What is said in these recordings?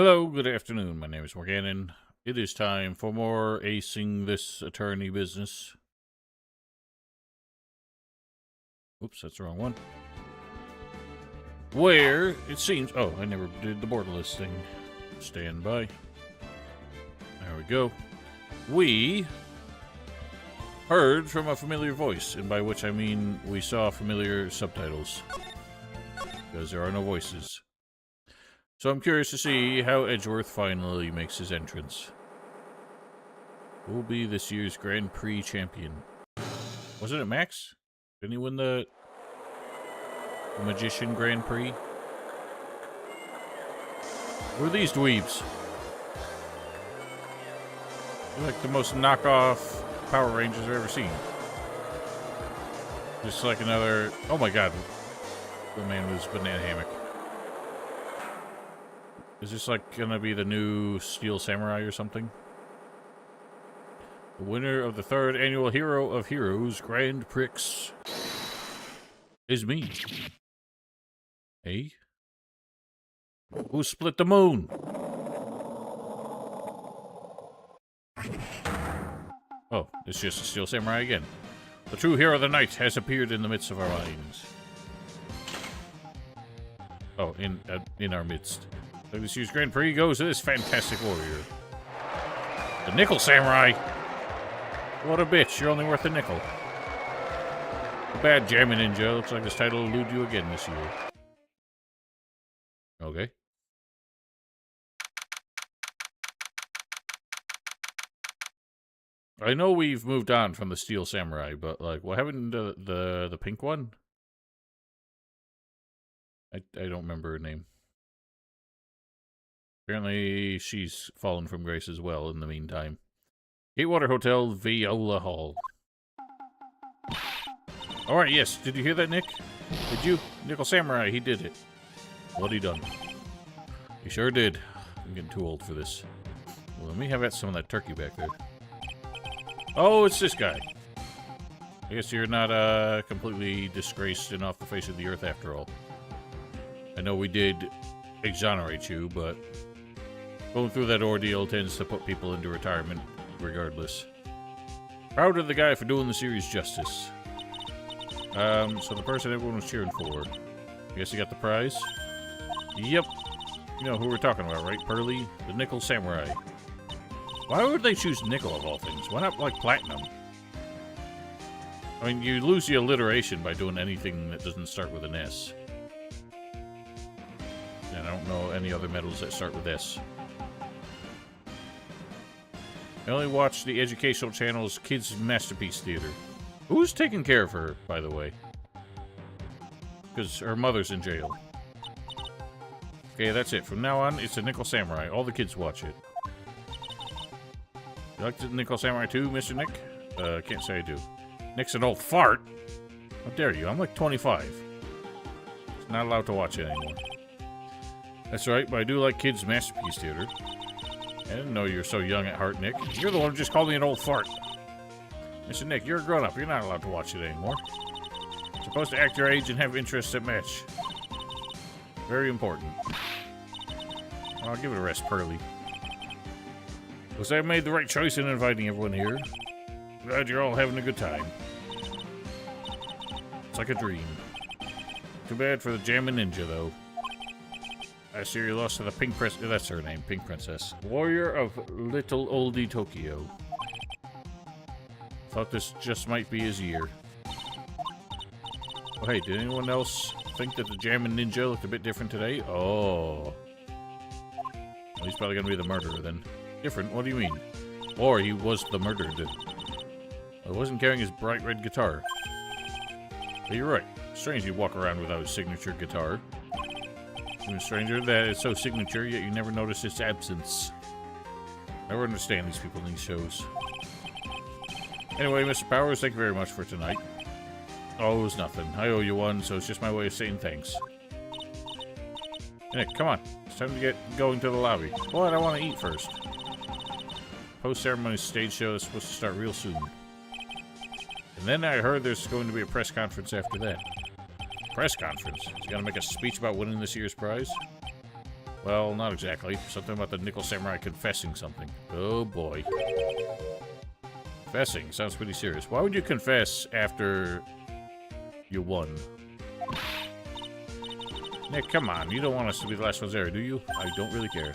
Hello, good afternoon. My name is Morganon. It is time for more acing this attorney business. Oops, that's the wrong one. Where it seems... Oh, I never did the borderless thing. Stand by. There we go. We heard from a familiar voice, and by which I mean we saw familiar subtitles. Because there are no voices. So I'm curious to see how Edgeworth finally makes his entrance. Who will be this year's Grand Prix champion? Wasn't it Max? Didn't he win the Magician Grand Prix? Who are these dweebs? They're like the most knockoff Power Rangers I've ever seen. Just like another... Oh my god. The man was Banana Hammock. Is this like gonna be the new Steel Samurai or something? The winner of the 3rd annual Hero of Heroes Grand Prix is me. Hey? Who split the moon? Oh, it's just a Steel Samurai again. The true hero of the night has appeared in the midst of our minds. Oh, in our midst. So this year's Grand Prix goes to this fantastic warrior. The Nickel Samurai! What a bitch, you're only worth a nickel. A bad jamming ninja, looks like this title will elude you again this year. Okay. I know we've moved on from the Steel Samurai, but like, what happened to the pink one? I don't remember her name. Apparently, she's fallen from grace as well in the meantime. Gatewater Hotel, Viola Hall. Alright, yes. Did you hear that, Nick? Did you? Nickel Samurai, he did it. What he done? He sure did. I'm getting too old for this. Well, let me have some of that turkey back there. Oh, it's this guy. I guess you're not completely disgraced and off the face of the earth after all. I know we did exonerate you, but... going through that ordeal tends to put people into retirement, regardless. Proud of the guy for doing the series justice. So the person everyone was cheering for. I guess he got the prize? Yep. You know who we're talking about, right, Pearly? The Nickel Samurai. Why would they choose nickel of all things? Why not, like, platinum? I mean, you lose the alliteration by doing anything that doesn't start with an S. And I don't know any other metals that start with S. I only watch the educational channel's Kids Masterpiece Theater. Who's taking care of her, by the way? Because her mother's in jail. Okay, that's it. From now on, it's a Nickel Samurai. All the kids watch it. You like the Nickel Samurai too, Mr. Nick? Can't say I do. Nick's an old fart. How dare you? I'm like 25. He's not allowed to watch it anymore. That's right, but I do like Kids Masterpiece Theater. I didn't know you were so young at heart, Nick. You're the one who just called me an old fart. Mr. Nick, you're a grown-up. You're not allowed to watch it anymore. You're supposed to act your age and have interests that match. Very important. I'll give it a rest, Pearly. Looks like I made the right choice in inviting everyone here. Glad you're all having a good time. It's like a dream. Too bad for the Jammin' Ninja, though. I see you lost to the Pink Princess. That's her name, Pink Princess. Warrior of Little Oldie Tokyo. Thought this just might be his year. Oh, hey, did anyone else think that the Jammin' Ninja looked a bit different today? Oh. Well, he's probably gonna be the murderer then. Different? What do you mean? Or he was the murdered. I wasn't carrying his bright red guitar. But you're right. Strange you walk around without his signature guitar. Even stranger that it's so signature, yet you never notice its absence. I never understand these people in these shows. Anyway, Mr. Powers, thank you very much for tonight. Oh, it was nothing. I owe you one, so it's just my way of saying thanks. Nick, come on. It's time to get going to the lobby. What? I want to eat first. Post-ceremony stage show is supposed to start real soon. And then I heard there's going to be a press conference after that. Press conference? He's gonna make a speech about winning this year's prize? Well, not exactly. Something about the Nickel Samurai confessing something. Oh boy. Confessing sounds pretty serious. Why would you confess after you won? Nick, come on. You don't want us to be the last ones there, do you? I don't really care.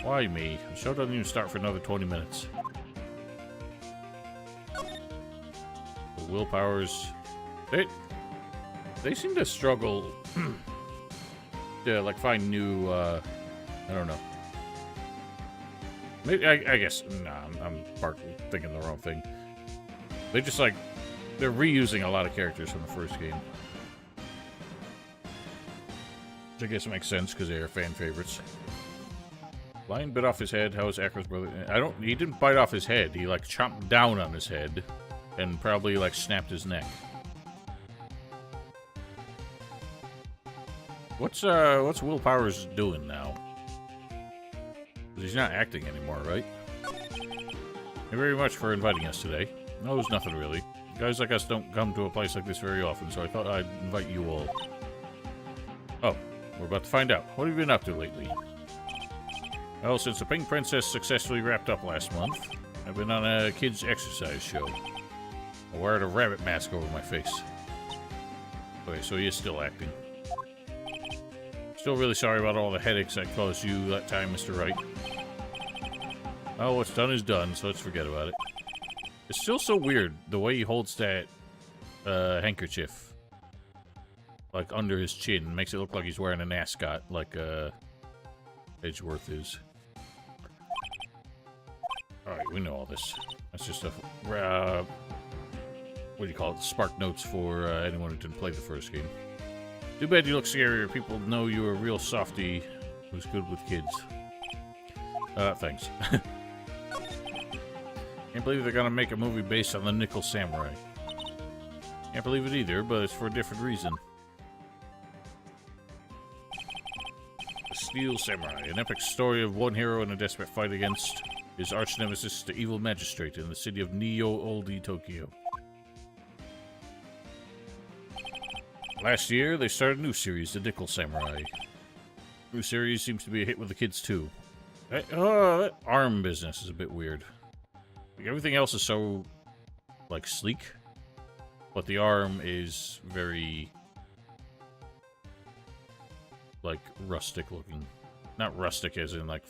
Why me? The show doesn't even start for another 20 minutes. The willpowers... They seem to struggle to, like, find new, I don't know. Maybe, I guess, nah, I'm thinking the wrong thing. They just, like, they're reusing a lot of characters from the first game. Which I guess makes sense, because they are fan favorites. Lion bit off his head. How is Acro's brother? He didn't bite off his head. He, like, chomped down on his head and probably, like, snapped his neck. What's Will Powers doing now? He's not acting anymore, right? Thank you very much for inviting us today. No, it was nothing really. Guys like us don't come to a place like this very often, so I thought I'd invite you all. Oh, we're about to find out. What have you been up to lately? Well, since the Pink Princess successfully wrapped up last month, I've been on a kids' exercise show. I wore a rabbit mask over my face. Okay, so he is still acting. Still really sorry about all the headaches I caused you that time, Mr. Wright. Oh, what's done is done, so let's forget about it. It's still so weird, the way he holds that handkerchief. Like, under his chin. Makes it look like he's wearing an ascot, like Edgeworth is. Alright, we know all this. That's just a... what do you call it? Spark notes for anyone who didn't play the first game. Too bad you look scarier. People know you're a real softy who's good with kids. Thanks. Can't believe they're gonna make a movie based on the Nickel Samurai. Can't believe it either, but it's for a different reason. The Steel Samurai, an epic story of one hero in a desperate fight against his arch-nemesis, the evil magistrate in the city of Neo-Oldie Tokyo. Last year, they started a new series, The Nickel Samurai. New series seems to be a hit with the kids, too. That arm business is a bit weird. Like, everything else is so, like, sleek. But the arm is very, like, rustic looking. Not rustic as in, like,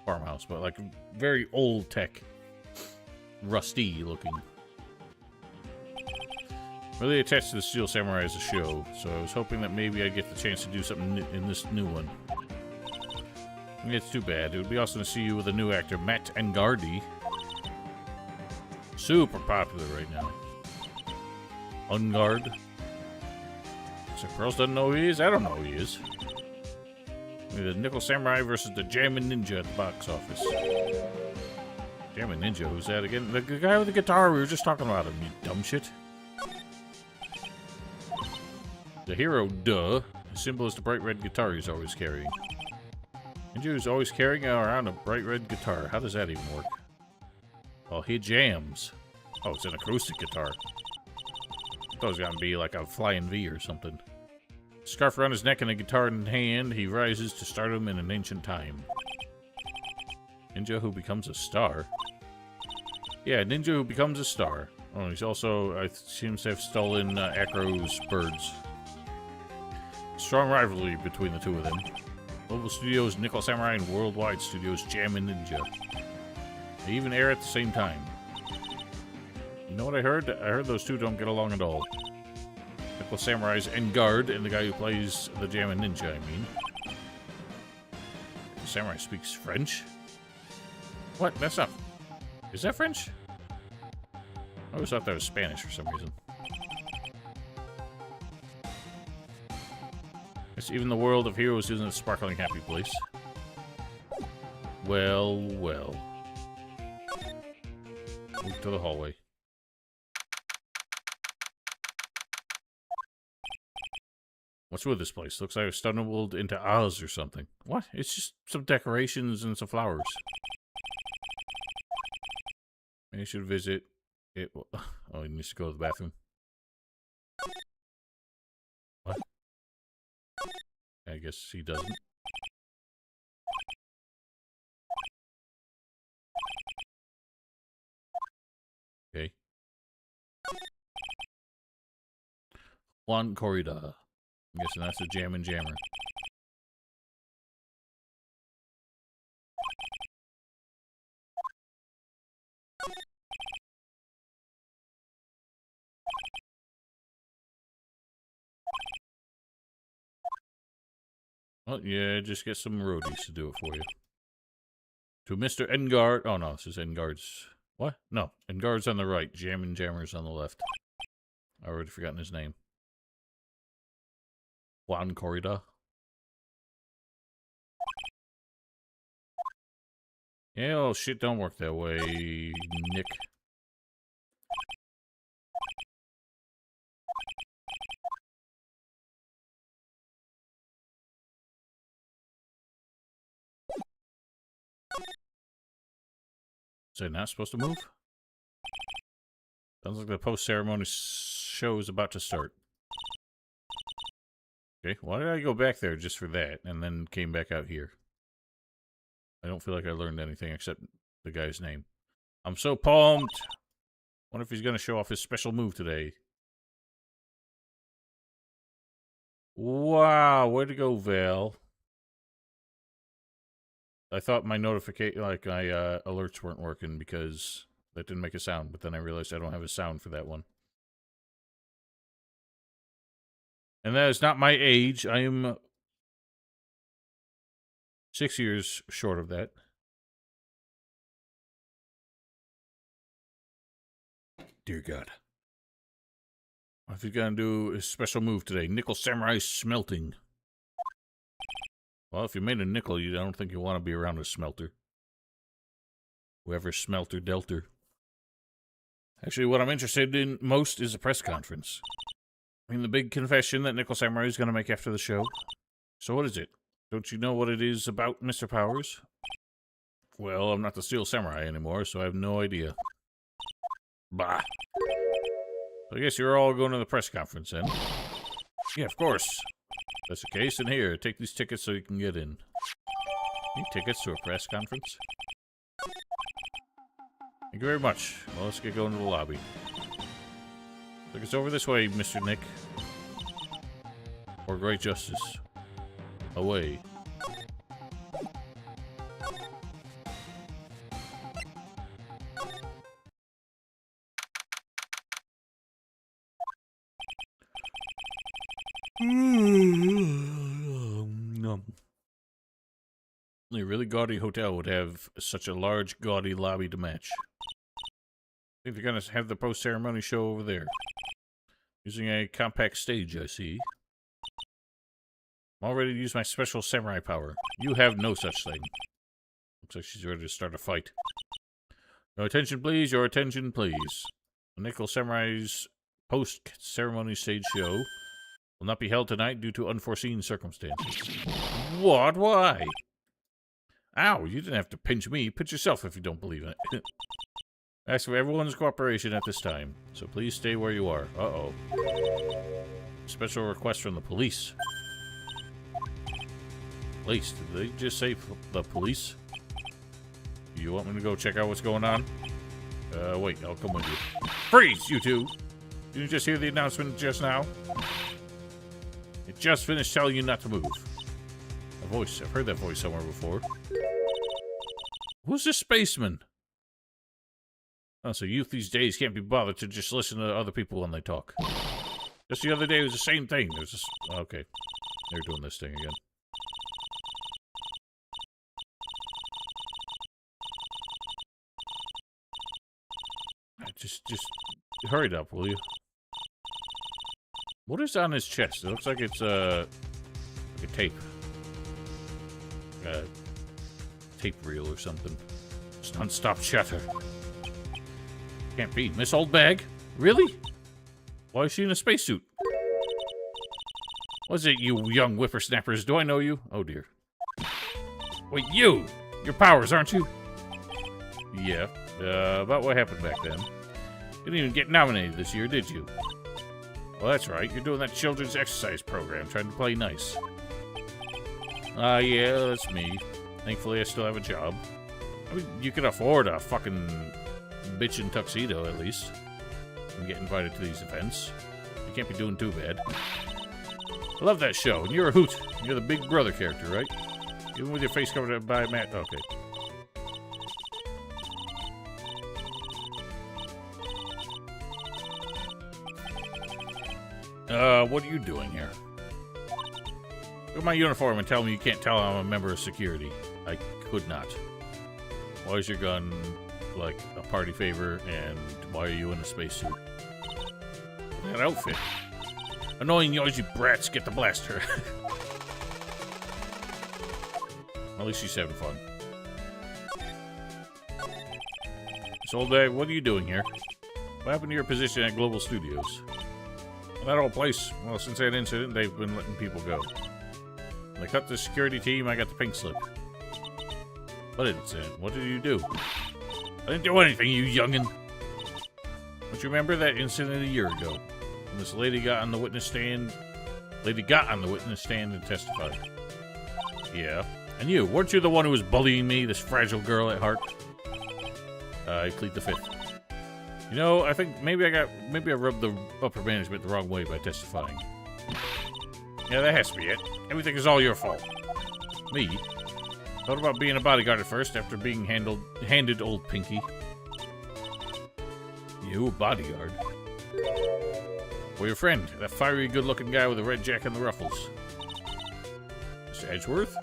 farmhouse, but, like, very old tech. Rusty looking. Really attached to the Steel Samurai as a show, so I was hoping that maybe I'd get the chance to do something in this new one. It's too bad. It would be awesome to see you with a new actor, Matt Angardi. Super popular right now. Ungard. So Pearls doesn't know who he is? I don't know who he is. The Nickel Samurai versus the Jammin' Ninja at the box office. Jammin' Ninja? Who's that again? The guy with the guitar, we were just talking about him, you dumb shit. The hero, duh. The symbol is the bright red guitar he's always carrying. Ninja is always carrying around a bright red guitar. How does that even work? Oh, he jams. Oh, it's an acoustic guitar. I thought it was gonna be like a flying V or something. Scarf around his neck and a guitar in hand, he rises to stardom in an ancient time. Ninja who becomes a star? Yeah, ninja who becomes a star. Oh, he's also, seems to have stolen Acro's birds. Strong rivalry between the two of them. Global Studios Nickel Samurai and Worldwide Studios Jammin' Ninja. They even air at the same time. You know what I heard? I heard those two don't get along at all. Nickel Samurai's Engard and the guy who plays the Jammin' Ninja, I mean. The Samurai speaks French? What? That's not... Is that French? I always thought that was Spanish for some reason. Guess even the world of heroes isn't a sparkling happy place. Well, well. Move to the hallway. What's with this place? Looks like I stumbled into Oz or something. What? It's just some decorations and some flowers. Maybe I should visit it. Oh, he needs to go to the bathroom. What? I guess he doesn't. Okay. One corridor. I'm guessing that's a jammin' jammer. Oh, yeah, just get some roadies to do it for you. To Mr. Engard. Oh, no, this is Engard's. What? No, Engard's on the right. Jammin' Jammer's on the left. I already forgotten his name. Juan Corrida. Yeah, oh, shit don't work that way, Nick. Is it not supposed to move? Sounds like the post-ceremony show is about to start. Okay, why did I go back there just for that, and then came back out here? I don't feel like I learned anything except the guy's name. I'm so pumped! Wonder if he's gonna show off his special move today. Wow, way to go, Val. I thought my notification, like my alerts weren't working because that didn't make a sound, but then I realized I don't have a sound for that one. And that is not my age. I am 6 years short of that. Dear God. If he's gonna do a special move today, Nickel Samurai Smelting. Well, if you made a nickel, I don't think you want to be around a smelter. Whoever smelter dealt her. Actually, what I'm interested in most is a press conference. I mean, the big confession that Nickel Samurai is going to make after the show. So what is it? Don't you know what it is about, Mr. Powers? Well, I'm not the Steel Samurai anymore, so I have no idea. Bah. I guess you're all going to the press conference, then? Yeah, of course. That's the case, and here, take these tickets so you can get in. Need tickets to a press conference? Thank you very much. Well, let's get going to the lobby. Look, it's over this way, Mr. Nick. For great justice. Away. A really gaudy hotel would have such a large, gaudy lobby to match. I think they're going to have the post-ceremony show over there. Using a compact stage, I see. I'm all ready to use my special samurai power. You have no such thing. Looks like she's ready to start a fight. Your attention, please. Your attention, please. The Nickel Samurai's post-ceremony stage show will not be held tonight due to unforeseen circumstances. What? Why? Ow, you didn't have to pinch me. Pinch yourself if you don't believe in it. Ask for everyone's cooperation at this time, so please stay where you are. Uh-oh. Special request from the police. Police? Did they just say the police? You want me to go check out what's going on? Wait, I'll come with you. Freeze, you two! Did you just hear the announcement just now? It just finished telling you not to move. A voice. I've heard that voice somewhere before. Who's this spaceman? Oh, so youth these days can't be bothered to just listen to other people when they talk. Just the other day it was the same thing. There's this. Okay. They're doing this thing again. Just hurry it up, will you? What is on his chest? It looks like it's like a tape. Tape reel or something. Just non-stop chatter. Can't be. Miss Old Bag? Really? Why is she in a spacesuit? What's it, you young whippersnappers? Do I know you? Oh, dear. Wait, you! You're Powers, aren't you? Yeah. About what happened back then. You didn't even get nominated this year, did you? Well, that's right. You're doing that children's exercise program, trying to play nice. Yeah, that's me. Thankfully, I still have a job. I mean, you can afford a fucking bitchin' tuxedo, at least. And get invited to these events. You can't be doing too bad. I love that show, and you're a hoot. You're the Big Brother character, right? Even with your face covered by a mat. Okay. What are you doing here? Look at my uniform and tell me you can't tell I'm a member of security. I could not. Why is your gun like a party favor, and why are you in a spacesuit? That outfit. Annoying noisy brats get the blaster. At least she's having fun. So, old guy, what are you doing here? What happened to your position at Global Studios? That old place, well, since that incident, they've been letting people go. When they cut the security team, I got the pink slip. What incident? What did you do? I didn't do anything, you youngin'. Don't you remember that incident a year ago? When this lady got on the witness stand... and testified. Yeah. And you, weren't you the one who was bullying me, this fragile girl at heart? I plead the fifth. You know, I think maybe I rubbed the upper management the wrong way by testifying. Yeah, that has to be it. Everything is all your fault. Me? Thought about being a bodyguard at first after being handed old Pinky. You, a bodyguard? Well, your friend, that fiery, good-looking guy with the red jacket and the ruffles. Mr. Edgeworth?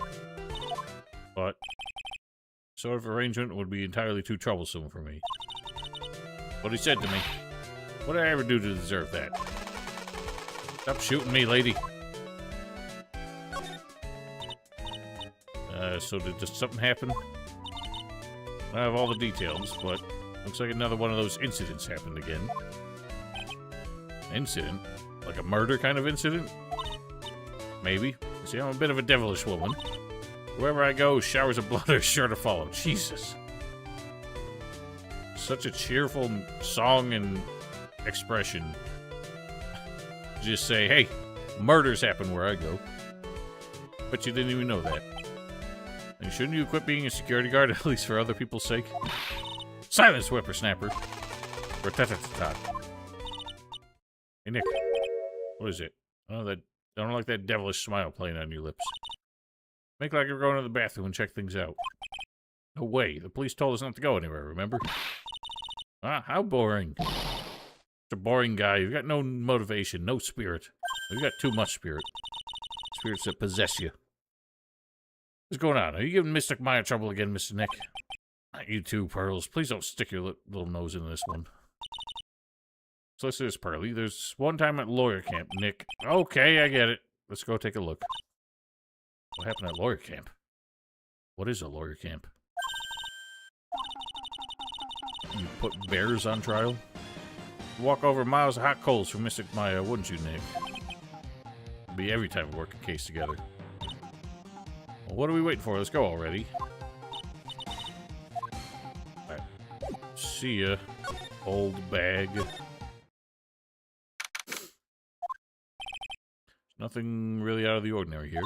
But sort of arrangement would be entirely too troublesome for me. What he said to me. What did I ever do to deserve that? Stop shooting me, lady. So did just something happen? I don't have all the details, but looks like another one of those incidents happened again. Incident? Like a murder kind of incident? Maybe. See, I'm a bit of a devilish woman. Wherever I go, showers of blood are sure to follow. Jesus. Such a cheerful song and expression. Just say, hey, murders happen where I go. But you didn't even know that. And shouldn't you quit being a security guard, at least for other people's sake? Silence, whippersnapper. Rat-tat-tat-tat. Hey, Nick. What is it? Oh, I don't like that devilish smile playing on your lips. Make like you're going to the bathroom and check things out. No way. The police told us not to go anywhere, remember? Ah, how boring. Such a boring guy. You've got no motivation, no spirit. You've got too much spirit. Spirits that possess you. What's going on? Are you giving Mystic Maya trouble again, Mr. Nick? Not you too, Pearls. Please don't stick your little nose into this one. So let's do this, Pearly. There's one time at lawyer camp, Nick. Okay, I get it. Let's go take a look. What happened at lawyer camp? What is a lawyer camp? You put bears on trial? Walk over miles of hot coals for Mystic Maya, wouldn't you, Nick? It'd be every time we work a case together. Well, what are we waiting for? Let's go already. Right. See ya, old bag. Nothing really out of the ordinary here.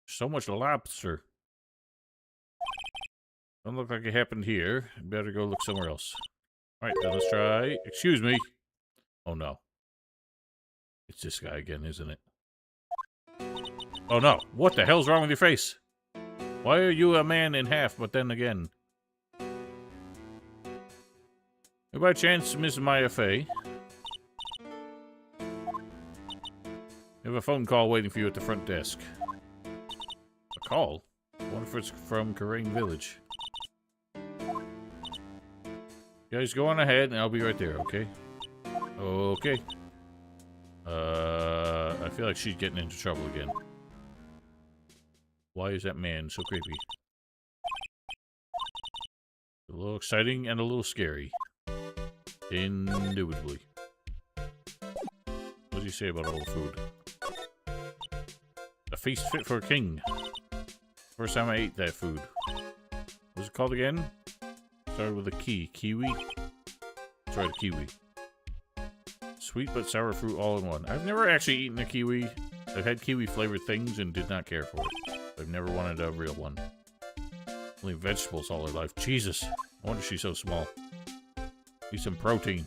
So much lobster. Don't look like it happened here. Better go look somewhere else. Alright, then let's try... Excuse me. Oh, no. It's this guy again, isn't it? Oh, no. What the hell's wrong with your face? Why are you a man in half, but then again? If by chance, Miss Maya Fey, you have a phone call waiting for you at the front desk. A call? I wonder if it's from Karain Village. You guys go on ahead, and I'll be right there, okay? Okay. I feel like she's getting into trouble again. Why is that man so creepy? A little exciting and a little scary. Indubitably. What does he say about all the food? A feast fit for a king. First time I ate that food. What's it called again? Started with a key. Kiwi? That's right, a kiwi. Sweet but sour fruit all in one. I've never actually eaten a kiwi. I've had kiwi flavored things and did not care for it. I've never wanted a real one. Only vegetables all her life. Jesus. I wonder she's so small. Need some protein.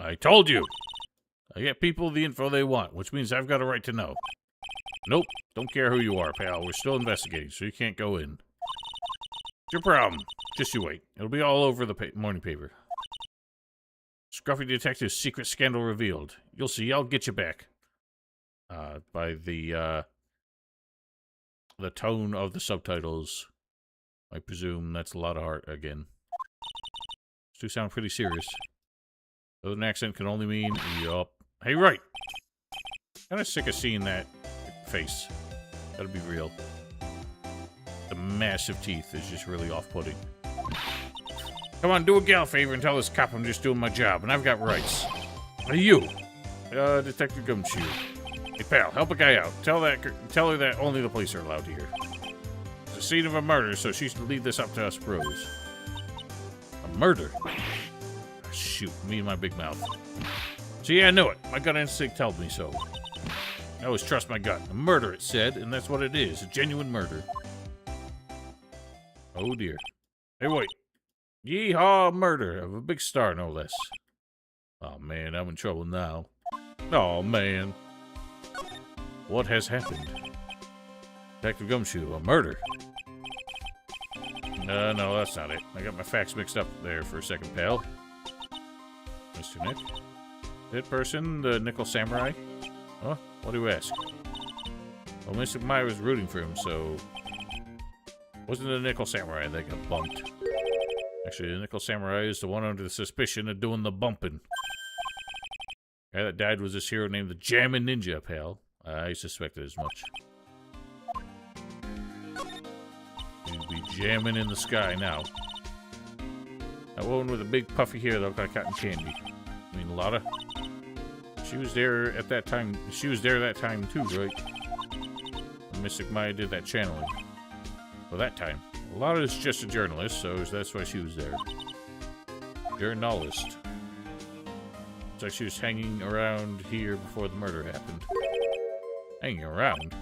I told you! I get people the info they want, which means I've got a right to know. Nope, don't care who you are, pal. We're still investigating, so you can't go in. It's your problem. Just you wait. It'll be all over the morning paper. Scruffy detective's secret scandal revealed. You'll see, I'll get you back. By the tone of the subtitles, I presume that's a lot of heart again. These two sound pretty serious. Southern accent can only mean, yup. Hey, Wright! Kinda sick of seeing that face. Gotta be real. The massive teeth is just really off-putting. Come on, do a gal favor and tell this cop I'm just doing my job, and I've got rights. Hey, you! Detective Gumshoe. Hey, pal, help a guy out. Tell her that only the police are allowed here. It's a scene of a murder, so she should leave this up to us bros. A murder? Shoot, me and my big mouth. So yeah, I knew it. My gut instinct told me so. I always trust my gut. A murder, it said, and that's what it is. A genuine murder. Oh dear. Hey, wait. Yeehaw, murder of a big star, no less. Oh man, I'm in trouble now. Oh man. What has happened? Detective Gumshoe, a murder? No, that's not it. I got my facts mixed up there for a second, pal. Mr. Nick? That person, the Nickel Samurai? Huh? What do you ask? Well, Mr. Meyer was rooting for him, so... Wasn't the Nickel Samurai that got bumped? Actually, the Nickel Samurai is the one under the suspicion of doing the bumping. The guy that died was this hero named the Jammin' Ninja, pal. I suspected as much. He'd be jamming in the sky now. That woman with a big puffy hair that looked like cotton candy. I mean, Lotta. She was there at that time. She was there that time too, right? When Mystic Maya did that channeling. Well, that time. Lotta's just a journalist, so that's why she was there. Journalist. It's like she was hanging around here before the murder happened. Hanging around?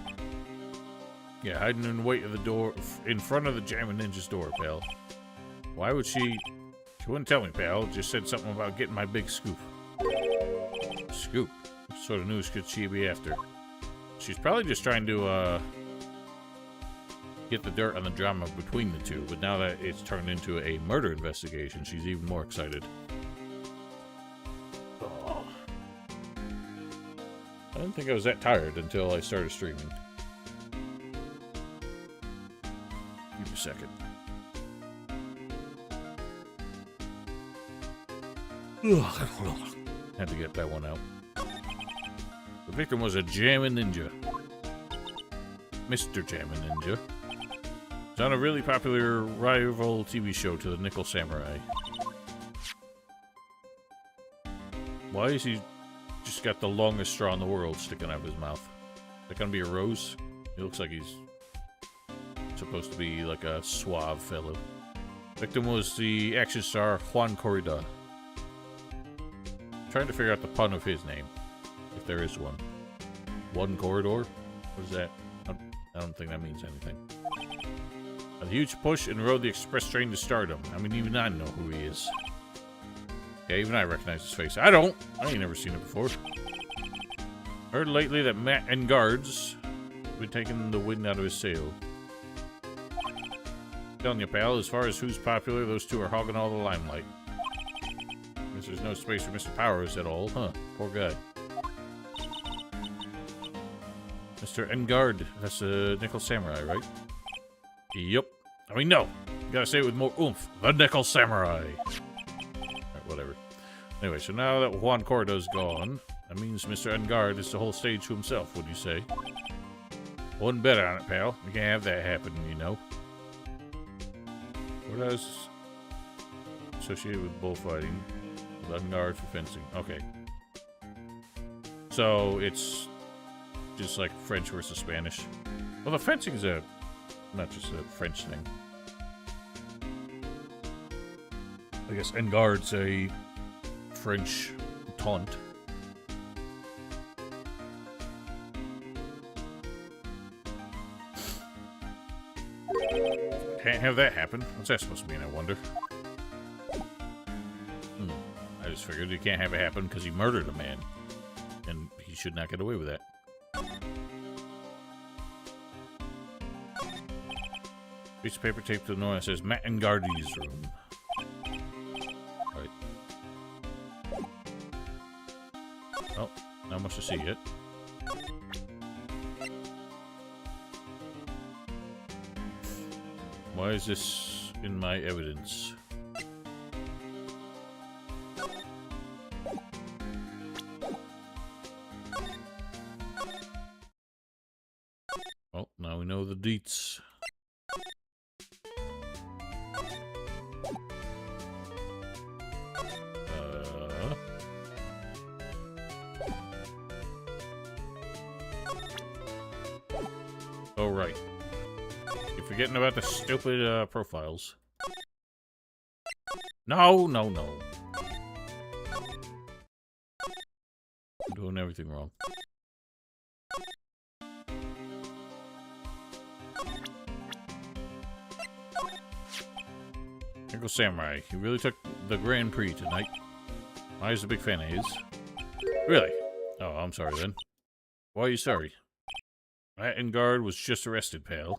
Yeah, hiding in wait of the door, in front of the Jammin' Ninja's door, pal. Why would she... She wouldn't tell me, pal. Just said something about getting my big scoop. Scoop? What sort of news could she be after? She's probably just trying to, get the dirt on the drama between the two, but now that it's turned into a murder investigation, she's even more excited. Oh. I didn't think I was that tired until I started streaming. Give me a second. Had to get that one out. The victim was a Jammin' Ninja. Mr. Jammin' Ninja. He's on a really popular rival TV show to the Nickel Samurai. Why is he just got the longest straw in the world sticking out of his mouth? Is that gonna be a rose? He looks like he's supposed to be like a suave fellow. Victim was the action star Juan Corrida. Trying to figure out the pun of his name, if there is one. One corridor? What is that? I don't think that means anything. A huge push and rode the express train to stardom. I mean, even I know who he is. Yeah, even I recognize his face. I don't. I ain't never seen it before. Heard lately that Matt and guards been taking the wind out of his sail. Telling you, pal, as far as who's popular, those two are hogging all the limelight. Guess there's no space for Mr. Powers at all, huh? Poor guy. Mr. Engard, that's a Nickel Samurai, right? Yep. I mean, no. You gotta say it with more oomph. The Nickel Samurai. Alright, whatever. Anyway, so now that Juan Cordo's gone, that means Mr. Engard is the whole stage to himself, would you say? Wouldn't bet on it, pal. You can't have that happen, you know. What else? Associated with bullfighting. Engard for fencing. Okay. So, it's just like French versus Spanish. Well, the fencing is a Not just a French thing. I guess en garde's a French taunt. Can't have that happen. What's that supposed to mean, I wonder? I just figured you can't have it happen because he murdered a man. And he should not get away with that. Piece of paper taped to the door that says Matt and Gardy's room. Right. Oh, not much to see yet. Why is this in my evidence? Oh, now we know the deets. Oh, right. You're forgetting about the stupid profiles. No, no, no. I'm doing everything wrong. Here goes Samurai. He really took the Grand Prix tonight. I was a big fan of his. Really? Oh, I'm sorry then. Why are you sorry? Matt Engard was just arrested, pal.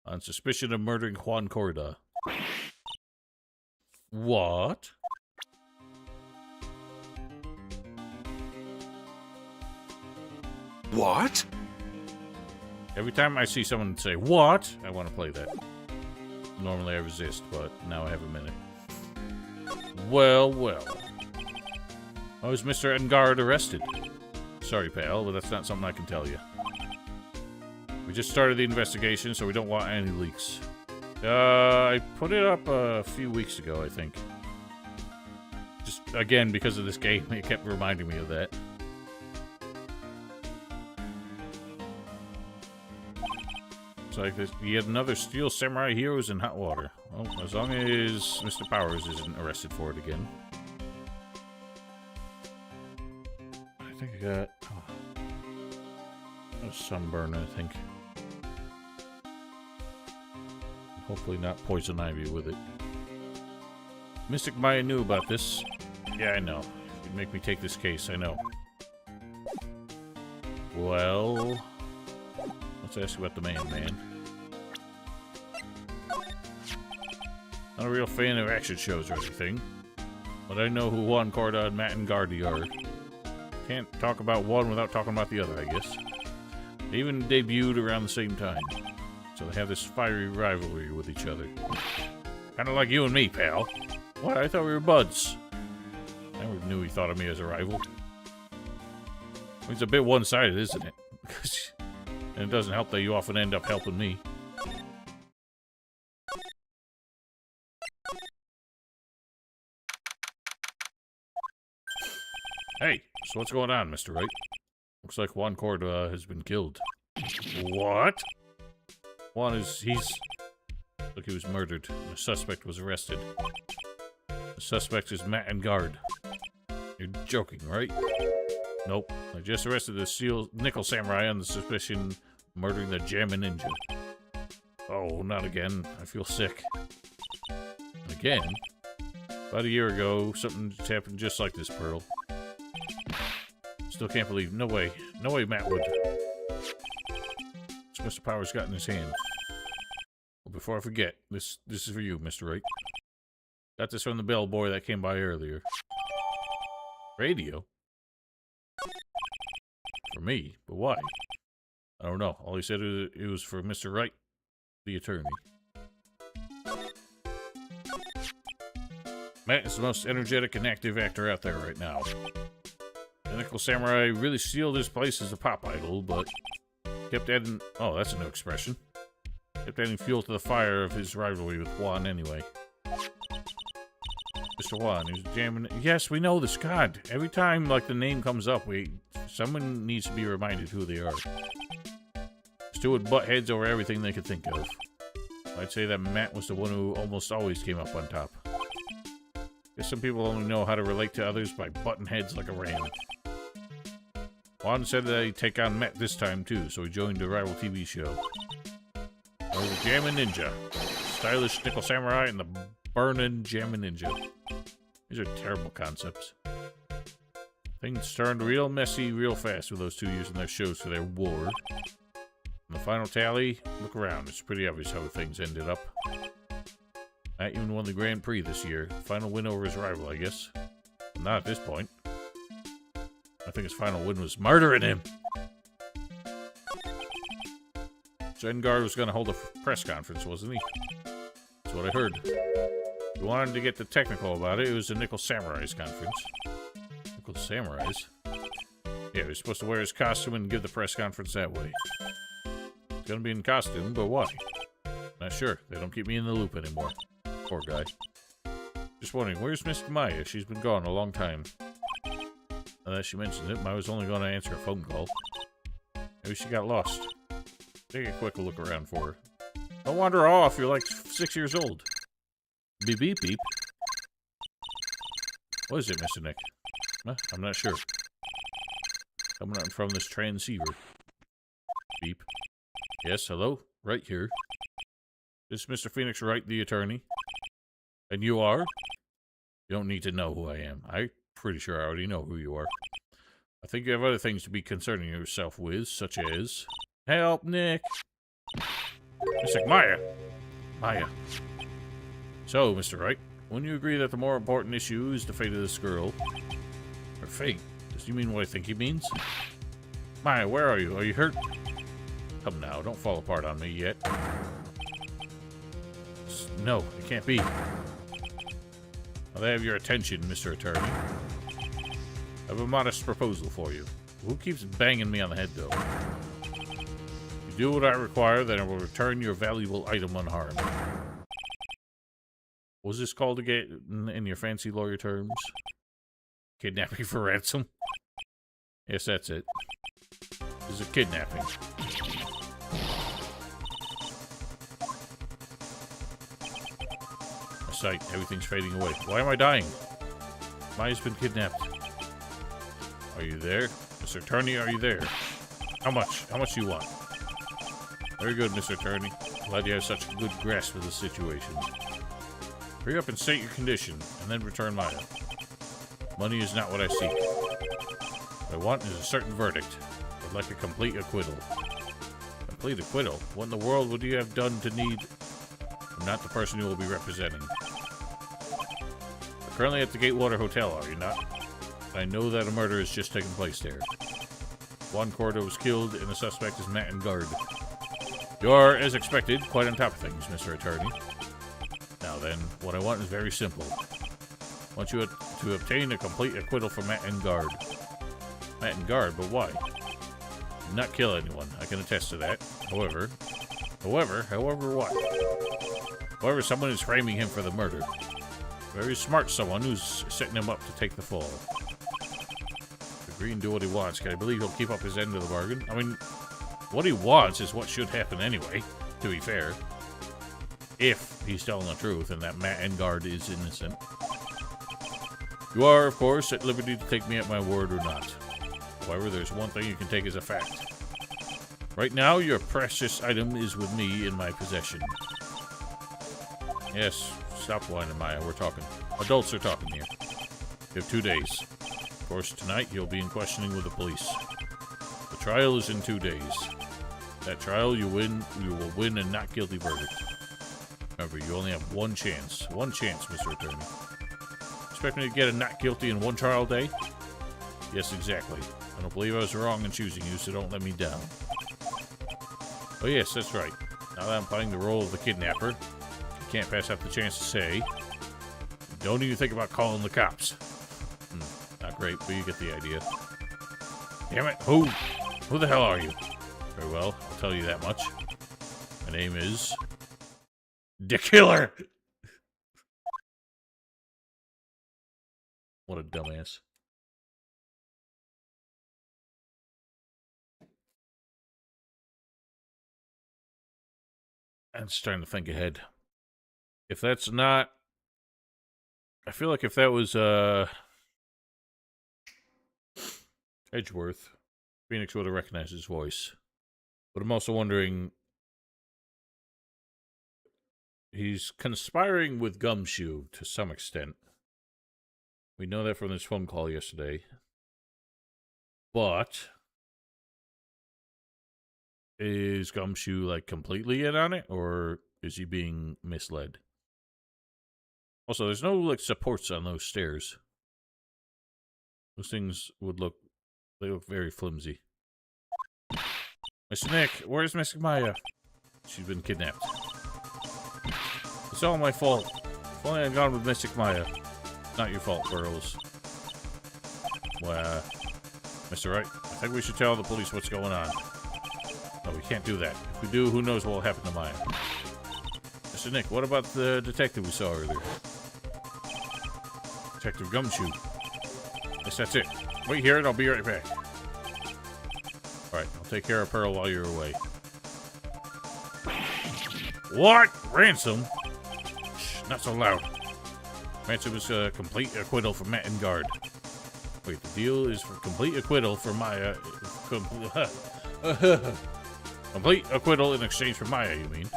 On suspicion of murdering Juan Corda. What? What? Every time I see someone say, what? I want to play that. Normally I resist, but now I have a minute. Well, well. How was Mr. Engard arrested? Sorry, pal, but that's not something I can tell you. We just started the investigation, so we don't want any leaks. I put it up a few weeks ago, I think. Just, again, because of this game, it kept reminding me of that. It's like this, yet another Steel Samurai Heroes in hot water. Well, as long as Mr. Powers isn't arrested for it again. I think I got a sunburn, I think. Hopefully not poison ivy with it. Mystic Maya knew about this. Yeah, I know. You'd make me take this case, I know. Well... let's ask you about the man. Not a real fan of action shows or anything. But I know who Juan Corda and Matt and Gardy are. Can't talk about one without talking about the other, I guess. They even debuted around the same time. So they have this fiery rivalry with each other. Kinda like you and me, pal. What? I thought we were buds. I never knew he thought of me as a rival. It's a bit one-sided, isn't it? And it doesn't help that you often end up helping me. Hey, so what's going on, Mr. Wright? Looks like Juan Corda has been killed. What? Look, he was murdered. The suspect was arrested. The suspect is Matt Engard. You're joking, right? Nope. I just arrested the Nickel Samurai on the suspicion of murdering the Jammin' Ninja. Oh, not again. I feel sick. Again? About a year ago, something happened just like this, Pearl. Still can't believe. No way. No way Matt would. What's Mr. Powers got in his hand? Well, before I forget, this is for you, Mr. Wright. Got this from the bellboy that came by earlier. Radio? For me? But why? I don't know. All he said it was for Mr. Wright, the attorney. Matt is the most energetic and active actor out there right now. The Nickel Samurai really sealed his place as a pop idol, but kept adding... oh, that's a new expression. Kept adding fuel to the fire of his rivalry with Juan anyway. Mr. Juan, he was jamming... yes, we know this. God, every time, like, the name comes up, someone needs to be reminded who they are. two would butt heads over everything they could think of. I'd say that Matt was the one who almost always came up on top. Guess some people only know how to relate to others by butting heads like a ram. Juan said that he'd take on Matt this time too, so he joined the rival TV show. There was a Jammin' Ninja, stylish Nickel Samurai, and the burnin' Jammin' Ninja. These are terrible concepts. Things turned real messy real fast with those two using their shows for their war. And the final tally, look around, it's pretty obvious how things ended up. Matt even won the Grand Prix this year. Final win over his rival, I guess. Not at this point. I think his final win was murdering him. Gengard was going to hold a press conference, wasn't he? That's what I heard. If you wanted to get the technical about it, it was the Nickel Samurai's conference. Nickel Samurai's? Yeah, he was supposed to wear his costume and give the press conference that way. It's going to be in costume, but why? Not sure. They don't keep me in the loop anymore. Poor guy. Just wondering, where's Miss Maya? She's been gone a long time. Now that she mentioned it, Maya's only going to answer a phone call. Maybe she got lost. Take a quick look around for her. Don't wander off, you're like 6 years old. Beep beep beep. What is it, Mr. Nick? Huh? I'm not sure. Coming out from this transceiver. Beep. Yes, hello? Right here. This is Mr. Phoenix Wright, the attorney. And you are? You don't need to know who I am. I'm pretty sure I already know who you are. I think you have other things to be concerning yourself with, such as... Help, Nick! Mr. Maya! Maya. So, Mr. Wright, wouldn't you agree that the more important issue is the fate of this girl? Her fate? Does he mean what I think he means? Maya, where are you? Are you hurt? Come now, don't fall apart on me yet. No, it can't be. I'll have your attention, Mr. Attorney. I have a modest proposal for you. Who keeps banging me on the head, though? If you do what I require, then I will return your valuable item unharmed. What was this called again in your fancy lawyer terms? Kidnapping for ransom? Yes, that's it. This is a kidnapping. My sight, everything's fading away. Why am I dying? Maya's been kidnapped. Are you there? Mr. Attorney, are you there? How much? How much do you want? Very good, Mr. Attorney. Glad you have such a good grasp of the situation. Hurry up and state your condition, and then return Maya. Money is not what I seek. What I want is a certain verdict. I'd like a complete acquittal. Complete acquittal? What in the world would you have done to need... I'm not the person you will be representing. You're currently at the Gatewater Hotel, are you not? I know that a murder has just taken place there. Juan Cordo was killed, and the suspect is Matt and Guard. You're, as expected, quite on top of things, Mr. Attorney. Now then, what I want is very simple. I want you to obtain a complete acquittal for Matt and Guard. Matt and Guard, but why? Did not kill anyone, I can attest to that. However what? However, someone is framing him for the murder. Very smart someone who's setting him up to take the fall. Agree and do what he wants. Can I believe he'll keep up his end of the bargain? I mean, what he wants is what should happen anyway, to be fair. If he's telling the truth and that Matt Engard is innocent. You are, of course, at liberty to take me at my word or not. However, there's one thing you can take as a fact. Right now, your precious item is with me in my possession. Yes, stop whining, Maya. We're talking. Adults are talking here. You have 2 days. Of course, tonight you'll be in questioning with the police. The trial is in 2 days. That trial, you will win a not guilty verdict. Remember, you only have one chance. One chance, Mr. Attorney. Expect me to get a not guilty in one trial day? Yes, exactly. I don't believe I was wrong in choosing you, so don't let me down. Oh yes, that's right. Now that I'm playing the role of the kidnapper, you can't pass up the chance to say, don't even think about calling the cops. Not great, but you get the idea. Damn it, who? Who the hell are you? Very well, I'll tell you that much. My name is... The Killer! What a dumbass. I'm just trying to think ahead. If that's not... I feel like if that was, Edgeworth, Phoenix would have recognized his voice. But I'm also wondering... He's conspiring with Gumshoe to some extent. We know that from this phone call yesterday. But... Is Gumshoe, like, completely in on it? Or is he being misled? Also, there's no, like, supports on those stairs. Those things would look... They look very flimsy. Mr. Nick, where's Miss Maya? She's been kidnapped. It's all my fault. If only I'd gone with Mystic Maya. Not your fault, Burroughs. Well, Mr. Wright, I think we should tell the police what's going on. No, we can't do that. If we do, who knows what will happen to Maya. Mr. Nick, what about the detective we saw earlier? Detective Gumshoe. Yes, that's it. Wait here and I'll be right back. Alright, I'll take care of Pearl while you're away. What? Ransom? Shh, not so loud. Ransom is a complete acquittal for Matt and Guard. Wait, the deal is for complete acquittal for Maya. Complete acquittal in exchange for Maya, you mean?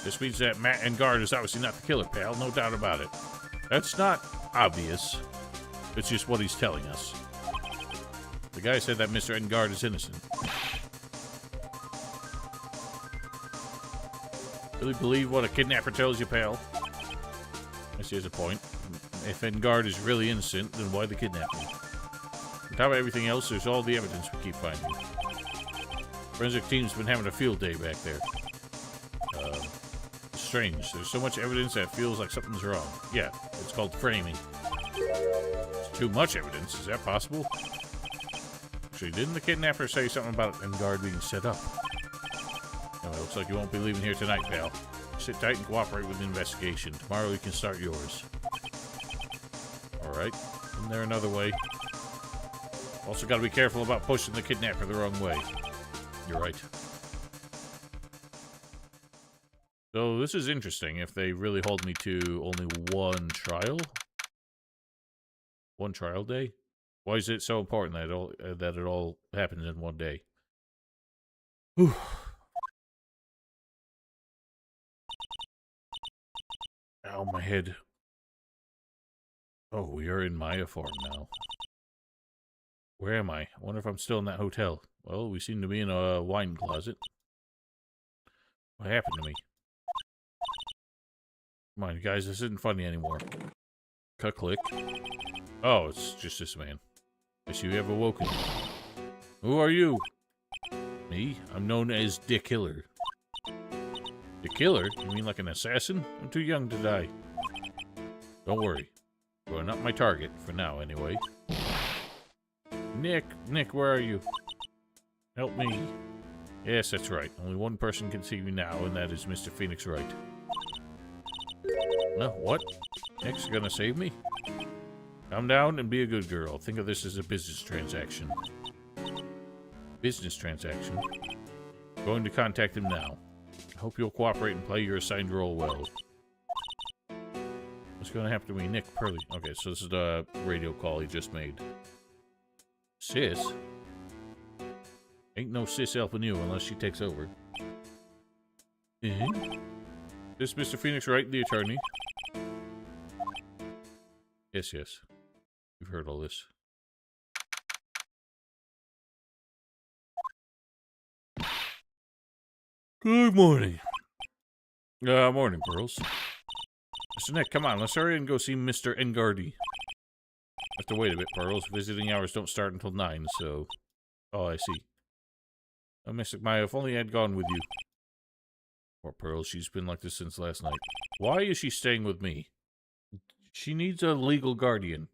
This means that Matt and Guard is obviously not the killer, pal. No doubt about it. That's not obvious. It's just what he's telling us. The guy said that Mr. Engard is innocent. Really believe what a kidnapper tells you, pal? I see, has a point. If Engard is really innocent, then why the kidnapping? On top of everything else, there's all the evidence we keep finding. Forensic team's been having a field day back there. Strange. There's so much evidence that it feels like something's wrong. Yeah, it's called framing. It's too much evidence. Is that possible? Actually, didn't the kidnapper say something about Engard being set up? Anyway, looks like you won't be leaving here tonight, pal. Sit tight and cooperate with the investigation. Tomorrow we can start yours. Alright. Isn't there another way? Also gotta be careful about pushing the kidnapper the wrong way. You're right. So this is interesting if they really hold me to only one trial. One trial day? Why is it so important that it all happens in one day? Whew. Ow, my head. Oh, we are in Maya form now. Where am I? I wonder if I'm still in that hotel. Well, we seem to be in a wine closet. What happened to me? Come on, guys, this isn't funny anymore. Click. Oh, it's just this man. Guess you have awoken. Who are you? Me? I'm known as the Killer. The Killer? You mean like an assassin? I'm too young to die. Don't worry. You're not my target, for now anyway. Nick, where are you? Help me. Yes, that's right. Only one person can see you now, and that is Mr. Phoenix Wright. What? Nick's gonna save me? Calm down and be a good girl. Think of this as a business transaction. Business transaction? Going to contact him now. I hope you'll cooperate and play your assigned role well. What's gonna happen to me? Nick, Pearly. Okay, so this is the radio call he just made. Sis? Ain't no sis helping you unless she takes over. This Mr. Phoenix Wright, the attorney? Yes. You've heard all this. Good morning. Morning, Pearls. Mr. Nick, come on, let's hurry and go see Mr. Engardy. Have to wait a bit, Pearls. Visiting hours don't start until 9, so... Oh, I see. Mystic Maya, if only I'd gone with you. Poor Pearl, she's been like this since last night. Why is she staying with me? She needs a legal guardian.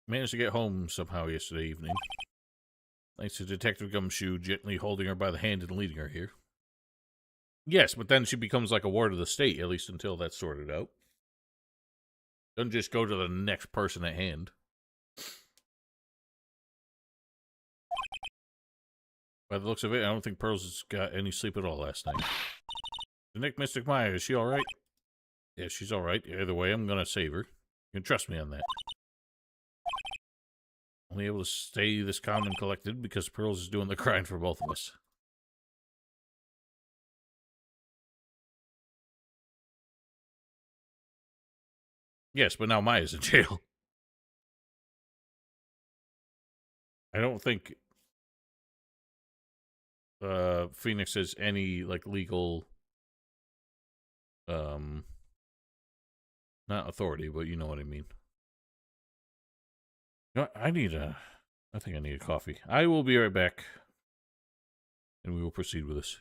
Managed to get home somehow yesterday evening. Thanks to Detective Gumshoe gently holding her by the hand and leading her here. Yes, but then she becomes like a ward of the state, at least until that's sorted out. Doesn't just go to the next person at hand. By the looks of it, I don't think Pearls has got any sleep at all last night. Nick Mystic Maya, is she alright? Yeah, she's alright. Either way, I'm gonna save her. You can trust me on that. Only able to stay this calm and collected because Pearls is doing the crying for both of us. Yes, but now Maya's in jail. I don't think Phoenix has any like legal not authority, but you know what I mean. You know, I think I need a coffee. I will be right back and we will proceed with this.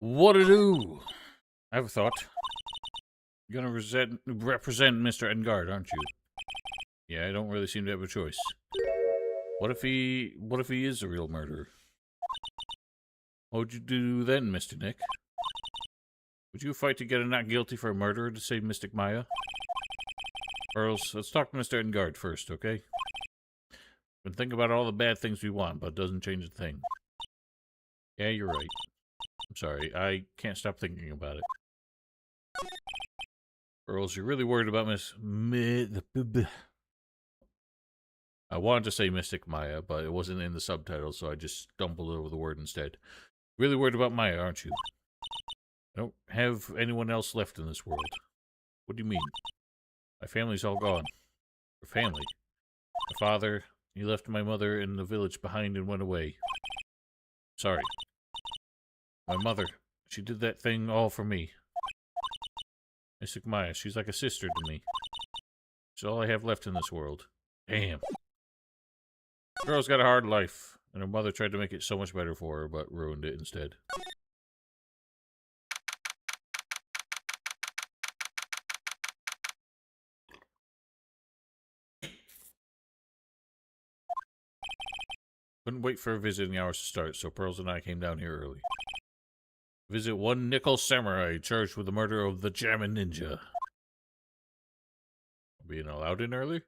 What to do? I have a thought. You're gonna represent Mr. Engard, aren't you? Yeah, I don't really seem to have a choice. What if he is a real murderer? What would you do then, Mr. Nick? Would you fight to get a not guilty for a murderer to save Mystic Maya? Earls, let's talk to Mr. Engard first, okay? We can think about all the bad things we want, but it doesn't change a thing. Yeah, you're right. I'm sorry, I can't stop thinking about it. Earls, you're really worried about I wanted to say Mystic Maya, but it wasn't in the subtitles, so I just stumbled over the word instead. Really worried about Maya, aren't you? I don't have anyone else left in this world. What do you mean? My family's all gone. Your family? My father, he left my mother in the village behind and went away. Sorry. My mother, she did that thing all for me. Mystic Maya, she's like a sister to me. She's all I have left in this world. Damn. Girl's got a hard life, and her mother tried to make it so much better for her, but ruined it instead. Couldn't wait for visiting hours to start, so Pearls and I came down here early. Visit one nickel samurai charged with the murder of the Jammin Ninja. Being allowed in early?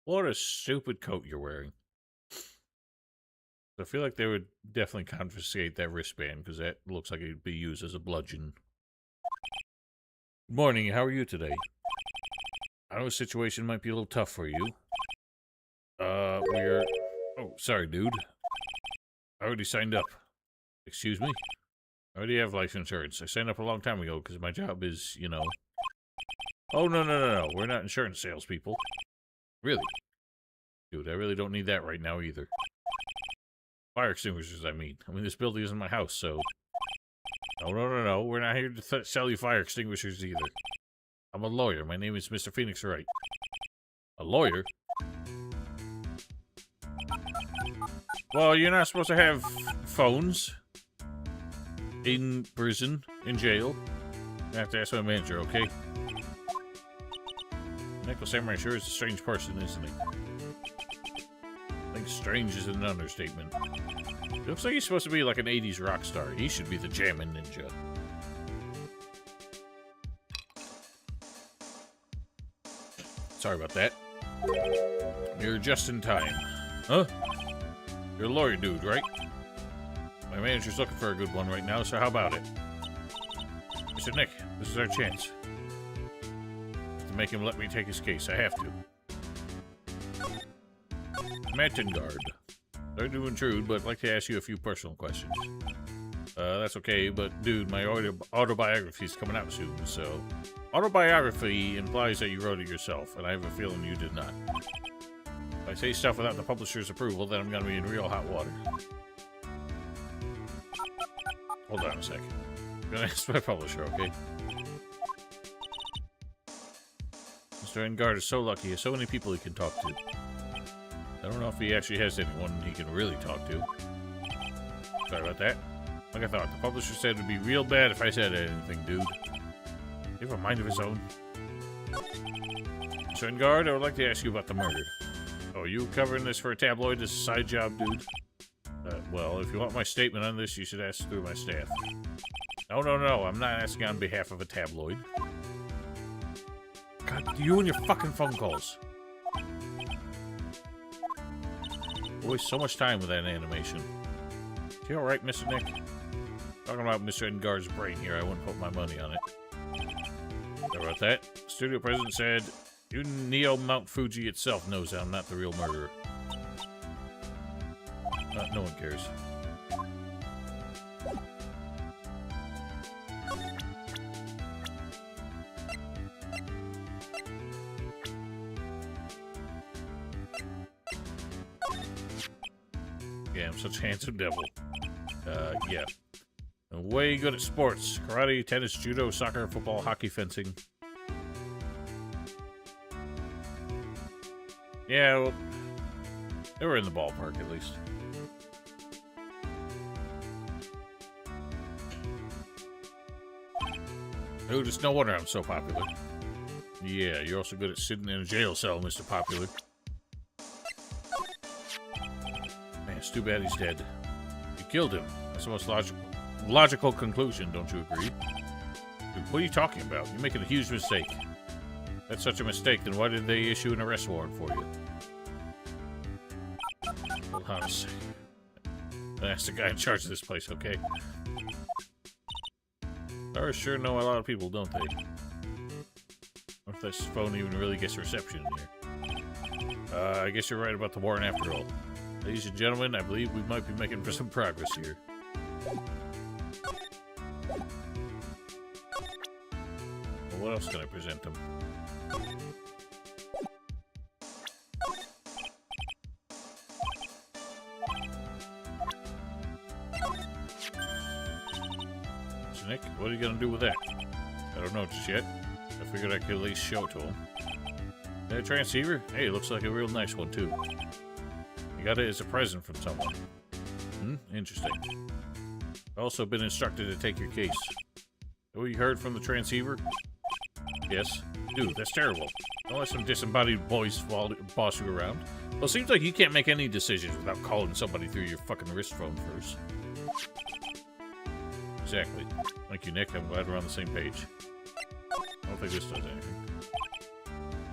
What a stupid coat you're wearing. I feel like they would definitely confiscate that wristband, because that looks like it would be used as a bludgeon. Good morning, how are you today? I know the situation might be a little tough for you. We're... Oh, sorry, dude. I already signed up. Excuse me? I already have life insurance. I signed up a long time ago because my job is, you know... Oh, no. We're not insurance salespeople. Really? Dude, I really don't need that right now either. Fire extinguishers, I mean. This building isn't my house, so... No. We're not here to sell you fire extinguishers either. I'm a lawyer. My name is Mr. Phoenix Wright. A lawyer? Well, you're not supposed to have phones in prison, in jail. I have to ask my manager, okay? Nickel Samurai sure is a strange person, isn't he? I think strange is an understatement. It looks like he's supposed to be like an 80s rock star. He should be the Jammin Ninja. Sorry about that. You're just in time. Huh? You're a lawyer dude, right? My manager's looking for a good one right now, so how about it? Mr. Nick, this is our chance. To make him let me take his case, I have to. Mattengard. Sorry to intrude, but I'd like to ask you a few personal questions. That's okay, but dude, my autobiography's coming out soon, so... Autobiography implies that you wrote it yourself, and I have a feeling you did not. If I say stuff without the publisher's approval, then I'm gonna be in real hot water. Hold on a second. I'm gonna ask my publisher, okay? Mr. Engard is so lucky, he has so many people he can talk to. I don't know if he actually has anyone he can really talk to. Sorry about that. Like I thought, the publisher said it would be real bad if I said anything, dude. You have a mind of his own. Mr. Engard, I would like to ask you about the murder. Oh, you covering this for a tabloid as a side job, dude? Well, if you want my statement on this, you should ask through my staff. No, I'm not asking on behalf of a tabloid. God, you and your fucking phone calls. Waste so much time with that animation. You alright, Mr. Nick? Talking about Mr. Engard's brain here, I wouldn't put my money on it. Sorry about that. Studio president said, you Neo Mount Fuji itself knows that I'm not the real murderer. No one cares. Yeah, I'm such a handsome devil. Yeah. I'm way good at sports. Karate, tennis, judo, soccer, football, hockey, fencing. Yeah, well, they were in the ballpark at least. Dude, it's no wonder I'm so popular. Yeah, you're also good at sitting in a jail cell, Mr. Popular. Man, it's too bad he's dead. You killed him. That's the most logical conclusion, don't you agree? Dude, what are you talking about? You're making a huge mistake. That's such a mistake, then why did they issue an arrest warrant for you? Hold on a second. That's the guy in charge of this place, okay? Stars sure know a lot of people, don't they? What if this phone even really gets reception in here? I guess you're right about the warrant after all. Ladies and gentlemen, I believe we might be making for some progress here. Well, what else can I present them? So Nick, what are you gonna do with that? I don't know just yet. I figured I could at least show it to him. That transceiver? Hey, it looks like a real nice one too. You got it as a present from someone. Interesting. I've also been instructed to take your case. What you heard from the transceiver? Yes. Dude, that's terrible. Don't let some disembodied boys boss you around. Well, it seems like you can't make any decisions without calling somebody through your fucking wrist phone first. Exactly. Thank you, Nick. I'm glad we're on the same page. I don't think this does anything.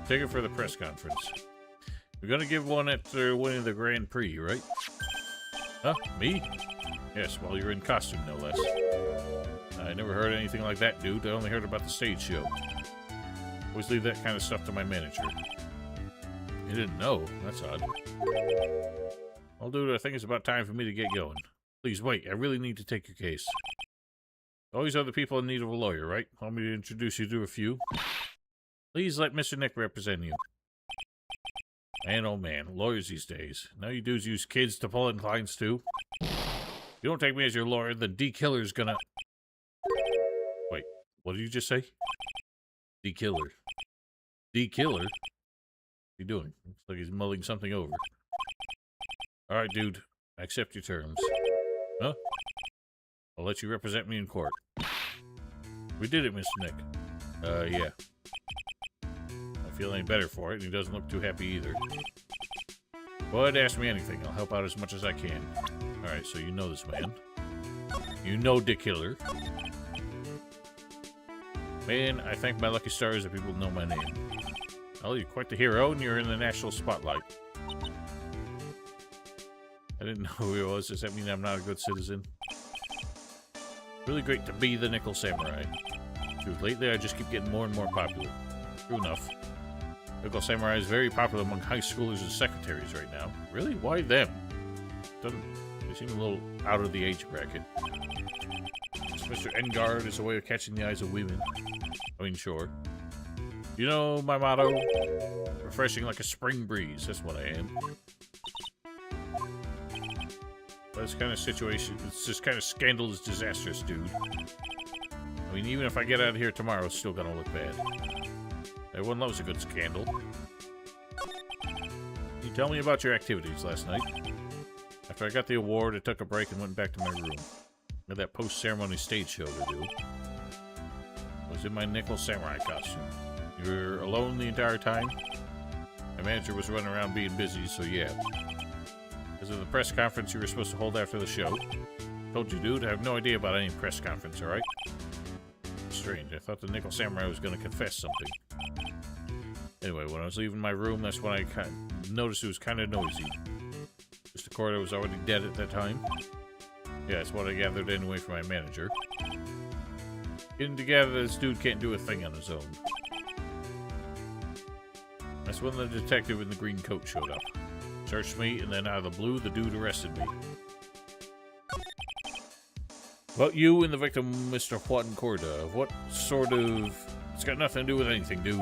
Take it for the press conference. We're gonna give one after winning the Grand Prix, right? Huh? Me? Yes, while you're in costume, no less. I never heard anything like that, dude. I only heard about the stage show. Always leave that kind of stuff to my manager. You didn't know? That's odd. Well, dude, I think it's about time for me to get going. Please, wait. I really need to take your case. Always other people in need of a lawyer, right? Want me to introduce you to a few? Please let Mr. Nick represent you. Man, oh man, lawyers these days. Now you dudes use kids to pull in clients too? If you don't take me as your lawyer, the D-Killer's gonna... Wait, what did you just say? D-Killer. D-Killer? What's he doing? Looks like he's mulling something over. Alright, dude. I accept your terms. Huh? I'll let you represent me in court. We did it, Mr. Nick. Yeah. I feel any better for it, and he doesn't look too happy either. Go ahead, ask me anything. I'll help out as much as I can. Alright, so you know this man. You know Dick Killer. Man, I thank my lucky stars that people know my name. Well, you're quite the hero, and you're in the national spotlight. I didn't know who he was. Does that mean I'm not a good citizen? Really great to be the Nickel Samurai. Dude, lately I just keep getting more and more popular. True enough. Nickel Samurai is very popular among high schoolers and secretaries right now. Really? Why them? They seem a little out of the age bracket. Mr. Engard is a way of catching the eyes of women. I mean, sure. You know my motto? Refreshing like a spring breeze. That's what I am. But this kind of situation, it's this kind of scandal is disastrous, dude. I mean, even if I get out of here tomorrow, it's still gonna look bad. Everyone loves a good scandal. Can you tell me about your activities last night? After I got the award, I took a break and went back to my room. I had that post-ceremony stage show to do. I was in my Nickel Samurai costume. You were alone the entire time? My manager was running around being busy, so yeah. Because of the press conference you were supposed to hold after the show. Told you, dude, I have no idea about any press conference, alright? Strange, I thought the Nickel Samurai was going to confess something. Anyway, when I was leaving my room, that's when I noticed it was kind of noisy. Mr. Corda was already dead at that time. Yeah, that's what I gathered anyway from my manager. Getting together, this dude can't do a thing on his own. That's when the detective in the green coat showed up. Searched me, and then out of the blue, the dude arrested me. About you and the victim, Mr. Juan Corda. What sort of... It's got nothing to do with anything, dude.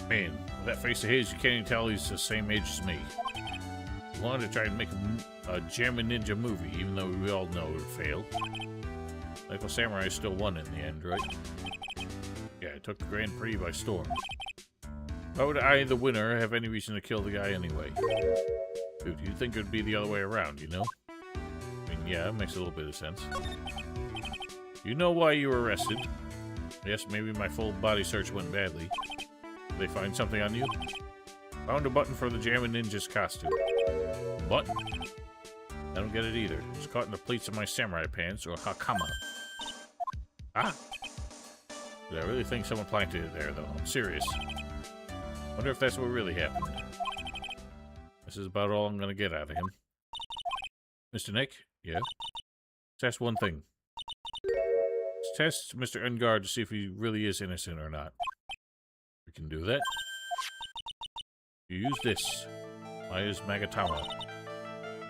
Man, with that face of his, you can't even tell he's the same age as me. He wanted to try and make a German ninja movie, even though we all know it would fail. Nickel Samurai still won in the end, right? Yeah, I took the Grand Prix by storm. Why would I, the winner, have any reason to kill the guy anyway? Dude, you'd think it would be the other way around, you know? I mean, yeah, it makes a little bit of sense. You know why you were arrested? Yes, maybe my full body search went badly. Did they find something on you? Found a button for the Jammin' Ninja's costume. Button? I don't get it either. It's caught in the pleats of my samurai pants, or hakama. Ah! I really think someone planted it there, though. I'm serious. Wonder if that's what really happened. This is about all I'm gonna get out of him. Mr. Nick? Yeah? Let's ask one thing. Let's test Mr. Engard to see if he really is innocent or not. We can do that. You use this. Maya's Magatama.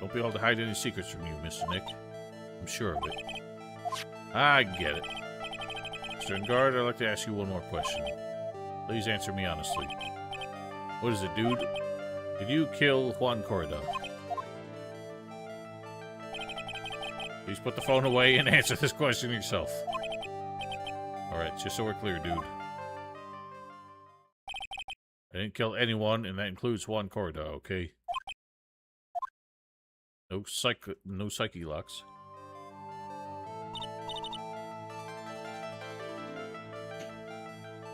Don't be able to hide any secrets from you, Mr. Nick. I'm sure of it. I get it. Mr. Engard, I'd like to ask you one more question. Please answer me honestly. What is it, dude? Did you kill Juan Corda? Please put the phone away and answer this question yourself. Alright, just so we're clear, dude. I didn't kill anyone, and that includes Juan Corda, okay? No psyche locks.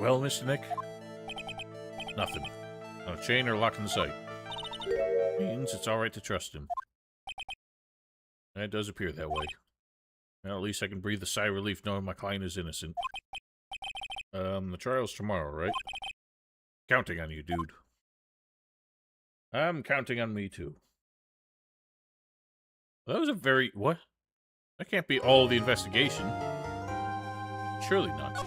Well, Mr. Nick? Nothing. Not a chain or lock in sight. Means it's alright to trust him. It does appear that way. Well, at least I can breathe a sigh of relief knowing my client is innocent. The trial's tomorrow, right? Counting on you, dude. I'm counting on me, too. That was a very... What? That can't be all the investigation. Surely not.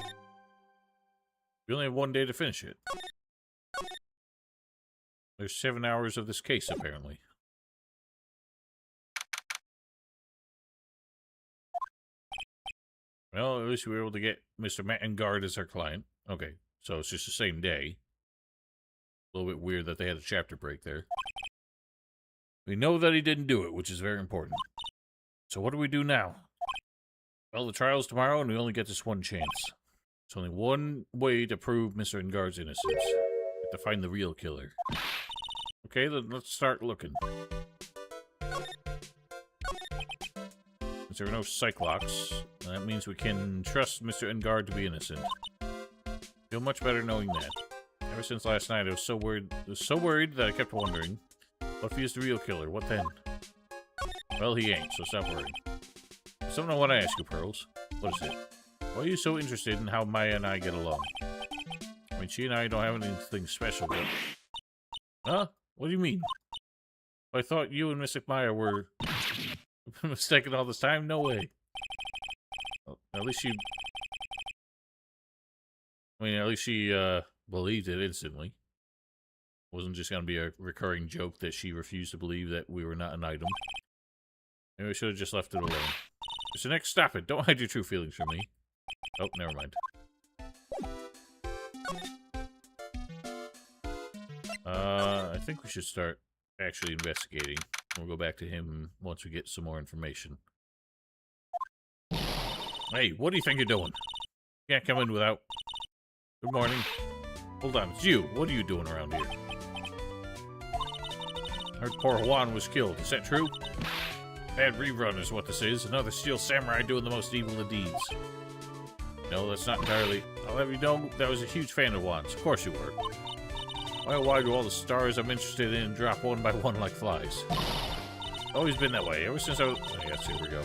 We only have 1 day to finish it. There's 7 hours of this case, apparently. Well, at least we were able to get Mr. Matt Engard as our client. Okay, so it's just the same day. A little bit weird that they had a chapter break there. We know that he didn't do it, which is very important. So what do we do now? Well, the trial's tomorrow, and we only get this one chance. There's only one way to prove Mr. Engard's innocence. We have to find the real killer. Okay, then let's start looking. Since there are no psych locks, that means we can trust Mr. Engard to be innocent. Feel much better knowing that. Ever since last night, I was so worried that I kept wondering, what if he's the real killer? What then? Well, he ain't, so stop worrying. There's something I want to ask you, Pearls. What is it? Why are you so interested in how Maya and I get along? I mean, she and I don't have anything special, but... Huh? What do you mean? I thought you and Mystic Maya were mistaken all this time? No way. Well, at least she... I mean, at least she, believed it instantly. It wasn't just going to be a recurring joke that she refused to believe that we were not an item. Maybe I should have just left it alone. Mr. Nick, stop it. Don't hide your true feelings from me. Oh, never mind. I think we should start actually investigating. We'll go back to him once we get some more information. Hey, what do you think you're doing? Can't come in without... Good morning. Hold on, it's you. What are you doing around here? I heard poor Juan was killed. Is that true? Bad rerun is what this is. Another steel samurai doing the most evil of deeds. No, that's not entirely... I'll have you know that I was a huge fan of Juan's. Of course you were. Why do all the stars I'm interested in drop one by one like flies? Always been that way. Ever since I was... Oh, yes, here we go.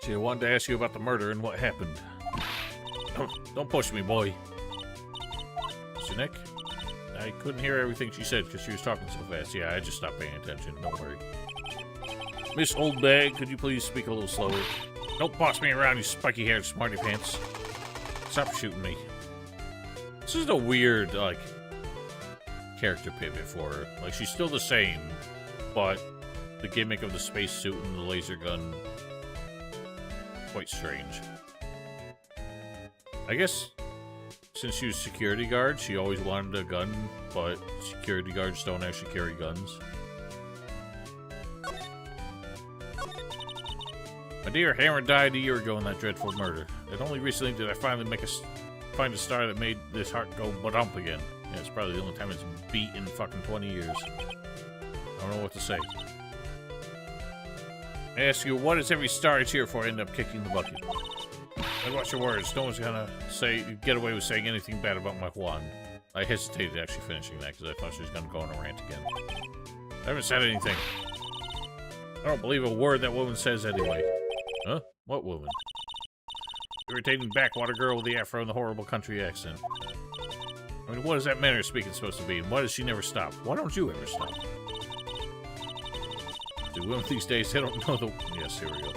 See, I wanted to ask you about the murder and what happened. Don't push me, boy. Mr. Nick? I couldn't hear everything she said because she was talking so fast. Yeah, I just stopped paying attention. Don't worry. Miss Oldbag, could you please speak a little slower? Don't boss me around, you spiky-haired smarty pants. Stop shooting me. This is a weird, like, character pivot for her. Like, she's still the same, but the gimmick of the spacesuit and the laser gun... quite strange. I guess since she was security guard, she always wanted a gun, but security guards don't actually carry guns. My dear Hammer died a year ago in that dreadful murder. And only recently did I finally find a star that made this heart go ba-dump again. Yeah, it's probably the only time it's beat in fucking 20 years. I don't know what to say. I ask you, what does every star it's here for end up kicking the bucket? And watch your words. No one's gonna get away with saying anything bad about my Juan. I hesitated actually finishing that because I thought she was gonna go on a rant again. I haven't said anything. I don't believe a word that woman says anyway. Huh? What woman? Irritating backwater girl with the afro and the horrible country accent. I mean, what is that manner of speaking supposed to be, and why does she never stop? Why don't you ever stop? Dude, one of these days, they don't know the... Yes, here we go.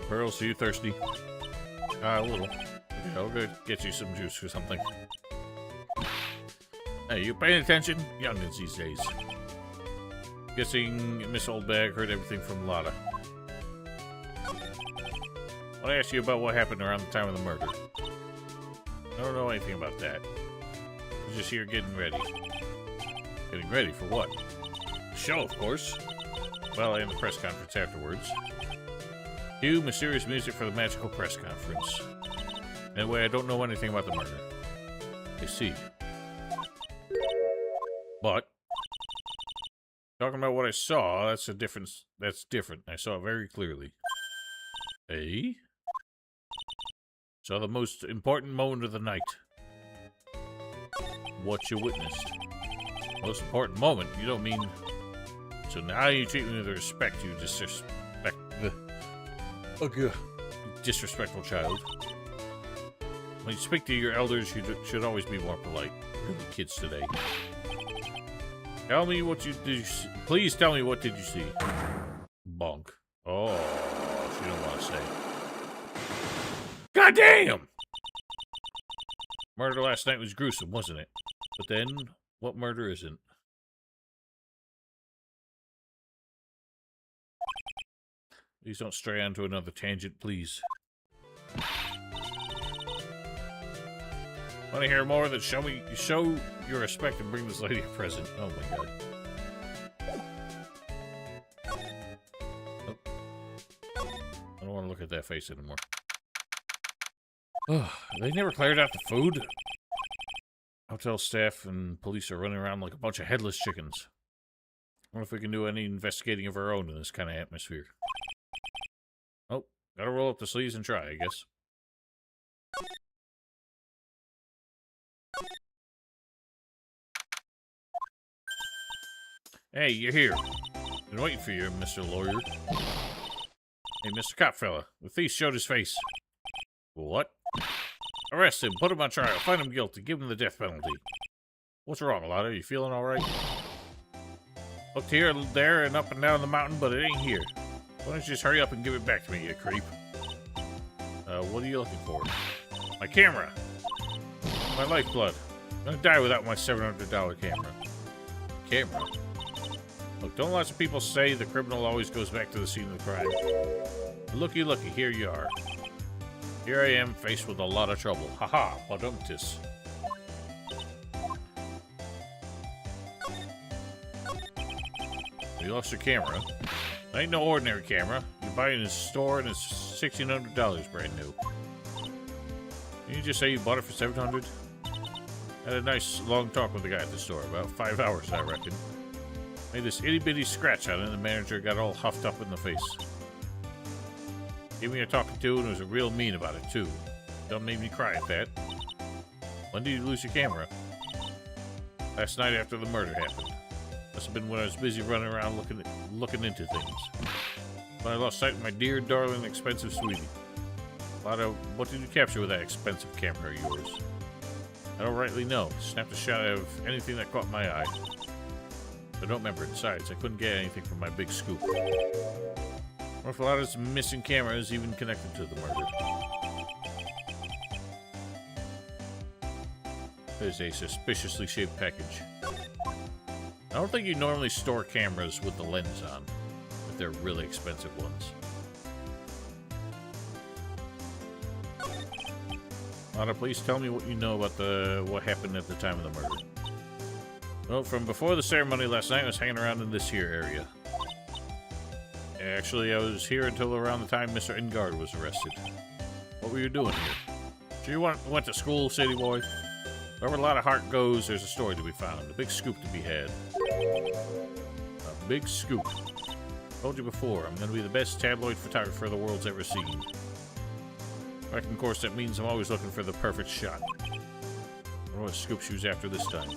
Pearls, are you thirsty? A little. Okay, I'll go get you some juice or something. Hey, you paying attention? Youngins these days. Guessing Miss Oldbag heard everything from Lotta. I want to ask you about what happened around the time of the murder. I don't know anything about that. I was just here getting ready. Getting ready for what? The show, of course. Well, and the press conference afterwards. Cue mysterious music for the magical press conference. Anyway, I don't know anything about the murder. I see. But talking about what I saw, that's a difference. That's different. I saw it very clearly. Eh? Saw the most important moment of the night. What you witnessed. Most important moment? You don't mean... So now you treat me with the respect you disrespect the... disrespectful child. When you speak to your elders, you should always be more polite. The kids today. Tell me what you did. Please tell me what did you see? Bonk. Oh, she don't want to say. God damn! Murder last night was gruesome, wasn't it? But then, what murder isn't? Please don't stray onto another tangent, please. Want to hear more? Then show your respect and bring this lady a present. Oh my god. Oh. I don't want to look at that face anymore. Oh, they never cleared out the food? Hotel staff and police are running around like a bunch of headless chickens. I wonder if we can do any investigating of our own in this kind of atmosphere. Oh, gotta roll up the sleeves and try, I guess. Hey, you're here. Been waiting for you, Mr. Lawyer. Hey, Mr. Cop fella. The thief showed his face. What? Arrest him, put him on trial, find him guilty, give him the death penalty. What's wrong, Lotta? You feeling alright? Looked here, there, and up and down the mountain, but it ain't here. Why don't you just hurry up and give it back to me, you creep? What are you looking for? My camera! My lifeblood. I'm gonna die without my $700 camera. Camera? Look, don't lots of people say the criminal always goes back to the scene of the crime. But looky, here you are. Here I am, faced with a lot of trouble. Haha, badumtis. You lost your camera. It ain't no ordinary camera. You buy it in a store and it's $1,600 brand new. Didn't you just say you bought it for $700? Had a nice long talk with the guy at the store, about 5 hours, I reckon. Made this itty-bitty scratch on it, and the manager got all huffed up in the face. Gave me a talking to, and was real mean about it, too. Don't make me cry at that. When did you lose your camera? Last night after the murder happened. Must have been when I was busy running around looking into things. When I lost sight of my dear, darling, expensive sweetie. Lotta, what did you capture with that expensive camera of yours? I don't rightly know. Snapped a shot of anything that caught my eye. I don't remember. Besides, I couldn't get anything from my big scoop. Or if Lotta's missing camera is even connected to the murder. There's a suspiciously shaped package. I don't think you normally store cameras with the lens on, if they're really expensive ones. Lotta, please tell me what you know about what happened at the time of the murder. Well, from before the ceremony last night, I was hanging around in this here area. Actually, I was here until around the time Mr. Ingard was arrested. What were you doing here? Sure you went to school, city boy? Wherever a lot of heart goes, there's a story to be found. A big scoop to be had. A big scoop. Told you before, I'm going to be the best tabloid photographer the world's ever seen. But of course, that means I'm always looking for the perfect shot. I wonder what scoop she was after this time.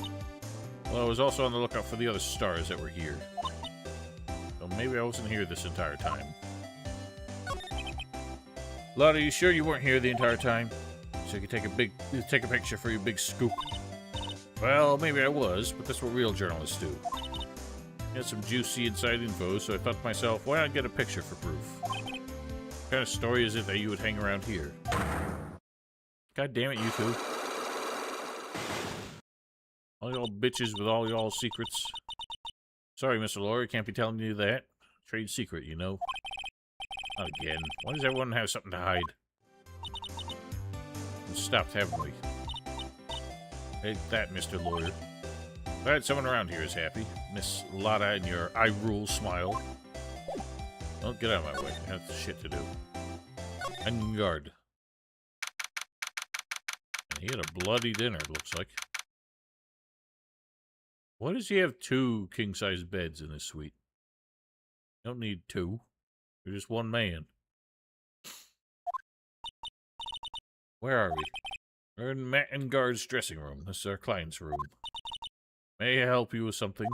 Well, I was also on the lookout for the other stars that were here. So maybe I wasn't here this entire time. Lottie, you sure you weren't here the entire time? So you could take a picture for your big scoop. Well, maybe I was, but that's what real journalists do. I had some juicy inside info, so I thought to myself, why not get a picture for proof? What kind of story is it that you would hang around here? God damn it, you two. All y'all bitches with all y'all secrets. Sorry, Mr. Lawyer, I can't be telling you that. Trade secret, you know. Not again. Why does everyone have something to hide? We stopped, haven't we? Take that, Mr. Lawyer. Glad someone around here is happy. Miss Lotta and your I rule smile. Don't get out of my way. I have shit to do. And guard. And he had a bloody dinner, it looks like. Why does he have 2 king-size beds in his suite? You don't need 2. You're just one man. Where are we? We're in Matt and Guard's dressing room. This is our client's room. May I help you with something?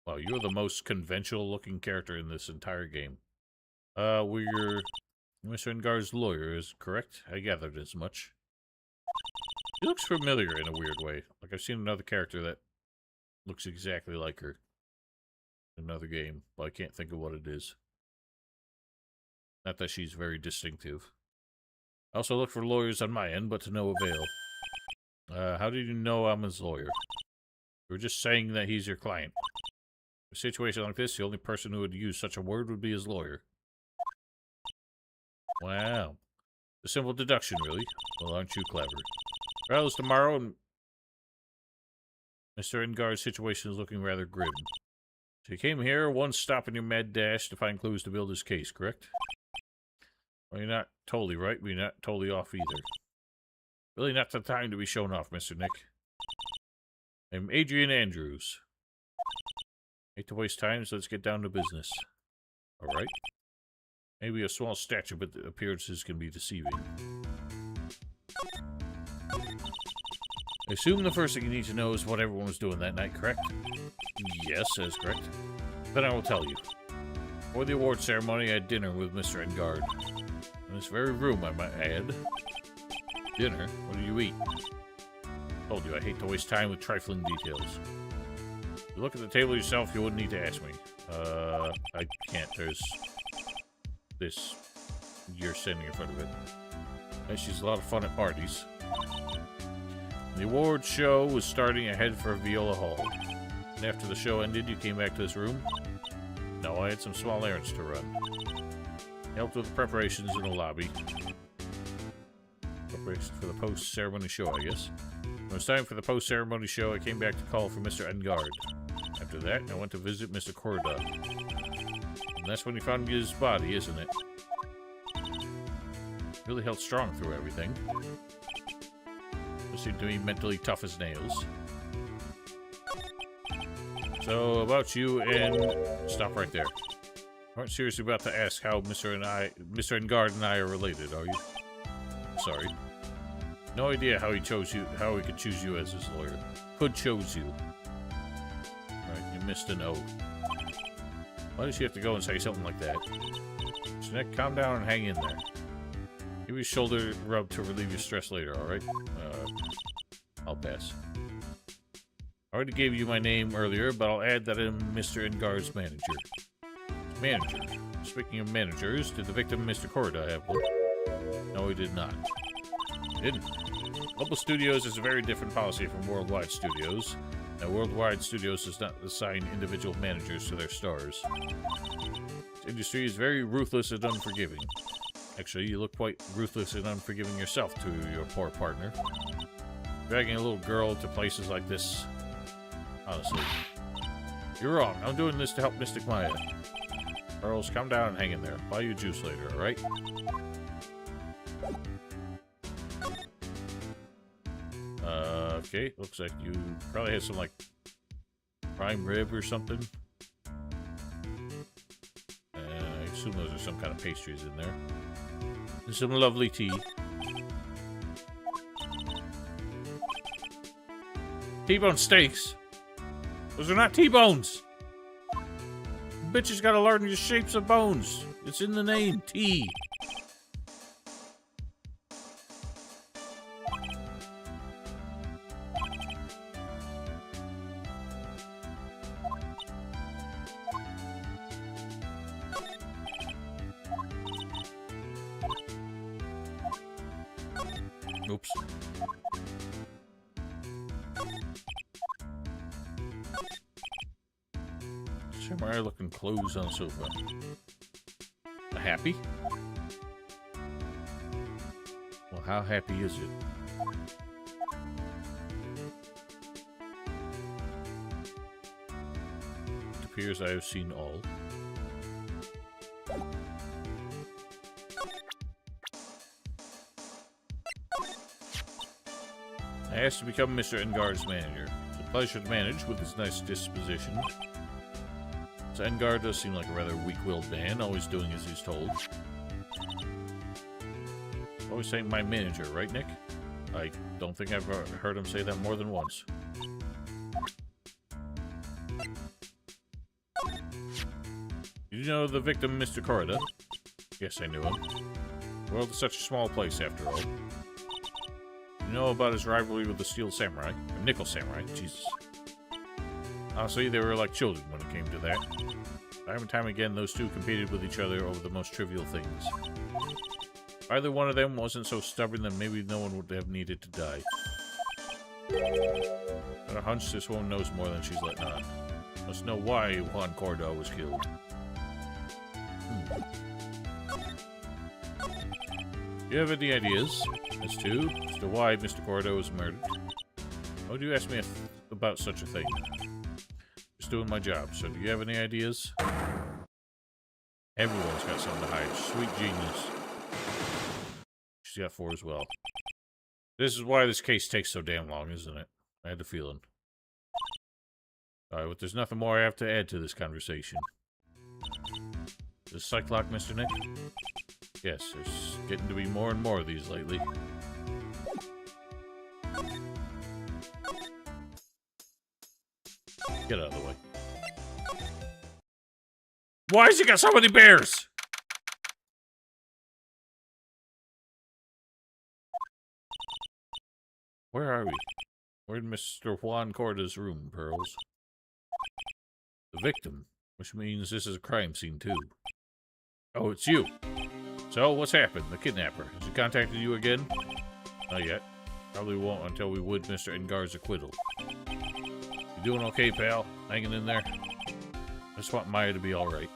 Wow, you're the most conventional-looking character in this entire game. We're Mr. Engar's lawyer, is correct? I gathered as much. He looks familiar in a weird way. Like I've seen another character that looks exactly like her. In another game, but I can't think of what it is. Not that she's very distinctive. I also look for lawyers on my end, but to no avail. How did you know I'm his lawyer? You were just saying that he's your client. In a situation like this, the only person who would use such a word would be his lawyer. Wow. A simple deduction, really. Well, aren't you clever? Trials tomorrow, and Mr. Engar's situation is looking rather grim. So you came here, one stop in your mad dash to find clues to build his case, correct? Well, you're not totally right, but you're not totally off either. Really not the time to be shown off, Mr. Nick. I'm Adrian Andrews. Hate to waste time, so let's get down to business. Alright. Maybe a small stature, but the appearances can be deceiving. I assume the first thing you need to know is what everyone was doing that night, correct? Yes, that is correct. Then I will tell you. For the award ceremony, I had dinner with Mr. Engard. In this very room, I might add. Dinner? What did you eat? Told you, I hate to waste time with trifling details. If you look at the table yourself, you wouldn't need to ask me. I can't. There's this. You're standing in front of it. And she's a lot of fun at parties. The award show was starting ahead for Viola Hall. And after the show ended, you came back to this room? No, I had some small errands to run. Helped with the preparations in the lobby. Preparations for the post-ceremony show, I guess. When it was time for the post-ceremony show, I came back to call for Mr. Engard. After that, I went to visit Mr. Corda. And that's when he found his body, isn't it? Really held strong through everything. Seemed to be mentally tough as nails. So, about you and... Stop right there. You aren't seriously about to ask how Mr. Engard and I are related, are you? Sorry. No idea how he chose you, how he could choose you as his lawyer. Could chose you. Right, you missed an O. Why does she have to go and say something like that? So, Nick, calm down and hang in there. Give you a shoulder rub to relieve your stress later, alright? I'll pass. I already gave you my name earlier, but I'll add that I'm Mr. Engard's manager. Manager. Speaking of managers, did the victim, Mr. Corda, have one? No, he did not. He didn't. Global Studios is a very different policy from Worldwide Studios. Now, Worldwide Studios does not assign individual managers to their stars. This industry is very ruthless and unforgiving. Actually, you look quite ruthless and unforgiving yourself to your poor partner. Dragging a little girl to places like this. Honestly. You're wrong. I'm doing this to help Mystic Maya. Girls, calm down and hang in there. Buy you juice later, alright? Okay, looks like you probably had some, like, prime rib or something. I assume those are some kind of pastries in there. And some lovely tea. T-bone steaks? Those are not T-bones! Bitches gotta learn the shapes of bones. It's in the name, T. Oops. Samurai looking clothes on the sofa. Happy? Well, how happy is it? It appears I have seen all. I asked to become Mr. Engard's manager. It's a pleasure to manage with his nice disposition. So Engard does seem like a rather weak-willed man, always doing as he's told. Always saying my manager, right, Nick? I don't think I've heard him say that more than once. Did you know the victim, Mr. Corrida? Yes, I knew him. The world is such a small place, after all. You know about his rivalry with the Steel Samurai, or Nickel Samurai, Jesus. Honestly, they were like children when it came to that. Time and time again, those two competed with each other over the most trivial things. If either one of them wasn't so stubborn, then maybe no one would have needed to die. On a hunch, this woman knows more than she's letting on. Must know why Juan Cordo was killed. Do you have any ideas as to why Mr. Cordo was murdered? Why would you ask me about such a thing? Just doing my job, so do you have any ideas? Everyone's got something to hide. Sweet genius. She's got 4 as well. This is why this case takes so damn long, isn't it? I had the feeling. Alright, but there's nothing more I have to add to this conversation. Is psych lock, Mr. Nick? Yes, there's getting to be more and more of these lately. Get out of the way. Why has he got so many bears? Where are we? We're in Mr. Juan Corda's room, Pearls. The victim, which means this is a crime scene, too. Oh, it's you. So, what's happened? The kidnapper. Has he contacted you again? Not yet. Probably won't until we would Mr. Engard's acquittal. You doing okay, pal? Hanging in there? I just want Maya to be alright.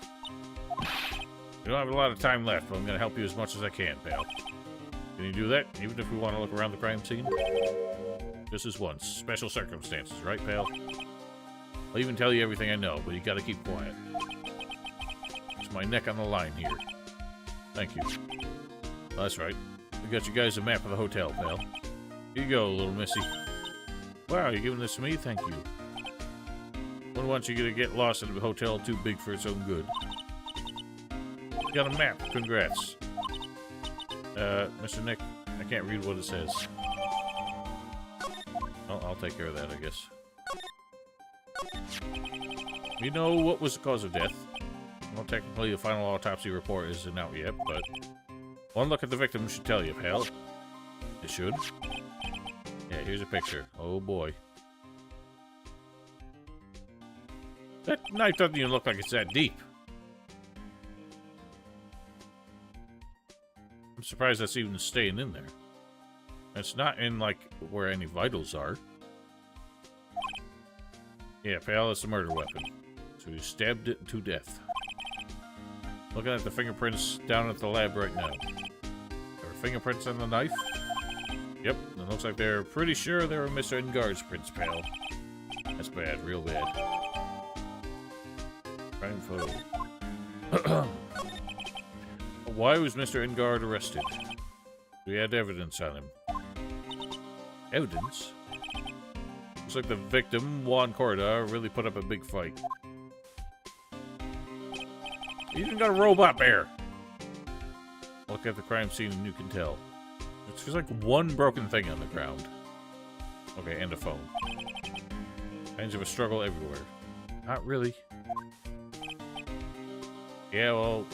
We don't have a lot of time left, but I'm gonna help you as much as I can, pal. Can you do that, even if we want to look around the crime scene? Just this once. Special circumstances, right, pal? I'll even tell you everything I know, but you gotta keep quiet. It's my neck on the line here. Thank you. Well, that's right. We got you guys a map of the hotel, pal. Here you go, little missy. Wow, you're giving this to me? Thank you. Wouldn't want you to get lost in a hotel too big for its own good. You got a map. Congrats. Mr. Nick, I can't read what it says. Oh, I'll take care of that, I guess. You know what was the cause of death? Well, technically, the final autopsy report isn't out yet, but one look at the victim should tell you, pal. It should. Yeah, here's a picture. Oh, boy. That knife doesn't even look like it's that deep. I'm surprised that's even staying in there. It's not in, like, where any vitals are. Yeah, pal, it's a murder weapon. So you stabbed it to death. Looking at the fingerprints down at the lab right now. There are fingerprints on the knife? Yep, it looks like they're pretty sure they were Mr. Engard's prints, pal. That's bad, real bad. Crime photo. Why was Mr. Engard arrested? We had evidence on him. Evidence? Looks like the victim, Juan Corda, really put up a big fight. He even got a robot bear! Look at the crime scene and you can tell. There's like one broken thing on the ground. Okay, and a phone. Signs of a struggle everywhere. Not really. Yeah, well,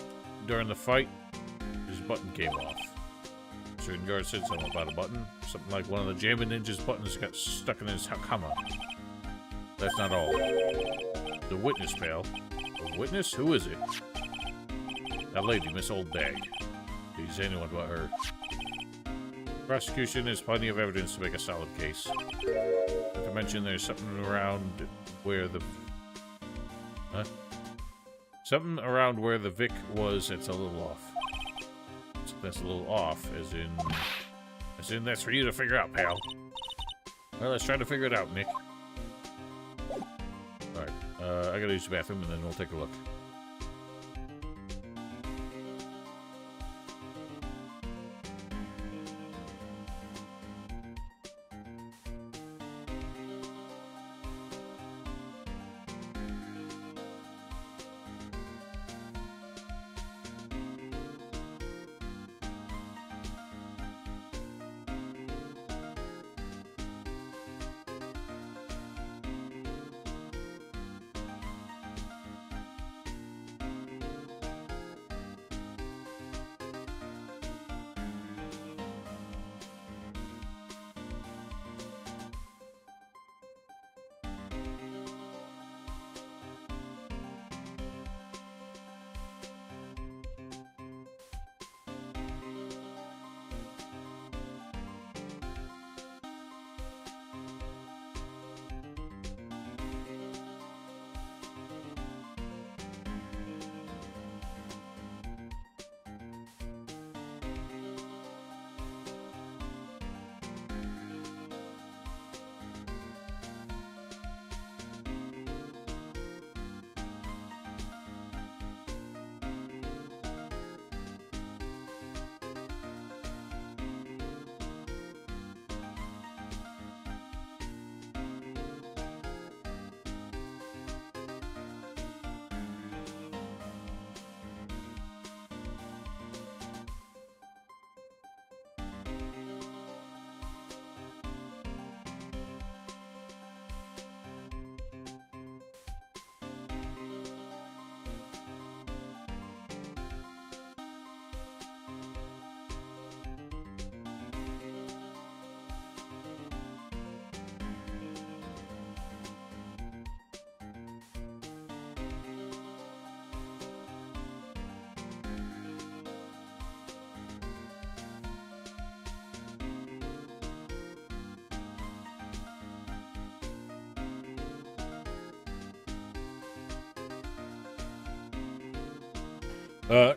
during the fight, his button came off. Certain guard said something about a button. Something like one of the Jammin' Ninja's buttons got stuck in his hakama. That's not all. The witness, pal. The witness? Who is it? That lady, Miss Old Bag. Please say anyone but her. Prosecution has plenty of evidence to make a solid case. Not to mention there's something around where the... Huh? Something around where the Vic was that's a little off. That's a little off, as in that's for you to figure out, pal. Well, let's try to figure it out, Nick. Alright, I gotta use the bathroom and then we'll take a look.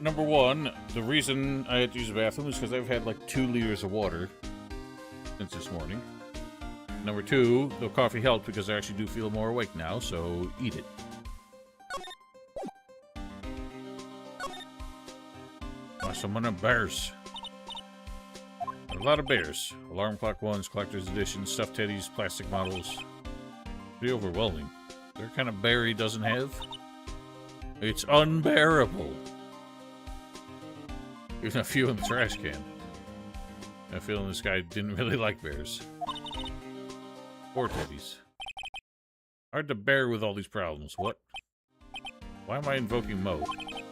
Number one, the reason I had to use the bathroom is because I've had like 2 liters of water since this morning. Number two, the coffee helped because I actually do feel more awake now, so eat it. Awesome, one of bears. A lot of bears. Alarm clock ones, collector's edition, stuffed teddies, plastic models. Pretty overwhelming. Is there a kind of bear he doesn't have? It's unbearable. Even a few in the trash can. I have a feeling this guy didn't really like bears. Poor teddies. Hard to bear with all these problems. What? Why am I invoking Mo? I don't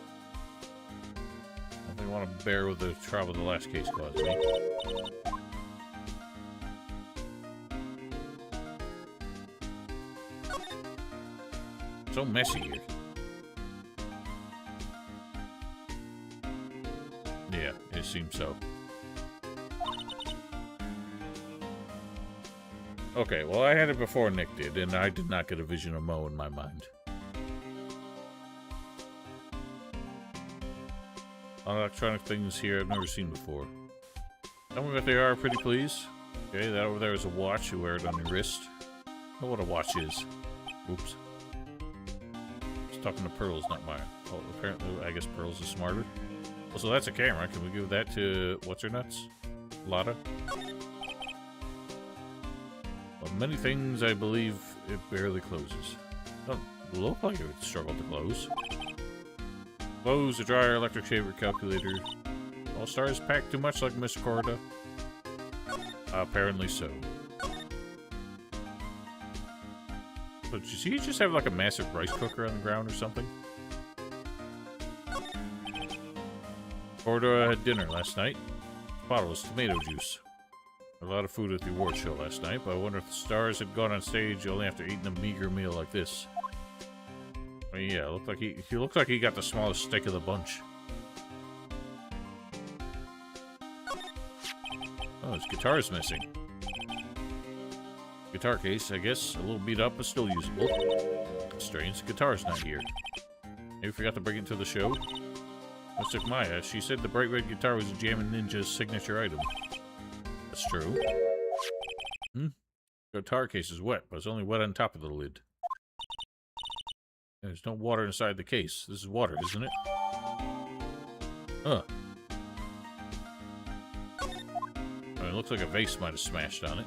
think I want to bear with the trouble the last case caused me. So messy here. Yeah, it seems so. Okay, well I had it before Nick did, and I did not get a vision of Mo in my mind. Electronic things here I've never seen before. Tell me what they are, pretty please. Okay, that over there is a watch. You wear it on your wrist. I know what a watch is. Oops. I was talking to Pearls, not mine. Oh, apparently, I guess Pearls is smarter. Oh, so that's a camera. Can we give that to what's her nuts? Lotta? many things, I believe it barely closes. Doesn't look like it would struggle to close. Close, a dryer, electric shaver, calculator. All stars packed too much like Mr. Corda? Apparently so. But you see, you just have like a massive rice cooker on the ground or something? Corda had dinner last night. Bottle of tomato juice. A lot of food at the award show last night, but I wonder if the stars had gone on stage only after eating a meager meal like this. I mean, yeah, looked like he looked like he got the smallest steak of the bunch. Oh, his guitar's missing. Guitar case, I guess. A little beat up, but still usable. Strange, the guitar's not here. Maybe forgot to bring it to the show? Mistook Maya. She said the bright red guitar was Jammin' Ninja's signature item. That's true. Guitar case is wet, but it's only wet on top of the lid. There's no water inside the case. This is water, isn't it? Huh. I mean, it looks like a vase might have smashed on it.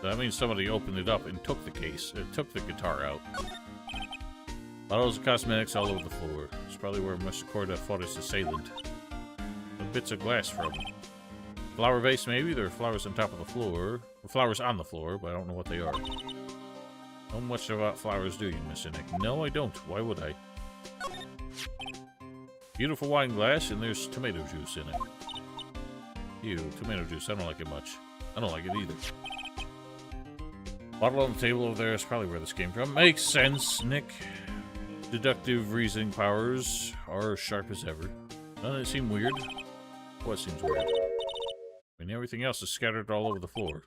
So that means somebody opened it up and took the case. Took the guitar out. Bottles of cosmetics all over the floor. It's probably where Mr. Corda fought his assailant. Some bits of glass from it. Flower vase, maybe? There are flowers on top of the floor. Or flowers on the floor, but I don't know what they are. How much about flowers do you, Mr. Nick? No, I don't. Why would I? Beautiful wine glass, and there's tomato juice in it. Ew, tomato juice. I don't like it much. I don't like it either. Bottle on the table over there is probably where this came from. Makes sense, Nick. Deductive reasoning powers are sharp as ever. Doesn't it seem weird? What seems weird? I mean, everything else is scattered all over the floor.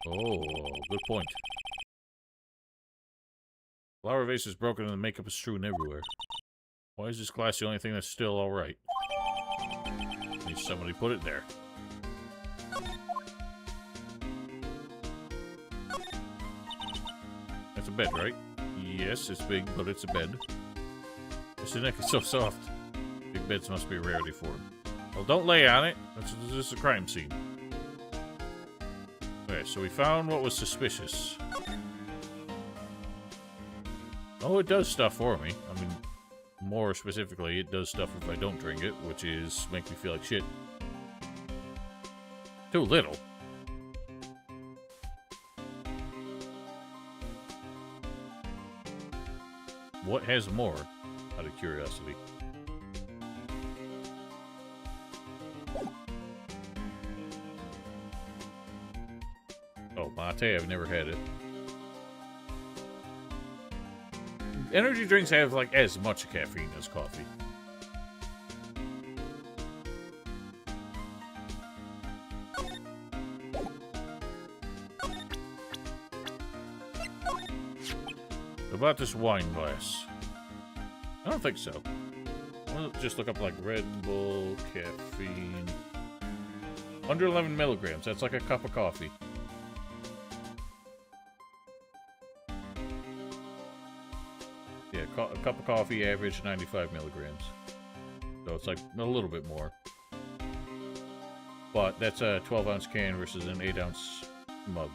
Oh, good point. Flower vase is broken and the makeup is strewn everywhere. Why is this glass the only thing that's still alright? Needs somebody put it there. That's a bed, right? Yes, it's big, but it's a bed. Mr. Nick is so soft. Big beds must be a rarity for him. Well, don't lay on it. This is a crime scene. Okay, so we found what was suspicious. Oh, it does stuff for me. I mean, more specifically, it does stuff if I don't drink it, which is make me feel like shit. Too little. What has more, out of curiosity? Oh, mate, I've never had it. Energy drinks have, like, as much caffeine as coffee. About this wine glass. I don't think so. I'll just look up like Red Bull caffeine. Under 11 milligrams. That's like a cup of coffee. Yeah, a cup of coffee average 95 milligrams. So it's like a little bit more. But that's a 12-ounce can versus an 8-ounce mug.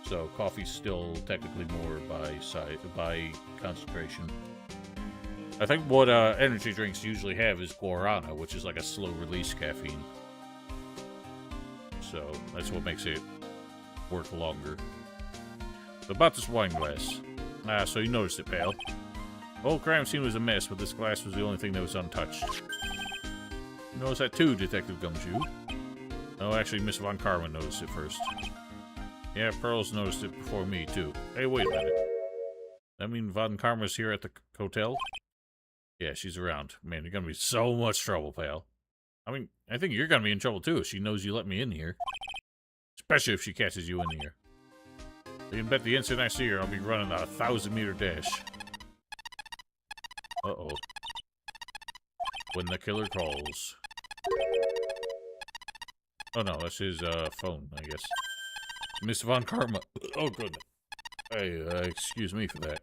So coffee's still technically more by concentration. I think what energy drinks usually have is guarana, which is like a slow-release caffeine. So that's what makes it work longer. But about this wine glass. So you noticed it, pal. The whole crime scene was a mess, but this glass was the only thing that was untouched. You noticed that too, Detective Gumshoe. Oh, actually, Miss Von Karma noticed it first. Yeah, Pearl's noticed it before me, too. Hey, wait a minute. That mean Von Karma's here at the hotel? Yeah, she's around. Man, you're gonna be so much trouble, pal. I mean, I think you're gonna be in trouble, too, if she knows you let me in here. Especially if she catches you in here. You can bet the instant I see her, I'll be running a 1,000-meter dash. Uh-oh. When the killer calls. Oh, no, that's his, phone, I guess. Miss Von Karma. Oh, goodness. Hey, excuse me for that.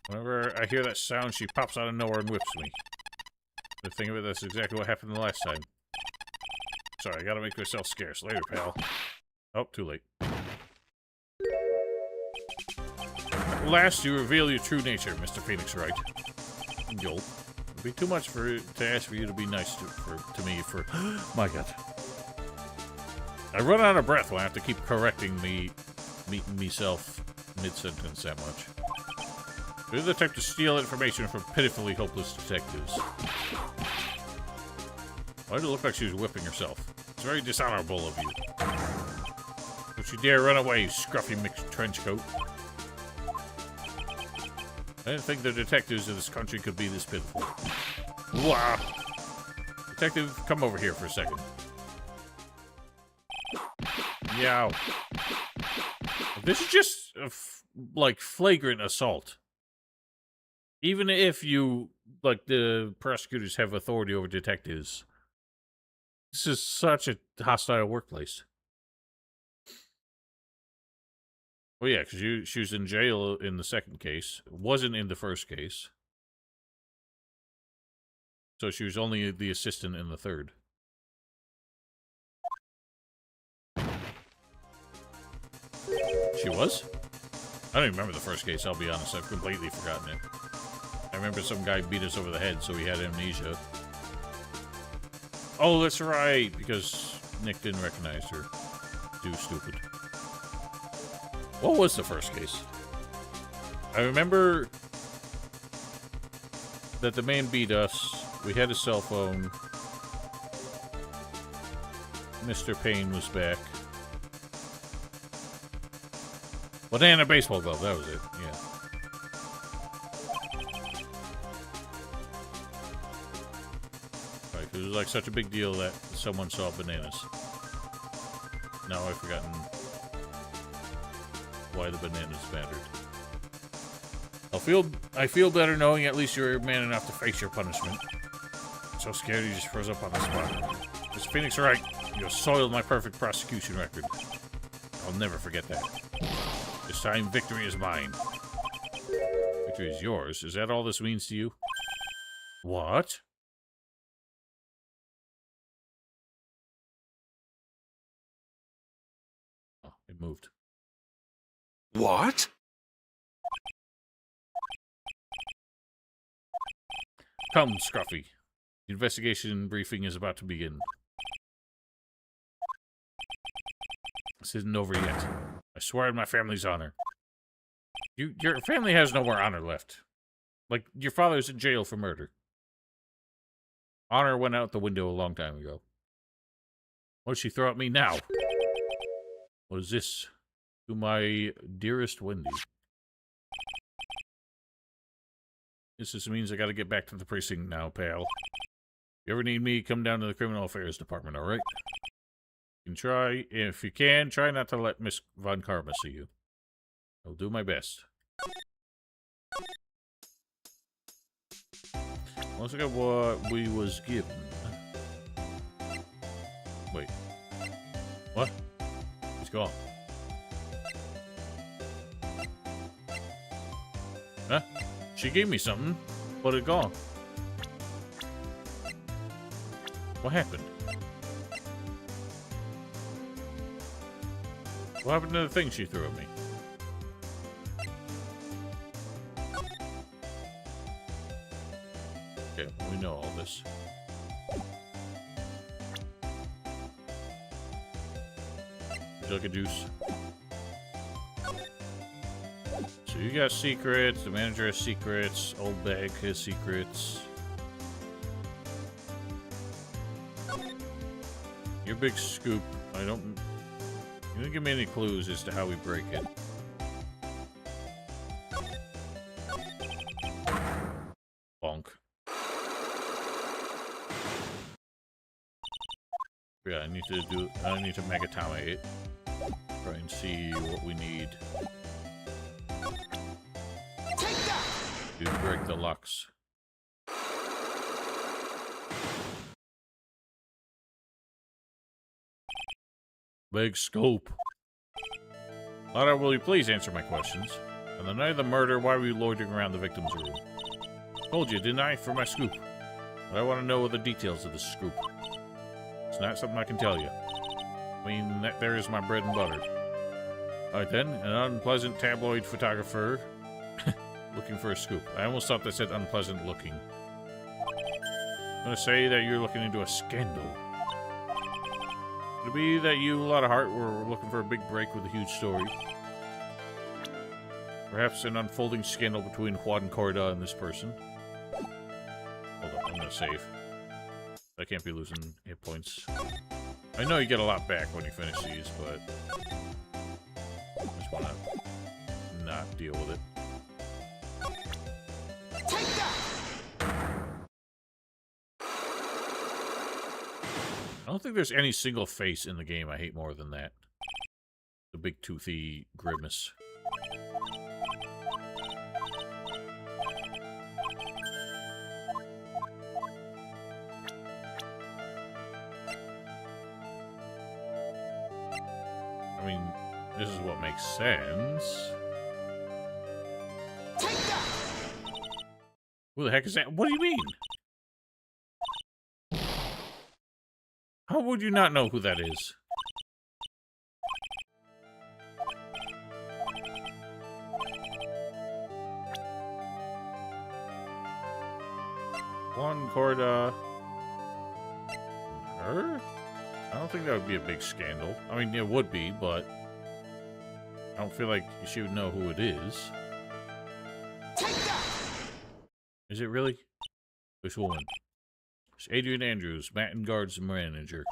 Whenever I hear that sound, she pops out of nowhere and whips me. The thing of it, that's exactly what happened the last time. Sorry, I gotta make myself scarce. Later, pal. Oh, too late. At last, you reveal your true nature, Mr. Phoenix Wright. Jolt. It'd be too much to ask for you to be nice to me for... My God. I run out of breath when I have to keep correcting myself mid-sentence that much. You're the type to steal information from pitifully hopeless detectives. Why did it look like she was whipping herself? It's very dishonorable of you. Don't you dare run away, you scruffy mixed trench coat. I didn't think the detectives of this country could be this pitiful. Wow. Detective, come over here for a second. Yow. This is just like flagrant assault. Even if you, like, the prosecutors have authority over detectives, this is such a hostile workplace. Well, yeah, because she was in jail in the second case. Wasn't in the first case. So she was only the assistant in the third. She was? I don't even remember the first case, I'll be honest. I've completely forgotten it. I remember some guy beat us over the head, so he had amnesia. Oh, that's right, because Nick didn't recognize her. Too stupid. What was the first case? I remember that the man beat us. We had a cell phone. Mr. Payne was back. Banana baseball glove, that was it, yeah. Right, it was like such a big deal that someone saw bananas. Now I've forgotten why the bananas mattered. I feel better knowing at least you're man enough to face your punishment. I'm so scared you just froze up on the spot. Mr. Phoenix Wright, you soiled my perfect prosecution record. I'll never forget that. This time, victory is mine. Victory is yours. Is that all this means to you? What? Oh, it moved. What? Come, Scruffy. The investigation briefing is about to begin. This isn't over yet. I swear on my family's honor. Your family has no more honor left. Like, your father's in jail for murder. Honor went out the window a long time ago. What'd she throw at me now? What is this? To my dearest Wendy. This just means I gotta get back to the precinct now, pal. If you ever need me, come down to the Criminal Affairs Department, alright? You can try, if you can, try not to let Miss Von Karma see you. I'll do my best. Let's look at what we was given. Wait. What? He's gone. Huh? She gave me something, but it gone. What happened? What happened to the thing she threw at me? Okay, we know all this. Would you like a juice? So you got secrets, the manager has secrets, old bag has secrets. Your big scoop, you didn't give me any clues as to how we break it. Bonk. Yeah, I need to Megatama it. Try and see what we need. To break the locks. Big scope. Lara, will you please answer my questions? On the night of the murder, why were you loitering around the victim's room? Told you, didn't I, for my scoop? But I want to know the details of the scoop. It's not something I can tell you. I mean, that there is my bread and butter. Alright then, an unpleasant tabloid photographer looking for a scoop. I almost thought that said unpleasant looking. I'm gonna say that you're looking into a scandal. Could it be that you, a lot of heart, were looking for a big break with a huge story? Perhaps an unfolding scandal between Juan Corda and this person. Hold up, I'm gonna save. I can't be losing hit points. I know you get a lot back when you finish these, but I just wanna not deal with it. I don't think there's any single face in the game I hate more than that. The big toothy grimace. I mean, this is what makes sense. Who the heck is that? What do you mean? How would you not know who that is? Juan Corda. Her? I don't think that would be a big scandal. I mean, it would be, but I don't feel like she would know who it is. Is it really? Which woman? It's Adrian Andrews, Matt and Guard's manager.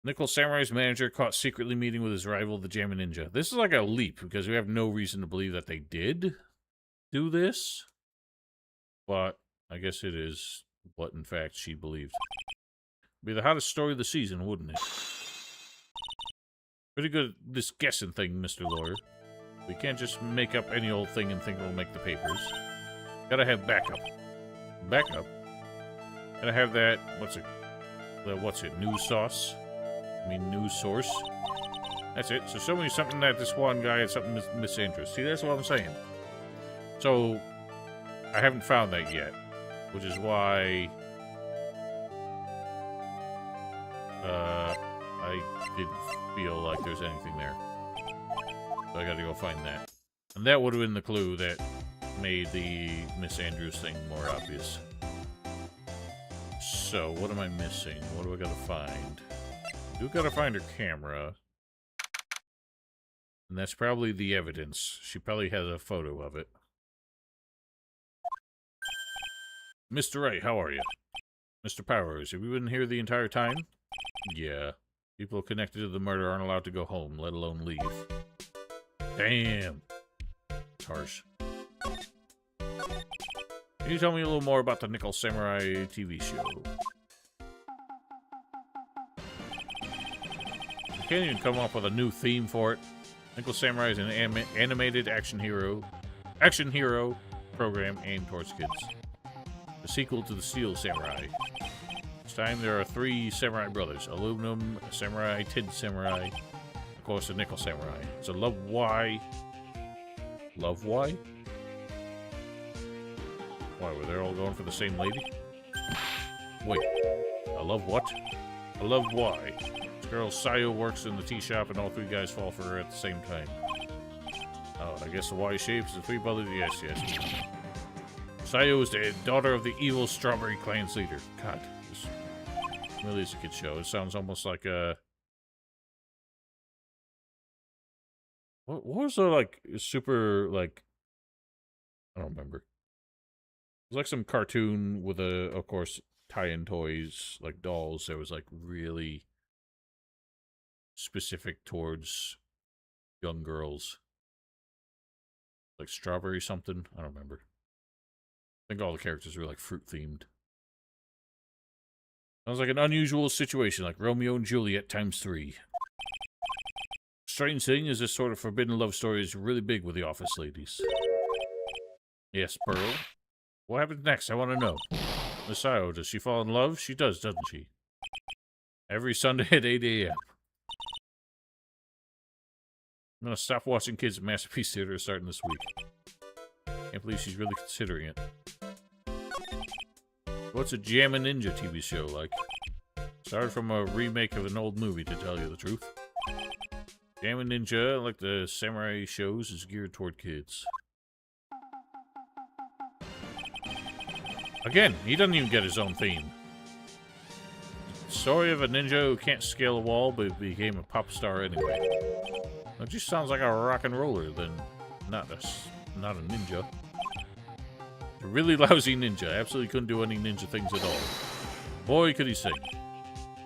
Nickel Samurai's manager caught secretly meeting with his rival, the Jammin' Ninja. This is like a leap, because we have no reason to believe that they did do this. But I guess it is what, in fact, she believed. Be the hottest story of the season, wouldn't it? Pretty good at this guessing thing, Mr. Lawyer. We can't just make up any old thing and think it'll make the papers. Gotta have backup. Backup? Gotta have that, what's it, news sauce? I mean, news source? That's it. So show me something that this one guy had something misinterest. See, that's what I'm saying. So, I haven't found that yet. Which is why I didn't feel like there's anything there. So I gotta go find that. And that would have been the clue that made the Miss Andrews thing more obvious. So, what am I missing? What do I gotta find? I do gotta find her camera. And that's probably the evidence. She probably has a photo of it. Mr. Wright, how are you? Mr. Powers, have you been here the entire time? Yeah. People connected to the murder aren't allowed to go home, let alone leave. Damn. It's harsh. Can you tell me a little more about the Nickel Samurai TV show? I can't even come up with a new theme for it. Nickel Samurai is an animated action hero program aimed towards kids. The sequel to the Steel Samurai. This time there are 3 samurai brothers. Aluminum Samurai, Tin Samurai, of course the Nickel Samurai. It's a love why? Love why? Why, were they all going for the same lady? Wait, I love what? I love why? This girl Sayo works in the tea shop and all 3 guys fall for her at the same time. Oh, I guess the Y shapes the 3 brothers. Yes, yes. Sayo is the daughter of the evil Strawberry Clan's leader. God, this really is a kid show. It sounds almost like a... What was the, like, super, like... I don't remember. It was like some cartoon with, of course, tie-in toys, like dolls. That was, like, really specific towards young girls. Like Strawberry something? I don't remember. I think all the characters were like fruit-themed. Sounds like an unusual situation, like Romeo and Juliet ×3. Strange thing is this sort of forbidden love story is really big with the office ladies. Yes, Pearl. What happens next? I want to know. Miss Sayo, does she fall in love? She does, doesn't she? Every Sunday at 8 a.m. I'm gonna stop watching kids at Masterpiece Theater starting this week. Can't believe she's really considering it. What's a Jammin' Ninja TV show like? Started from a remake of an old movie, to tell you the truth. Jammin' Ninja, like the samurai shows, is geared toward kids. Again, he doesn't even get his own theme. Story of a ninja who can't scale a wall, but became a pop star anyway. That just sounds like a rock and roller, then not a ninja. A really lousy ninja. Absolutely couldn't do any ninja things at all. Boy, could he sing.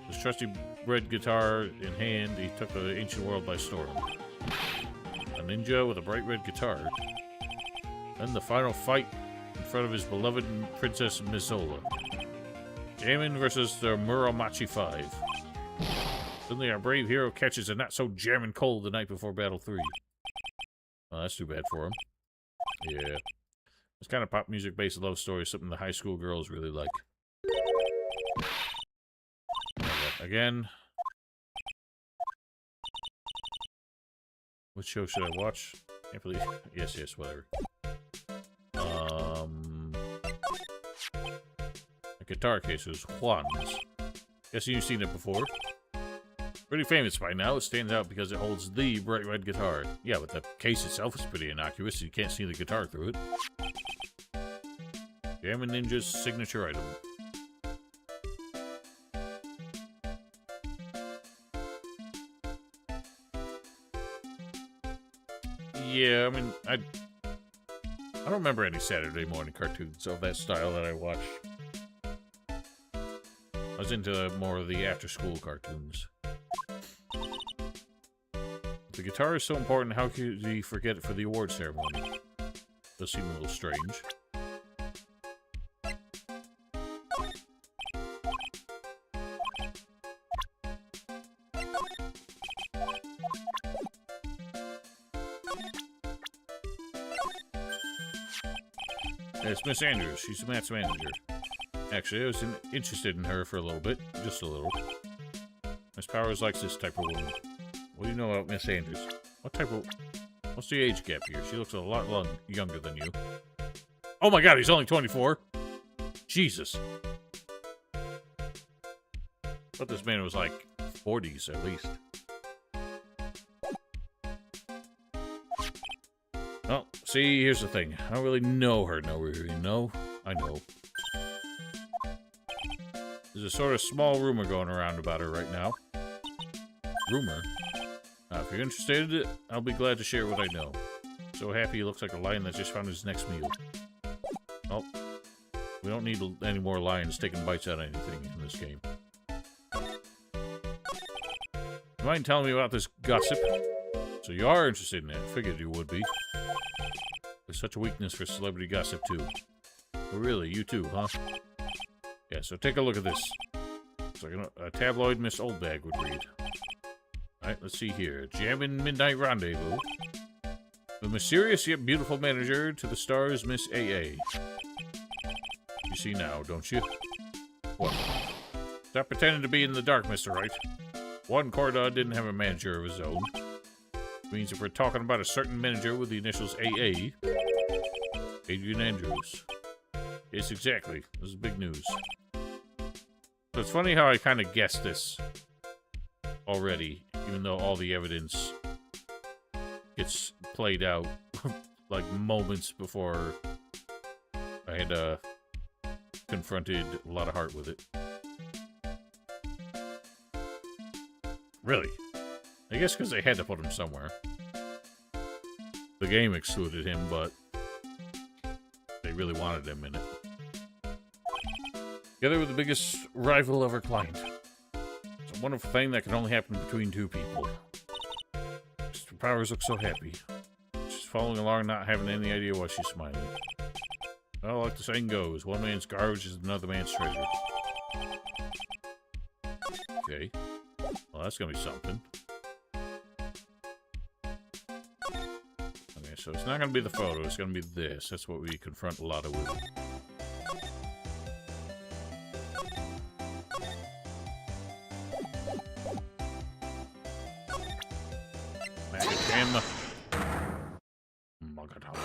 His trusty red guitar in hand, he took the ancient world by storm. A ninja with a bright red guitar. Then the final fight in front of his beloved Princess Mizola. Jammin versus the Muromachi 5. Suddenly our brave hero catches a not-so-jammin' cold the night before Battle 3. Well, that's too bad for him. Yeah. This kind of pop music-based love story is something the high school girls really like. Again. What show should I watch? Can't believe... Yes, whatever. A guitar case was Juan's. Guessing you've seen it before. Pretty famous by now. It stands out because it holds the bright red guitar. Yeah, but the case itself is pretty innocuous, so you can't see the guitar through it. Jammin' Ninja's signature item. Yeah, I mean, I don't remember any Saturday morning cartoons of that style that I watched. I was into more of the after-school cartoons. The guitar is so important, how could you forget it for the award ceremony? Does seem a little strange. It's Miss Andrews. She's Matt's manager. Actually, I was interested in her for a little bit. Just a little. Miss Powers likes this type of woman. What do you know about Miss Andrews? What's the age gap here? She looks a lot younger than you. Oh my god, he's only 24? Jesus. But this man was like 40s at least. Well, see, here's the thing. I don't really know her, I know. There's a sort of small rumor going around about her right now. Rumor? If you're interested, I'll be glad to share what I know. So happy he looks like a lion that just found his next meal. Oh, we don't need any more lions taking bites out of anything in this game. You mind telling me about this gossip? So you are interested in it. Figured you would be. There's such a weakness for celebrity gossip, too. Oh, really? You too, huh? Yeah, so take a look at this. It's like a tabloid Miss Oldbag would read. Alright, let's see here. Jammin' Midnight Rendezvous. The mysterious yet beautiful manager to the stars, Miss AA. You see now, don't you? What? Stop pretending to be in the dark, Mr. Wright. One Corda didn't have a manager of his own. Which means if we're talking about a certain manager with the initials AA, Adrian Andrews. Yes, exactly. This is big news. So it's funny how I kind of guessed this already, even though all the evidence gets played out like moments before I had confronted a lot of heart with it. Really? I guess because they had to put him somewhere. The game excluded him, but they really wanted him in it. Together with the biggest rival of our client. It's a wonderful thing that can only happen between two people. Mr. Powers looks so happy. She's following along, not having any idea why she's smiling. Well, like the saying goes, one man's garbage is another man's treasure. Okay. Well, that's gonna be something. Okay, so it's not gonna be the photo, it's gonna be this. That's what we confront a lot of with. Macadam.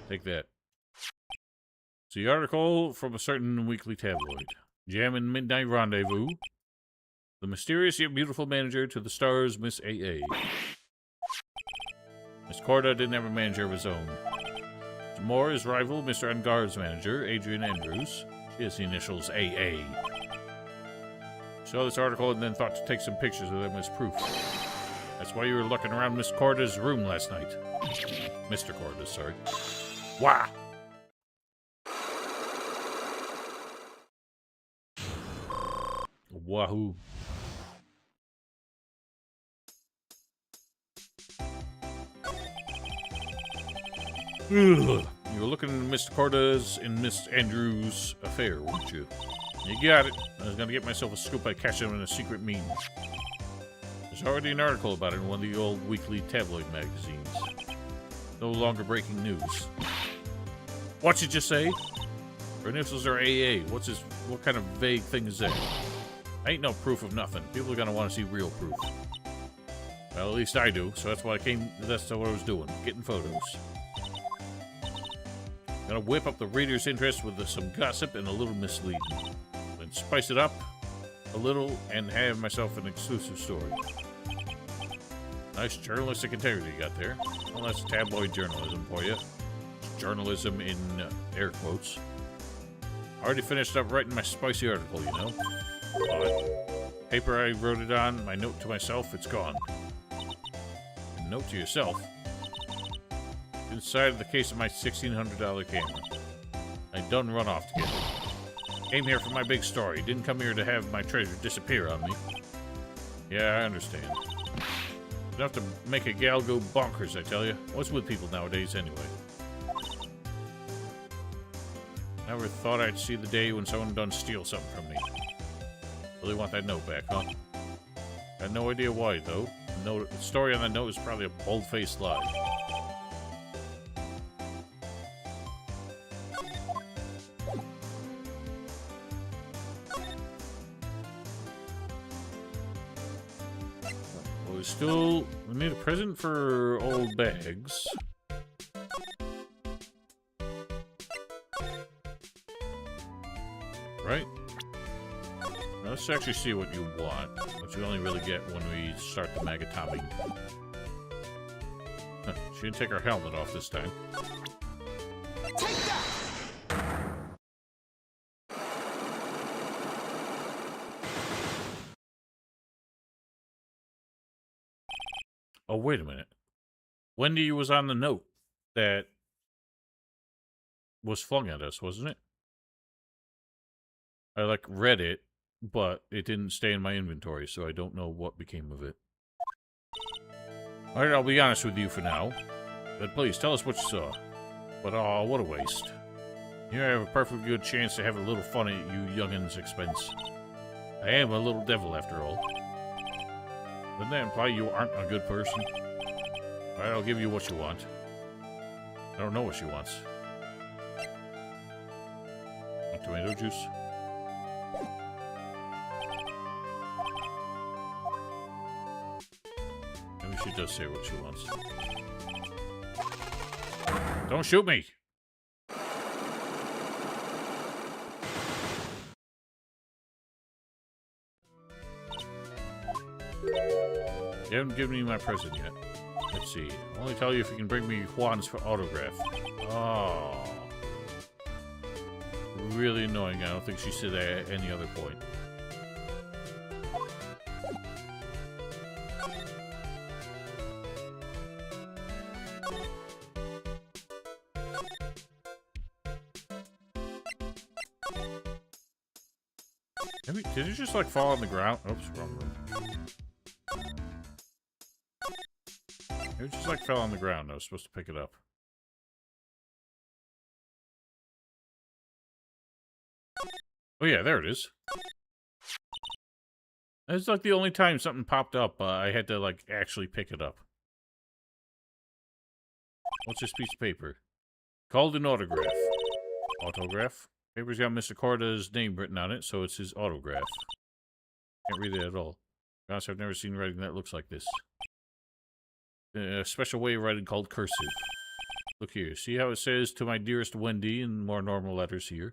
Take that. It's the article from a certain weekly tabloid. Jam and Midnight Rendezvous. The mysterious yet beautiful manager to the stars, Miss A.A. Miss Corda didn't have a manager of his own. More, his rival, Mr. Unguard's manager, Adrian Andrews. She has the initials A.A. Saw this article and then thought to take some pictures of them as proof. That's why you were looking around Miss Corda's room last night. Mr. Corda's, sorry. Wah! Wahoo. Ugh. You were looking at Mr. Corda's and Miss Andrews' affair, weren't you? You got it. I was going to get myself a scoop by catching him in a secret meeting. There's already an article about it in one of the old weekly tabloid magazines. No longer breaking news. What'd you just say? Her initials are AA. What kind of vague thing is that? Ain't no proof of nothing. People are going to want to see real proof. Well, at least I do, so that's what I was doing. Getting photos. Gonna whip up the reader's interest with some gossip and a little misleading. Then spice it up a little and have myself an exclusive story. Nice journalistic integrity you got there. Well, that's tabloid journalism for you. Journalism in air quotes. Already finished up writing my spicy article, you know. But paper I wrote it on, my note to myself, it's gone. A note to yourself? Inside of the case of my $1,600 camera. I done run off to get it. Came here for my big story. Didn't come here to have my treasure disappear on me. Yeah, I understand. Enough to make a gal go bonkers, I tell you. What's with people nowadays, anyway? Never thought I'd see the day when someone done steal something from me. Really want that note back, huh? Got no idea why, though. The story on that note is probably a bold-faced lie. We need a present for old Bags. Right? Now let's actually see what you want, which you only really get when we start the Magatomi. Huh, she didn't take her helmet off this time. Take that! Oh, wait a minute. Wendy was on the note that was flung at us, wasn't it? I, read it, but it didn't stay in my inventory, so I don't know what became of it. Alright, I'll be honest with you for now. But please, tell us what you saw. But, oh, what a waste. Here I have a perfectly good chance to have a little fun at you young'uns' expense. I am a little devil, after all. Doesn't that imply you aren't a good person? Alright, I'll give you what you want. I don't know what she wants. Want tomato juice? Maybe she does say what she wants. Don't shoot me! You haven't given me my present yet. Let's see. I'll only tell you if you can bring me Juan's for autograph. Oh. Really annoying. I don't think she said that at any other point. Did it just fall on the ground? Oops, wrong room. It just fell on the ground. I was supposed to pick it up. Oh yeah, there it is. It's the only time something popped up, I had to actually pick it up. What's this piece of paper? Called an autograph. Autograph? Paper's got Mr. Corda's name written on it, so it's his autograph. Can't read it at all. Gosh, I've never seen writing that looks like this. A special way of writing called cursive. Look here. See how it says "to my dearest Wendy" in more normal letters here?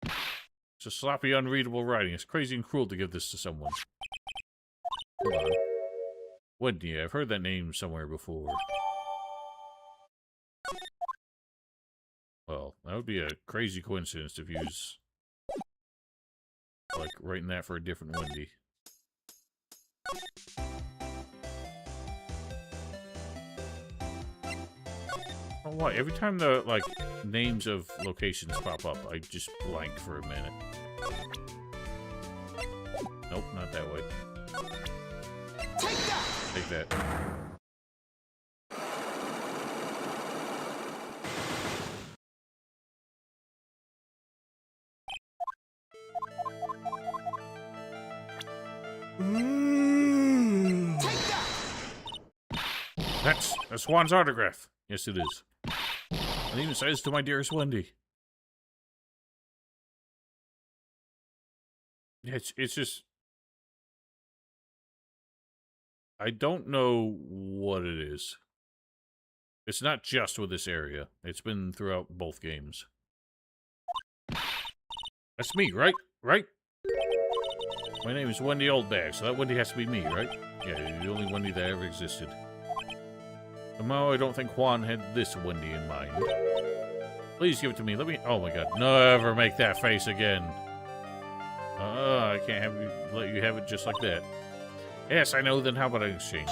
It's a sloppy, unreadable writing. It's crazy and cruel to give this to someone. Hold on. Wendy, I've heard that name somewhere before. Well, that would be a crazy coincidence if you was, like, writing that for a different Wendy. Oh, what? Every time the, like, names of locations pop up, I just blank for a minute. Nope, not that way. Take that! Take that. Take that! That's Juan's autograph. Yes, it is. It even says "to my dearest Wendy." It's just... I don't know what it is. It's not just with this area. It's been throughout both games. That's me, right? Right? My name is Wendy Oldbag, so that Wendy has to be me, right? Yeah, you're the only Wendy that ever existed. Somehow I don't think Juan had this Wendy in mind. Please give it to me. Let me... Oh my god. Never make that face again. I can't have you... let you have it just like that. Yes, I know. Then how about an exchange?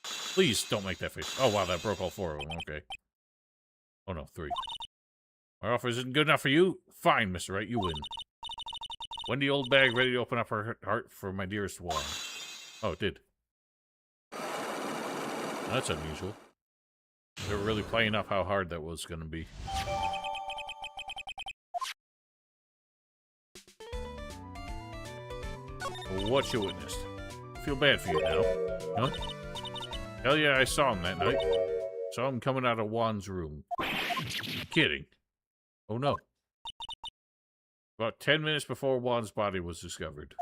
Please don't make that face. Oh wow, that broke all four of them. Okay. Oh no, 3. My offer isn't good enough for you? Fine, Mr. Wright, you win. Wendy Oldbag ready to open up her heart for my dearest Juan. Oh, it did. That's unusual. They were really playing up how hard that was going to be. Well, what you witnessed? I feel bad for you now. Huh? Hell yeah, I saw him that night. Saw him coming out of Juan's room. You're kidding. Oh no. About 10 minutes before Juan's body was discovered.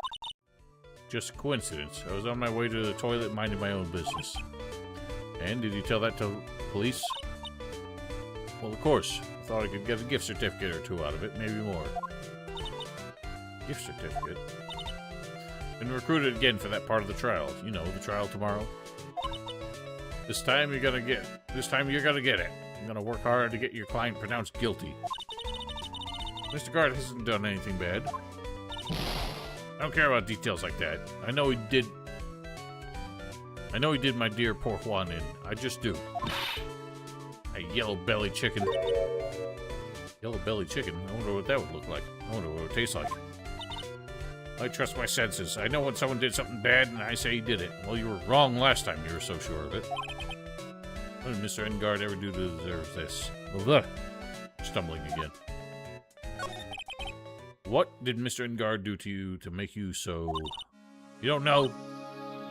Just a coincidence. I was on my way to the toilet minding my own business. And did you tell that to police? Well, of course. I thought I could get a gift certificate or 2 out of it, maybe more. Gift certificate? Been recruited again for that part of the trial. You know, the trial tomorrow. This time you're gonna get it. I'm gonna work hard to get your client pronounced guilty. Mr. Guard hasn't done anything bad. I don't care about details like that. I know he did my dear poor Juan in. I just do. A yellow-bellied chicken. Yellow-bellied chicken? I wonder what that would look like. I wonder what it would taste like. I trust my senses. I know when someone did something bad and I say he did it. Well, you were wrong last time you were so sure of it. What did Mr. Engard ever do to deserve this? Ugh. Stumbling again. What did Mr. Engard do to you to make you so... You don't know?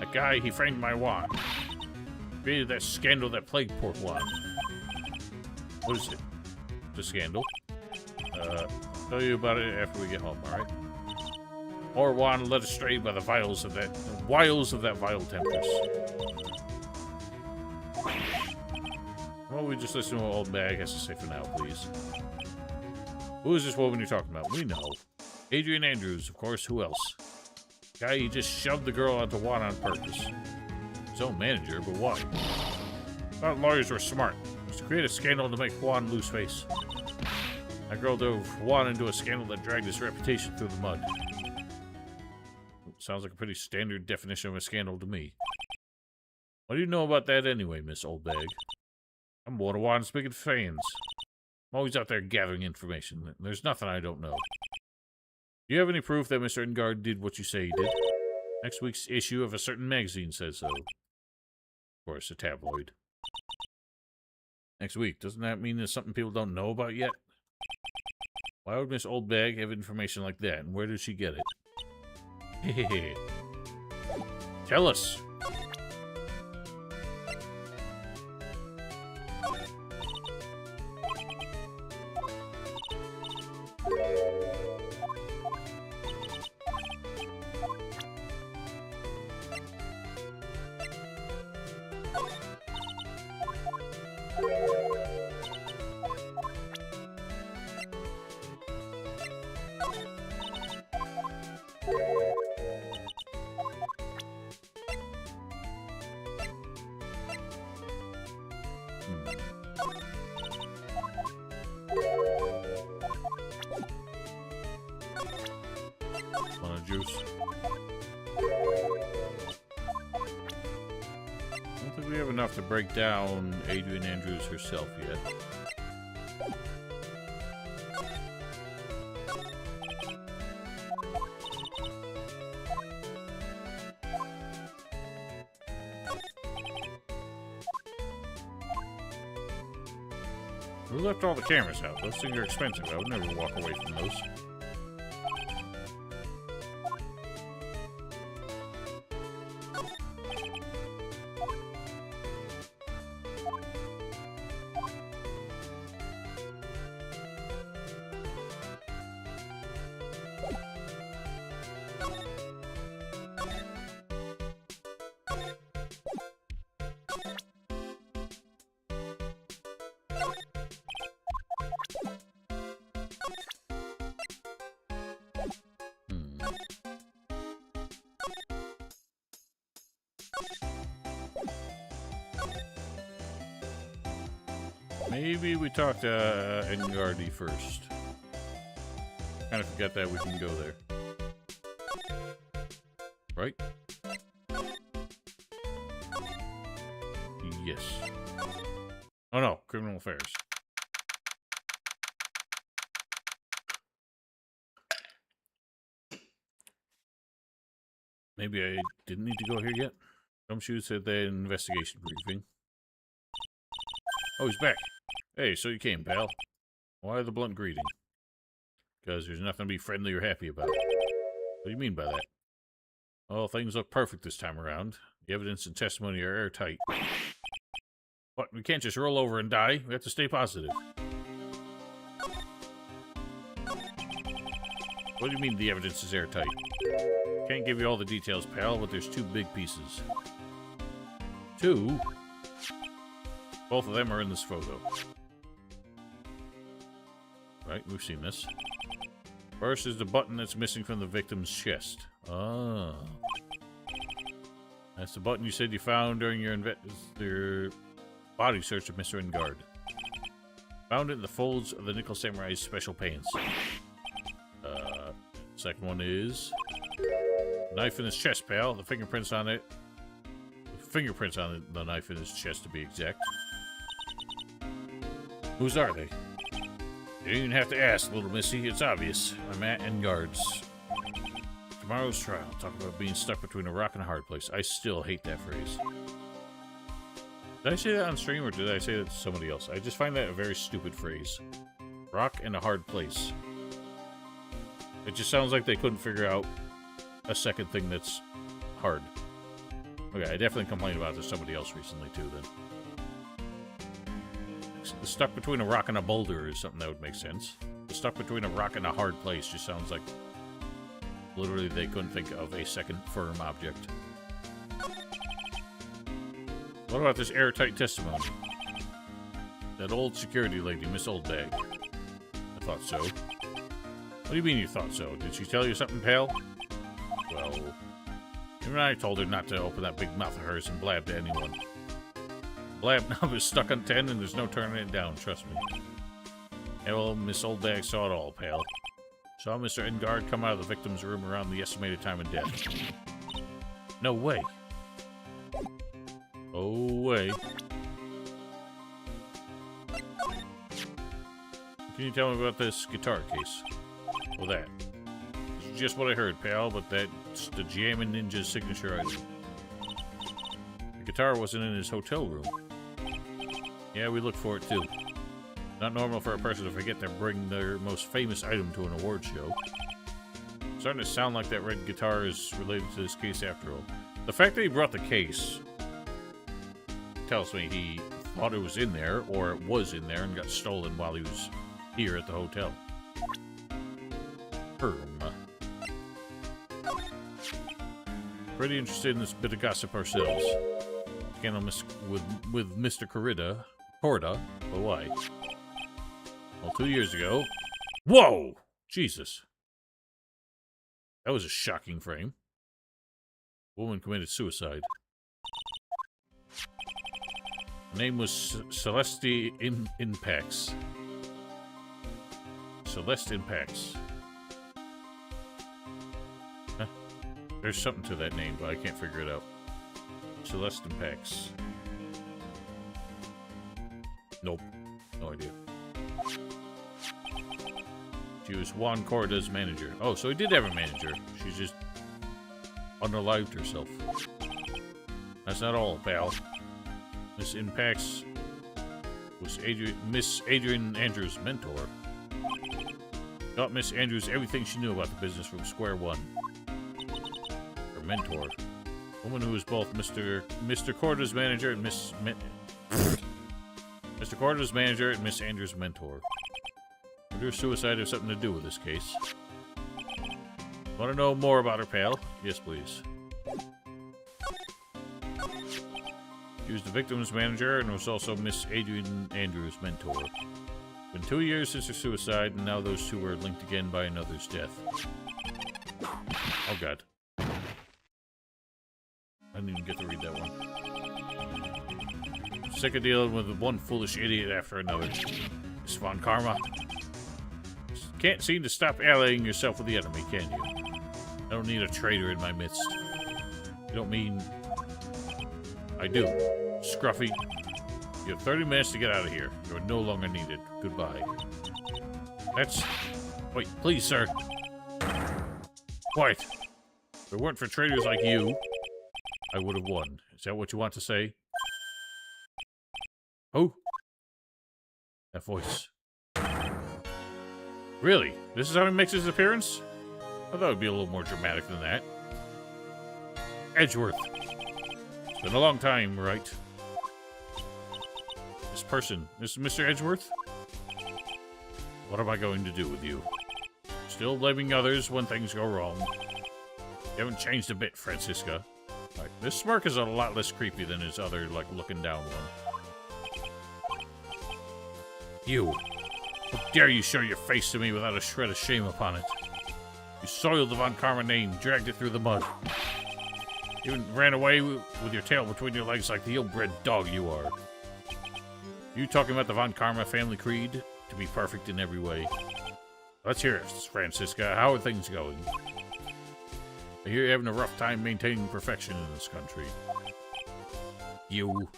That guy, he framed my Juan. Created that scandal that plagued poor Juan. What is it? The scandal? I'll tell you about it after we get home, alright? Or Juan led astray by the wiles of that vile temptress. Well, we just listen to what Oldbag has to say for now, please. Who is this woman you're talking about? We know. Adrian Andrews, of course. Who else? Guy, he just shoved the girl onto Juan on purpose. His own manager, but why? Thought lawyers were smart. Just to create a scandal to make Juan lose face. That girl drove Juan into a scandal that dragged his reputation through the mud. Sounds like a pretty standard definition of a scandal to me. What do you know about that anyway, Miss Oldbag? I'm one of Juan's biggest fans. I'm always out there gathering information. There's nothing I don't know. Do you have any proof that Mr. Engard did what you say he did? Next week's issue of a certain magazine says so. Of course, a tabloid. Next week. Doesn't that mean there's something people don't know about yet? Why would Miss Oldbag have information like that, and where did she get it? Hehehe. Tell us. enough to break down Adrian Andrews herself yet. Who left all the cameras out? Those things are expensive. I would never walk away from those. Maybe we talk to Engardi first. Kind of forget that we can go there. Right? Yes. Oh no, criminal affairs. Maybe I didn't need to go here yet. Gumshoe said that investigation briefing. Oh, he's back. Hey, so you came, pal. Why the blunt greeting? Because there's nothing to be friendly or happy about. What do you mean by that? Well, things look perfect this time around. The evidence and testimony are airtight. What, we can't just roll over and die? We have to stay positive. What do you mean the evidence is airtight? Can't give you all the details, pal, but there's two big pieces. Two? Both of them are in this photo. Right, we've seen this. First is the button that's missing from the victim's chest. Oh. That's the button you said you found during your body search of Mr. Engard. Found it in the folds of the Nickel Samurai's special pants. Second one is... knife in his chest, pal. The fingerprints on it. The fingerprints on the knife in his chest, to be exact. Whose are they? You don't even have to ask, little missy. It's obvious. I'm at Engard's. Tomorrow's trial. Talk about being stuck between a rock and a hard place. I still hate that phrase. Did I say that on stream, or did I say that to somebody else? I just find that a very stupid phrase. Rock and a hard place. It just sounds like they couldn't figure out a second thing that's hard. Okay, I definitely complained about this to somebody else recently, too, then. Stuck between a rock and a boulder is something that would make sense. Stuck between a rock and a hard place just sounds like literally they couldn't think of a second firm object. What about this airtight testimony? That old security lady, Miss Oldbag. I thought so. What do you mean you thought so? Did she tell you something, pal? Well, even I told her not to open that big mouth of hers and blab to anyone. Blab knob is stuck on 10 and there's no turning it down, trust me. Yeah, well, Miss Oldbag saw it all, pal. Saw Mr. Engard come out of the victim's room around the estimated time of death. No way. Oh, way. Can you tell me about this guitar case? Well, that. This is just what I heard, pal, but that's the Jammin' Ninja's signature item. The guitar wasn't in his hotel room. Yeah, we looked for it, too. Not normal for a person to forget to bring their most famous item to an award show. Starting to sound like that red guitar is related to this case after all. The fact that he brought the case tells me he thought it was in there, or it was in there and got stolen while he was here at the hotel. Pretty interested in this bit of gossip ourselves. Scandal with Mr. Corda, but why? Well, 2 years ago... Whoa! Jesus. That was a shocking frame. Woman committed suicide. Her name was Celeste Impax. Celeste Impax. Huh? There's something to that name, but I can't figure it out. Celeste Impax. Nope. No idea. She was Juan Corda's manager. Oh, so he did have a manager. She's just unalived herself. That's not all, pal. Miss Impax was Miss Adrian Andrews' mentor. Taught Miss Andrews everything she knew about the business from square one. Her mentor. A woman who was both Mr. Corda's manager and Mr. Corda's manager and Miss Andrews' mentor. Would her suicide have something to do with this case? Want to know more about her, pal? Yes, please. She was the victim's manager and was also Miss Adrian Andrews' mentor. Been 2 years since her suicide, and now those two are linked again by another's death. Oh, God. I didn't even get to read that one. Sick of dealing with one foolish idiot after another. Miss Von Karma. Can't seem to stop allying yourself with the enemy, can you? I don't need a traitor in my midst. You don't mean... I do. Scruffy. You have 30 minutes to get out of here. You are no longer needed. Goodbye. That's... Wait, please, sir. Quiet. If it weren't for traitors like you, I would have won. Is that what you want to say? Who? That voice. Really? This is how he makes his appearance? I thought it would be a little more dramatic than that. Edgeworth. It's been a long time, right? This person, this is Mr. Edgeworth? What am I going to do with you? Still blaming others when things go wrong. You haven't changed a bit, Francisca. Right, this smirk is a lot less creepy than his other, like, looking down one. You. How dare you show your face to me without a shred of shame upon it? You soiled the Von Karma name, dragged it through the mud. You even ran away with your tail between your legs like the ill-bred dog you are. You talking about the Von Karma family creed? To be perfect in every way. Let's hear it, Francisca. How are things going? I hear you're having a rough time maintaining perfection in this country. You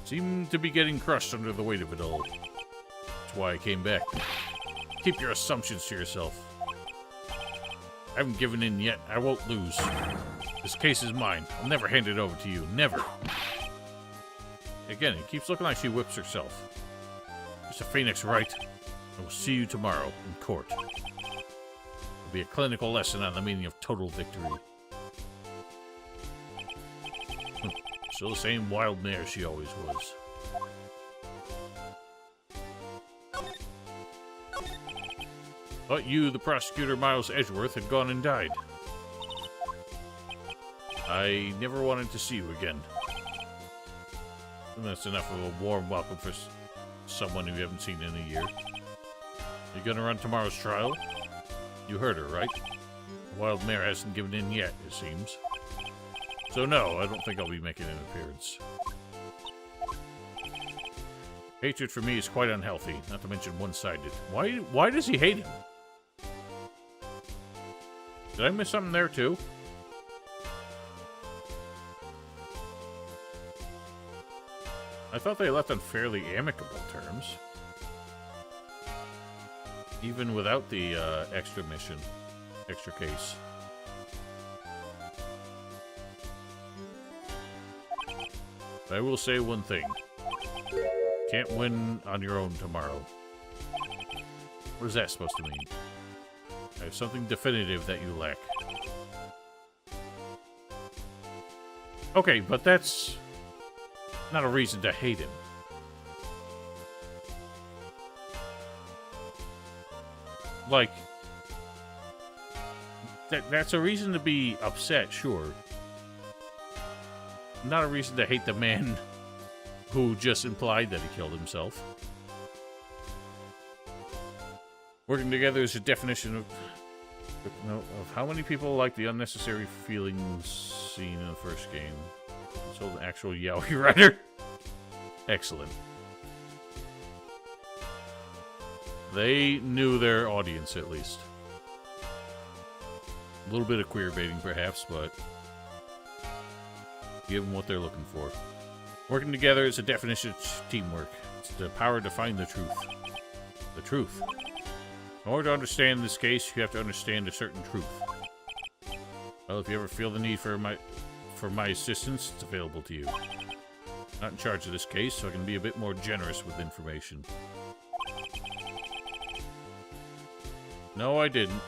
seem to be getting crushed under the weight of it all. That's why I came back. Keep your assumptions to yourself. I haven't given in yet. I won't lose. This case is mine. I'll never hand it over to you. Never. Again, it keeps looking like she whips herself. Mr. Phoenix, Wright. I will see you tomorrow in court. It'll be a clinical lesson on the meaning of total victory. Still the same wild mare she always was. Thought you, the prosecutor Miles Edgeworth, had gone and died. I never wanted to see you again. And that's enough of a warm welcome for someone who you haven't seen in a year. You gonna run tomorrow's trial? You heard her, right? The wild mare hasn't given in yet, it seems. So no, I don't think I'll be making an appearance. Hatred for me is quite unhealthy, not to mention one-sided. Why does he hate him? Did I miss something there, too? I thought they left on fairly amicable terms. Even without the extra mission, extra case. But I will say one thing. Can't win on your own tomorrow. What is that supposed to mean? I have something definitive that you lack. Okay, but that's not a reason to hate him. Like, that's a reason to be upset, sure. Not a reason to hate the man who just implied that he killed himself. Working together is a definition of how many people like the unnecessary feelings seen in the first game. So the actual yaoi writer. Excellent. They knew their audience, at least. A little bit of queer baiting, perhaps, but give them what they're looking for. Working together is a definition of teamwork. It's the power to find the truth. The truth. In order to understand this case, you have to understand a certain truth. Well, if you ever feel the need for my assistance, it's available to you. Not in charge of this case, so I can be a bit more generous with information. No, I didn't.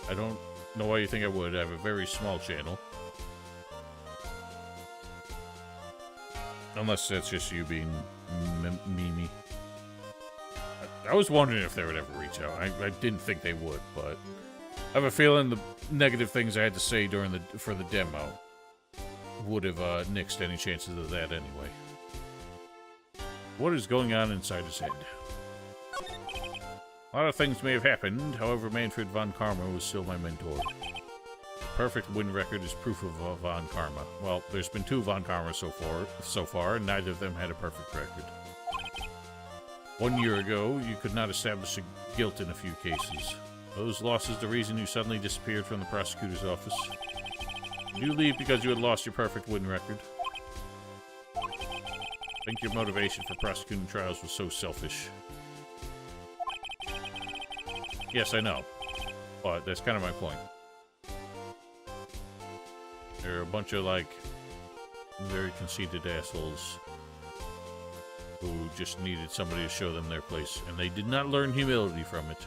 I don't know why you think I would. I have a very small channel. Unless that's just you being memey. I was wondering if they would ever reach out. I didn't think they would, but I have a feeling the negative things I had to say for the demo would have nixed any chances of that anyway. What is going on inside his head? A lot of things may have happened, however, Manfred von Karma was still my mentor. The perfect win record is proof of von Karma. Well, there's been 2 von Karma so far, and neither of them had a perfect record. 1 year ago, you could not establish a guilt in a few cases. Those losses the reason you suddenly disappeared from the prosecutor's office. Did you leave because you had lost your perfect win record? I think your motivation for prosecuting trials was so selfish. Yes, I know. But that's kind of my point. There are a bunch of, like, very conceited assholes who just needed somebody to show them their place, and they did not learn humility from it.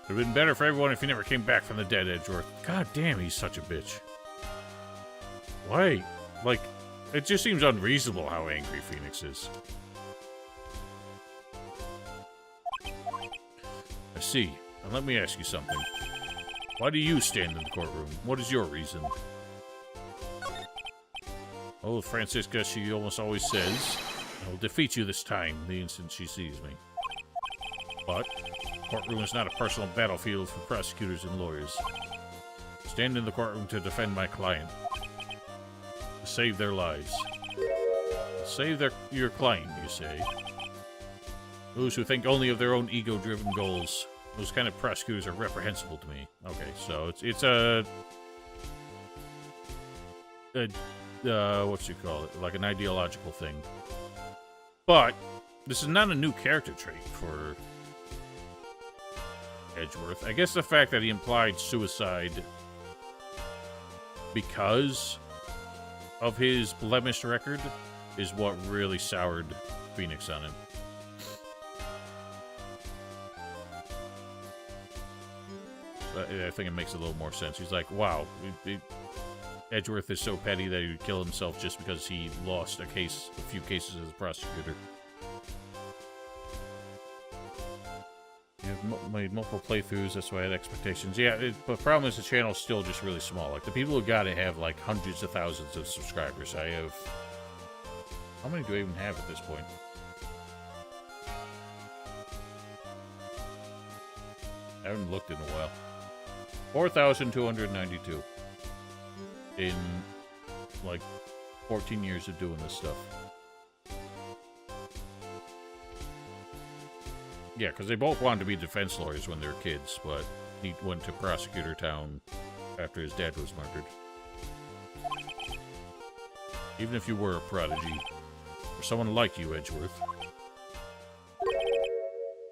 It would have been better for everyone if he never came back from the dead, Edgeworth. God damn, he's such a bitch. Why? Like, it just seems unreasonable how angry Phoenix is. I see. Now let me ask you something. Why do you stand in the courtroom? What is your reason? Oh, Francisca, she almost always says, I will defeat you this time, the instant she sees me. But, the courtroom is not a personal battlefield for prosecutors and lawyers. I stand in the courtroom to defend my client. To save their lives. To save your client, you say. Those who think only of their own ego-driven goals. Those kind of prosecutors are reprehensible to me. Okay, so it's a what you call it? Like an ideological thing. But this is not a new character trait for Edgeworth. I guess the fact that he implied suicide because of his blemished record is what really soured Phoenix on him. I think it makes a little more sense. He's like, wow, Edgeworth is so petty that he would kill himself just because he lost a few cases as a prosecutor. You've made multiple playthroughs, that's why I had expectations. Yeah, but the problem is the channel's still just really small. Like, the people who got it have, like, hundreds of thousands of subscribers. I have... How many do I even have at this point? I haven't looked in a while. 4,292 in, like, 14 years of doing this stuff. Yeah, because they both wanted to be defense lawyers when they were kids, but he went to prosecutor town after his dad was murdered. Even if you were a prodigy, or someone like you, Edgeworth.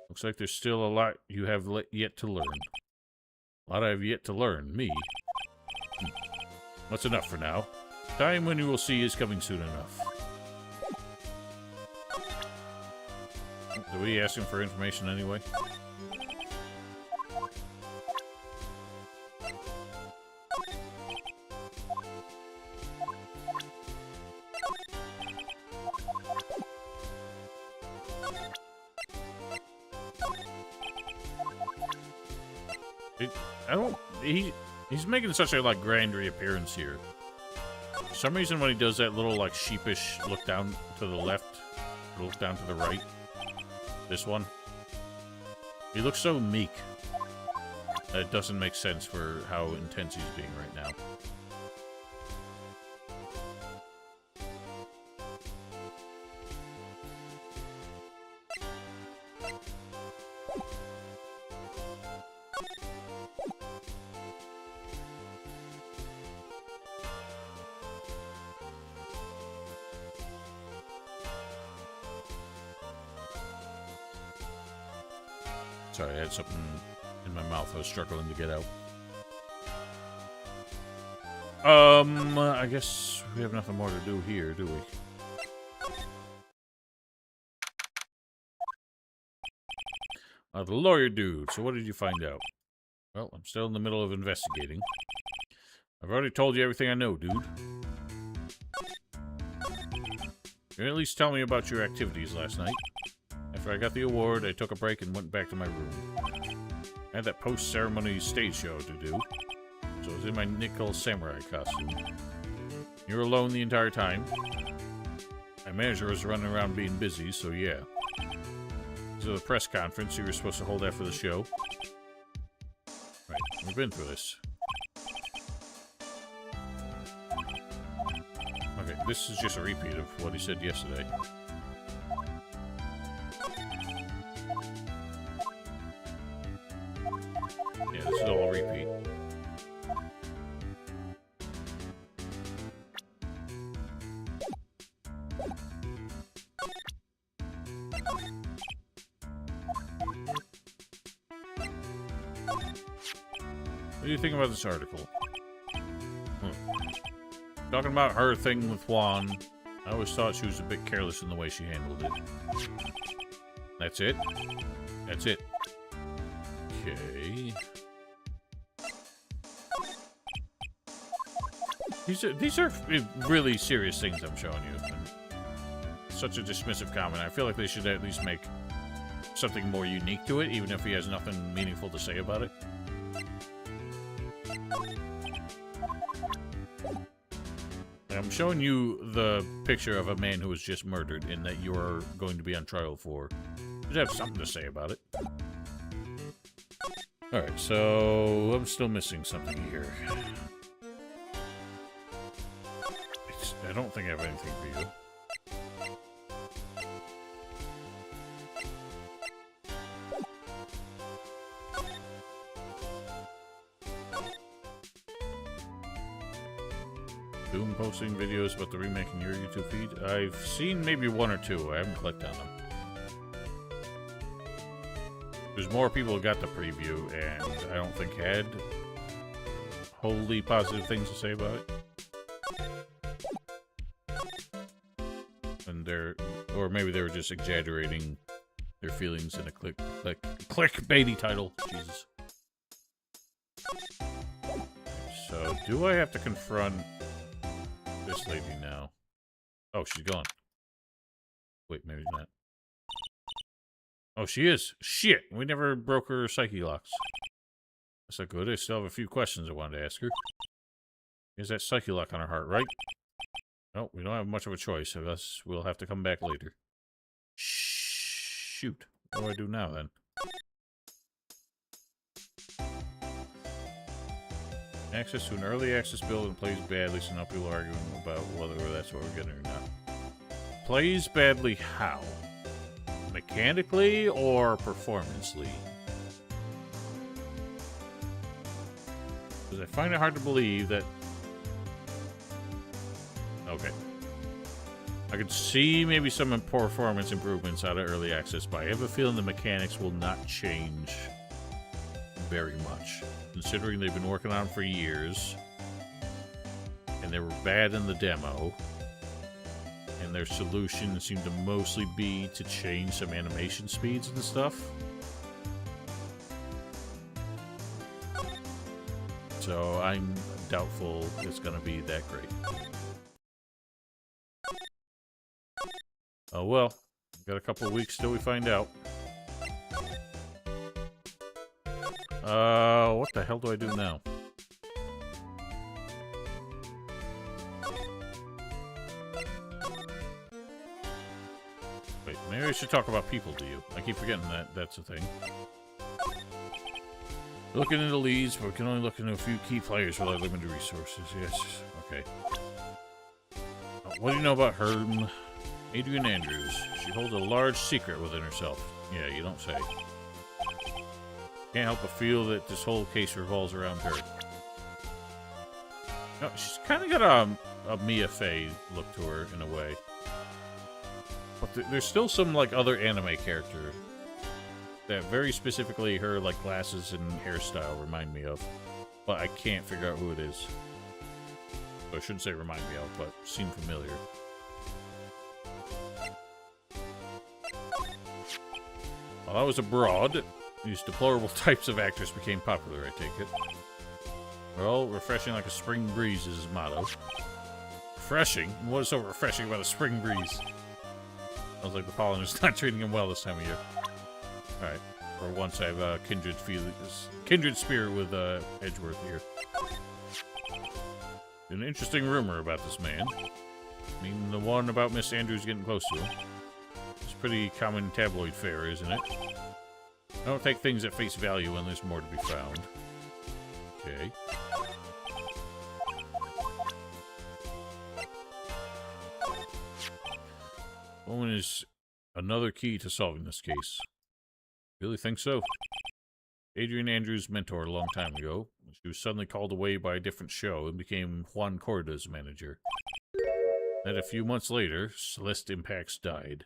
Looks like there's still a lot you have yet to learn. A lot I have yet to learn, me. That's enough for now. Time when you will see is coming soon enough. Did we ask him for information anyway? He's making such a, like, grand reappearance here. For some reason, when he does that little, like, sheepish look down to the left, look down to the right, this one, he looks so meek. That it doesn't make sense for how intense he's being right now. Sorry, I had something in my mouth I was struggling to get out. I guess we have nothing more to do here, do we? The lawyer dude. So what did you find out? Well, I'm still in the middle of investigating. I've already told you everything I know, dude. You can at least tell me about your activities last night. After I got the award, I took a break and went back to my room. I had that post-ceremony stage show to do, so I was in my nickel samurai costume. You were alone the entire time. My manager was running around being busy, so yeah. To the press conference you were supposed to hold after the show. Right, we've been through this. Okay, this is just a repeat of what he said yesterday. Yeah, this is all a repeat. What do you think about this article? Talking about her thing with Juan, I always thought she was a bit careless in the way she handled it. That's it? That's it. Okay. These are really serious things I'm showing you. And such a dismissive comment. I feel like they should at least make something more unique to it, even if he has nothing meaningful to say about it. I'm showing you the picture of a man who was just murdered and that you're going to be on trial for. You should have something to say about it. Alright, so I'm still missing something here. I don't think I have anything for you. Doom posting videos about the remake in your YouTube feed? I've seen maybe one or two. I haven't clicked on them. There's more people who got the preview, and I don't think had wholly positive things to say about it. And or maybe they were just exaggerating their feelings in a clickbaity title. Jesus. So, do I have to confront this lady now? Oh, she's gone. Wait, maybe not. Oh, she is. Shit! We never broke her psyche locks. That's not good. I still have a few questions I wanted to ask her. Is that psyche lock on her heart, right? No, we don't have much of a choice. I guess we'll have to come back later. Shoot. What do I do now, then? Access to an early access build and plays badly, so now people are arguing about whether that's what we're getting or not. Plays badly how? Mechanically or performancely? Because I find it hard to believe that... Okay. I could see maybe some performance improvements out of early access, but I have a feeling the mechanics will not change very much. Considering they've been working on them for years, and they were bad in the demo, and their solution seemed to mostly be to change some animation speeds and stuff. So I'm doubtful it's going to be that great. Oh well, got a couple of weeks till we find out. What the hell do I do now? Wait, maybe I should talk about people to you. I keep forgetting that's a thing. Looking into leads, but we can only look into a few key players with our limited resources. Yes, okay. What do you know about her? Adrian Andrews. She holds a large secret within herself. Yeah, you don't say. Can't help but feel that this whole case revolves around her. No, she's kind of got a Mia Fey look to her in a way. But there's still some, like, other anime character that very specifically her, like, glasses and hairstyle remind me of. But I can't figure out who it is. So I shouldn't say remind me of, but seem familiar. While I was abroad, these deplorable types of actors became popular, I take it. Well, refreshing like a spring breeze is his motto. Refreshing? What is so refreshing about a spring breeze? Sounds like the pollen is not treating him well this time of year. Alright. For once I have a kindred spirit with Edgeworth here. An interesting rumor about this man. I mean, the one about Miss Andrews getting close to him. It's pretty common tabloid fare, isn't it? I don't take things at face value when there's more to be found. Okay. Woman is another key to solving this case. Really think so? Adrian Andrews' mentor a long time ago. She was suddenly called away by a different show and became Juan Corda's manager. Then a few months later, Celeste Impacts died.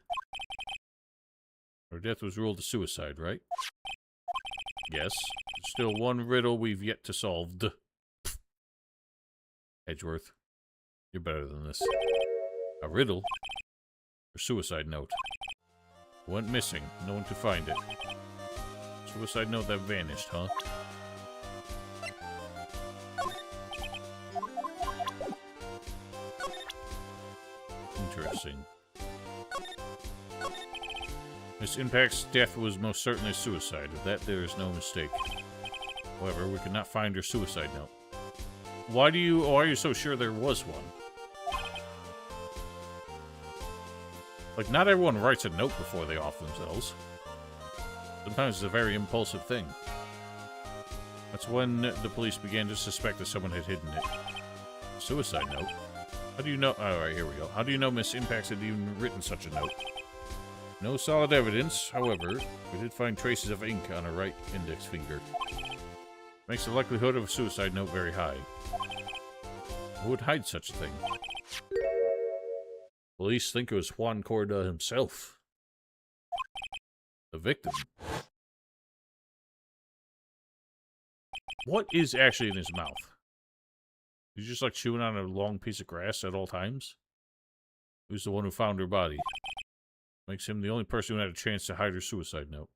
Her death was ruled a suicide, right? Yes. Still one riddle we've yet to solve. Edgeworth, you're better than this. A riddle? Her suicide note. Went missing. No one could find it. Suicide note that vanished, huh? Interesting. Miss Impact's death was most certainly suicide. Of that there is no mistake. However, we could not find her suicide note. Why are you so sure there was one? Like, not everyone writes a note before they off themselves. Sometimes it's a very impulsive thing. That's when the police began to suspect that someone had hidden it. Suicide note? How do you know? Alright, here we go. How do you know Miss Impacts had even written such a note? No solid evidence, however, we did find traces of ink on her right index finger. Makes the likelihood of a suicide note very high. Who would hide such a thing? Police think it was Juan Corda himself. The victim. What is actually in his mouth? He's just like chewing on a long piece of grass at all times? Who's the one who found her body? Makes him the only person who had a chance to hide her suicide note.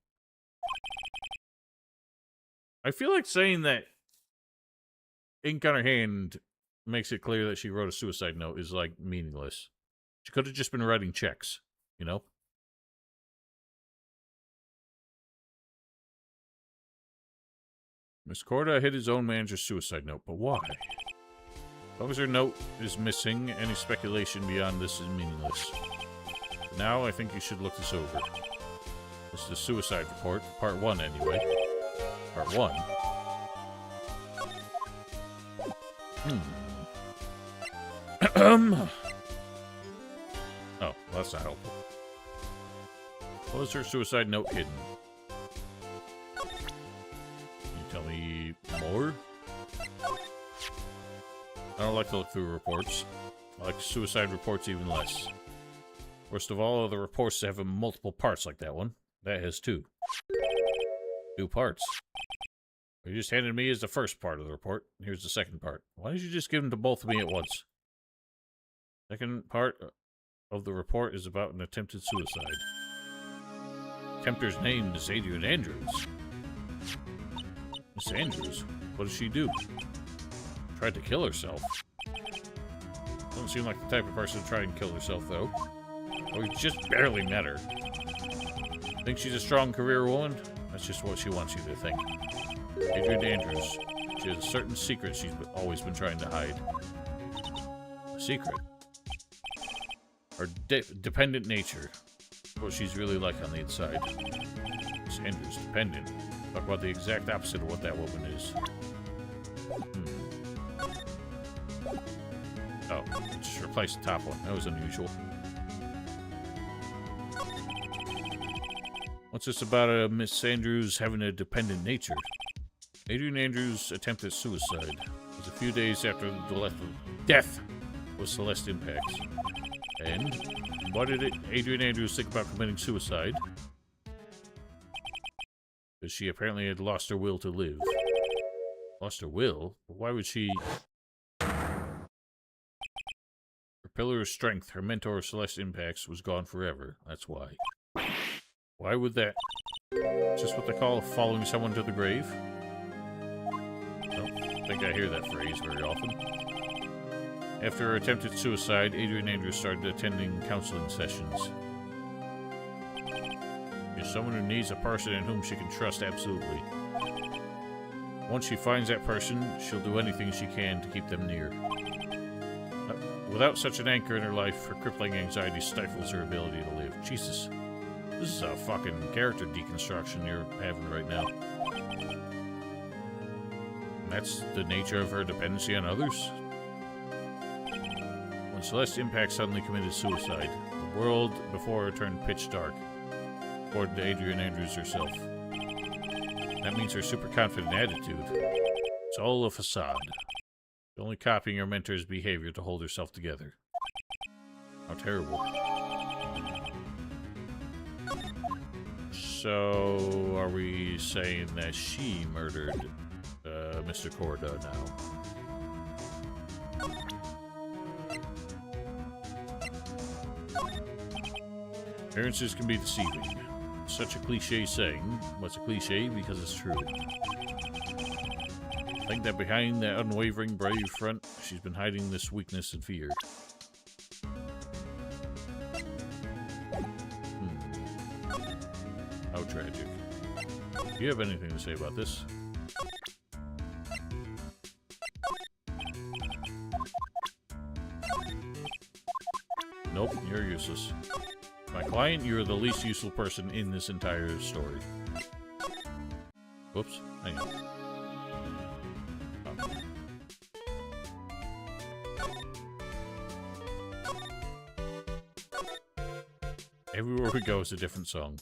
I feel like saying that ink on her hand makes it clear that she wrote a suicide note is, like, meaningless. She could have just been writing checks, you know? Miss Corda hid his own manager's suicide note, but why? As long as her note is missing, any speculation beyond this is meaningless. But now, I think you should look this over. This is the suicide report, part 1 anyway. Part 1? Oh, well, that's not helpful. Was her suicide note hidden? Can you tell me more? I don't like to look through reports. I like suicide reports even less. Worst of all are the reports that have multiple parts like that one. That has 2. 2 parts. What you just handed me is the first part of the report. Here's the second part. Why did you just give them to both of me at once? Second part of the report is about an attempted suicide. Tempter's name is Adrian Andrews. Miss Andrews? What did she do? Tried to kill herself. Doesn't seem like the type of person to try and kill herself, though. Or you just barely met her. Think she's a strong career woman? That's just what she wants you to think. Adrian Andrews. She has a certain secret she's always been trying to hide. A secret? Her dependent nature. What she's really like on the inside. Miss Andrews, dependent. Talk about the exact opposite of what that woman is. Oh, just replace the top one. That was unusual. What's this about Miss Andrews having a dependent nature? Adrian Andrews' attempted suicide was a few days after the death was Celeste Impacts. And why did Adrian Andrews think about committing suicide? Because she apparently had lost her will to live. Lost her will? But why would she... Her pillar of strength, her mentor Celeste Impacts, was gone forever. That's why. Why would that... Is this what they call following someone to the grave? I don't think I hear that phrase very often. After her attempted suicide, Adrian Andrews started attending counseling sessions. She's someone who needs a person in whom she can trust absolutely. Once she finds that person, she'll do anything she can to keep them near. Without such an anchor in her life, her crippling anxiety stifles her ability to live. Jesus. This is a fucking character deconstruction you're having right now. And that's the nature of her dependency on others? When Celeste Impact suddenly committed suicide, the world before her turned pitch dark, according to Adrian Andrews herself. That means her super confident attitude. It's all a facade. She's only copying her mentor's behavior to hold herself together. How terrible. So, are we saying that she murdered Mr. Corda now? Appearances can be deceiving. Such a cliche saying, but it's a cliche because it's true. I think that behind that unwavering, brave front, she's been hiding this weakness and fear. How tragic. Do you have anything to say about this? Nope, you're useless. My client, you're the least useful person in this entire story. Whoops, hang on. Oh. Everywhere we go is a different song.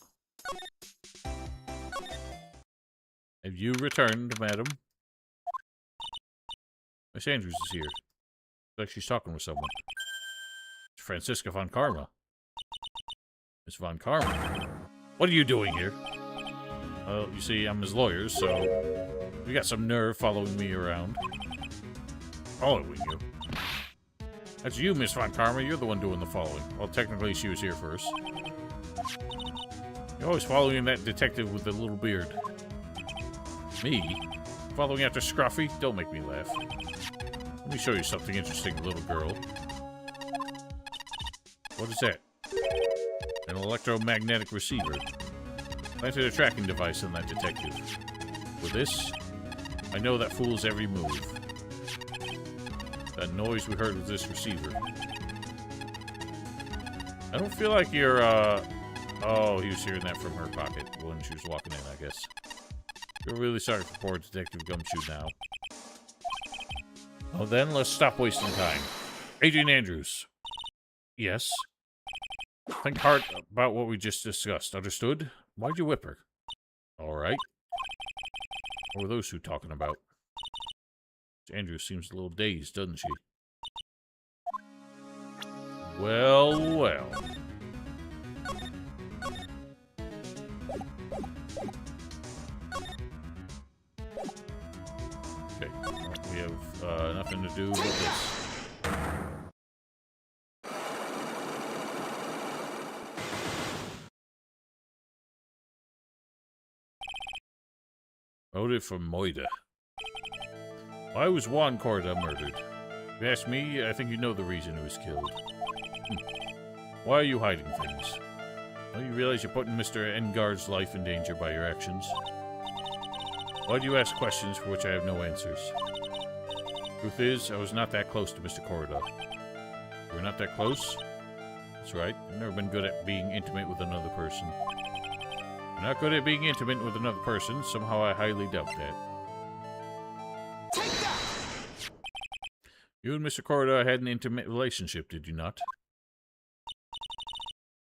Have you returned, madam? Miss Andrews is here. Looks like she's talking with someone. It's Franziska von Karma. Miss Von Karma? What are you doing here? Well, you see, I'm his lawyer, so you got some nerve following me around. Following you? That's you, Miss Von Karma. You're the one doing the following. Well, technically, she was here first. You're always following that detective with the little beard. Me? Following after Scruffy? Don't make me laugh. Let me show you something interesting, little girl. What is that? An electromagnetic receiver. Planted a tracking device on that detective. With this, I know that fool's every move. That noise we heard was this receiver. I don't feel like you're, Oh, he was hearing that from her pocket when she was walking in, I guess. Feel really sorry for poor Detective Gumshoe now. Well then, let's stop wasting time. Adrian Andrews. Yes? Think hard about what we just discussed. Understood? Why'd you whip her? Alright. What were those two talking about? Andrews seems a little dazed, doesn't she? Well, well. Okay, well, we have nothing to do with this. Motive for Moida. Why was Juan Corda murdered? If you ask me, I think you know the reason he was killed. Why are you hiding things? Well, you realize you're putting Mr. Engard's life in danger by your actions. Why do you ask questions for which I have no answers? Truth is, I was not that close to Mr. Corda. You were not that close? That's right. I've never been good at being intimate with another person. You're not good at being intimate with another person. Somehow I highly doubt that. Take that! You and Mr. Corda had an intimate relationship, did you not?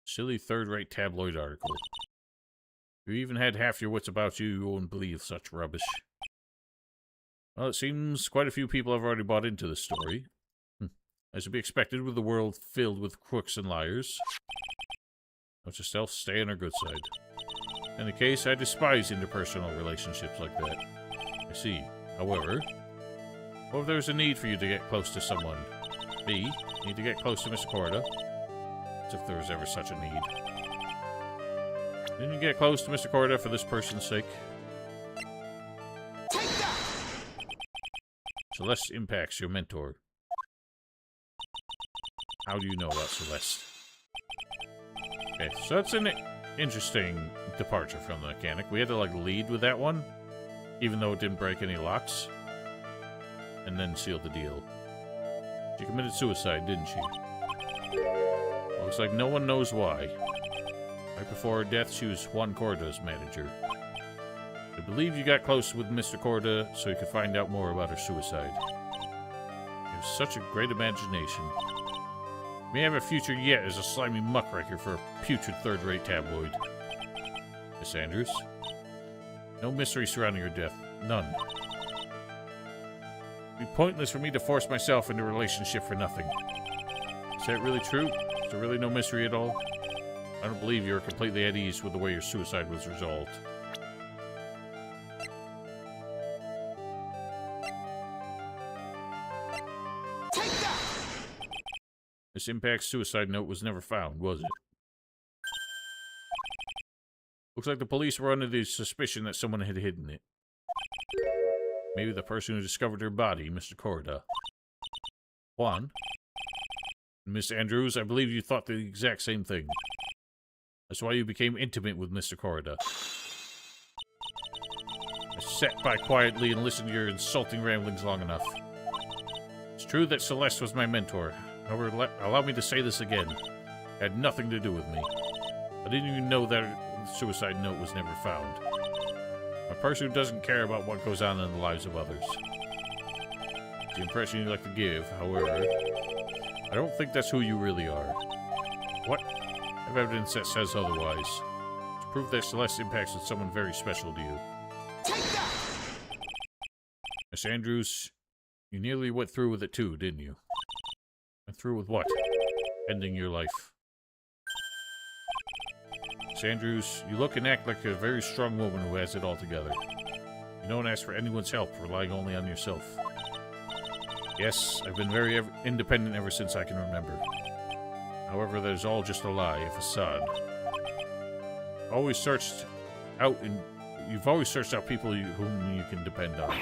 Silly third-rate tabloid article. If you even had half your wits about you, you wouldn't believe such rubbish. Well, it seems quite a few people have already bought into this story. As to be expected with a world filled with crooks and liars. Note yourself, stay on our good side. In the case, I despise interpersonal relationships like that. I see. However, what if there's a need for you to get close to someone? Me? Need to get close to Mr. Corda? As if there was ever such a need. Didn't you get close to Mr. Corda for this person's sake? Take that! Celeste Impact's your mentor. How do you know about Celeste? Okay, so that's an interesting departure from the mechanic. We had to, like, lead with that one, even though it didn't break any locks, and then seal the deal. She committed suicide, didn't she? Looks like no one knows why. Right before her death, she was Juan Corda's manager. I believe you got close with Mr. Corda so you could find out more about her suicide. You have such a great imagination. You may have a future yet as a slimy muckraker for a putrid third-rate tabloid. Miss Andrews? No mystery surrounding her death. None. It'd be pointless for me to force myself into a relationship for nothing. Is that really true? Is there really no mystery at all? I don't believe you're completely at ease with the way your suicide was resolved. Take that! Miss Impact's suicide note was never found, was it? Looks like the police were under the suspicion that someone had hidden it. Maybe the person who discovered her body, Mr. Corda. Juan? Miss Andrews, I believe you thought the exact same thing. That's why you became intimate with Mr. Corda. I sat by quietly and listened to your insulting ramblings long enough. It's true that Celeste was my mentor. However, allow me to say this again. It had nothing to do with me. I didn't even know that the suicide note was never found. I'm a person who doesn't care about what goes on in the lives of others. It's the impression you like to give, however. I don't think that's who you really are. What? I have evidence that says otherwise. It's proof that Celeste impacts with someone very special to you. Take that! Miss Andrews, you nearly went through with it too, didn't you? Went through with what? Ending your life. Miss Andrews, you look and act like a very strong woman who has it all together. You don't ask for anyone's help, relying only on yourself. Yes, I've been very independent ever since I can remember. However, that is all just a lie, a facade. You've always searched out people whom you can depend on.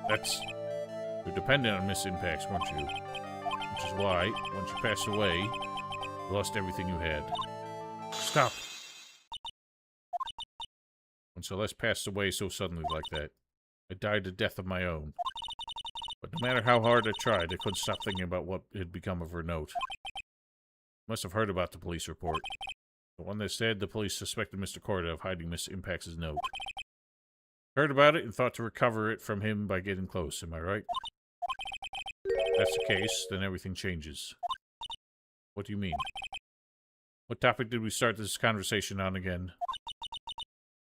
You're dependent on Miss Impacts, weren't you? Which is why, once you passed away, you lost everything you had. Stop! When Celeste passed away so suddenly like that, I died a death of my own. But no matter how hard I tried, I couldn't stop thinking about what had become of her note. You must have heard about the police report. The one that said the police suspected Mr. Corda of hiding Miss Impact's note. Heard about it and thought to recover it from him by getting close, am I right? If that's the case, then everything changes. What do you mean? What topic did we start this conversation on again?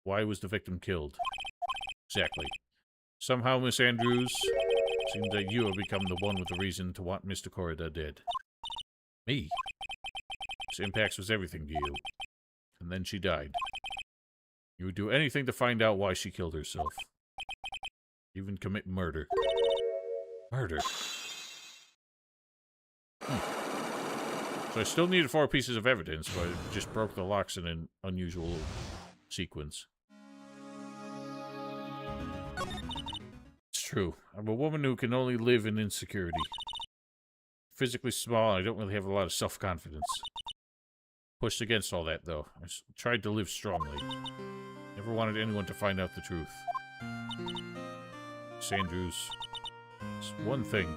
Why was the victim killed? Exactly. Somehow, Miss Andrews, it seems that you have become the one with the reason to want Mr. Corda dead. Me? Miss Impacts was everything to you. And then she died. You would do anything to find out why she killed herself. Even commit murder. Murder? So I still needed 4 pieces of evidence, but I just broke the locks in an unusual sequence. It's true. I'm a woman who can only live in insecurity. Physically small, I don't really have a lot of self-confidence. Pushed against all that, though. I tried to live strongly. Never wanted anyone to find out the truth. Miss Andrews, it's one thing.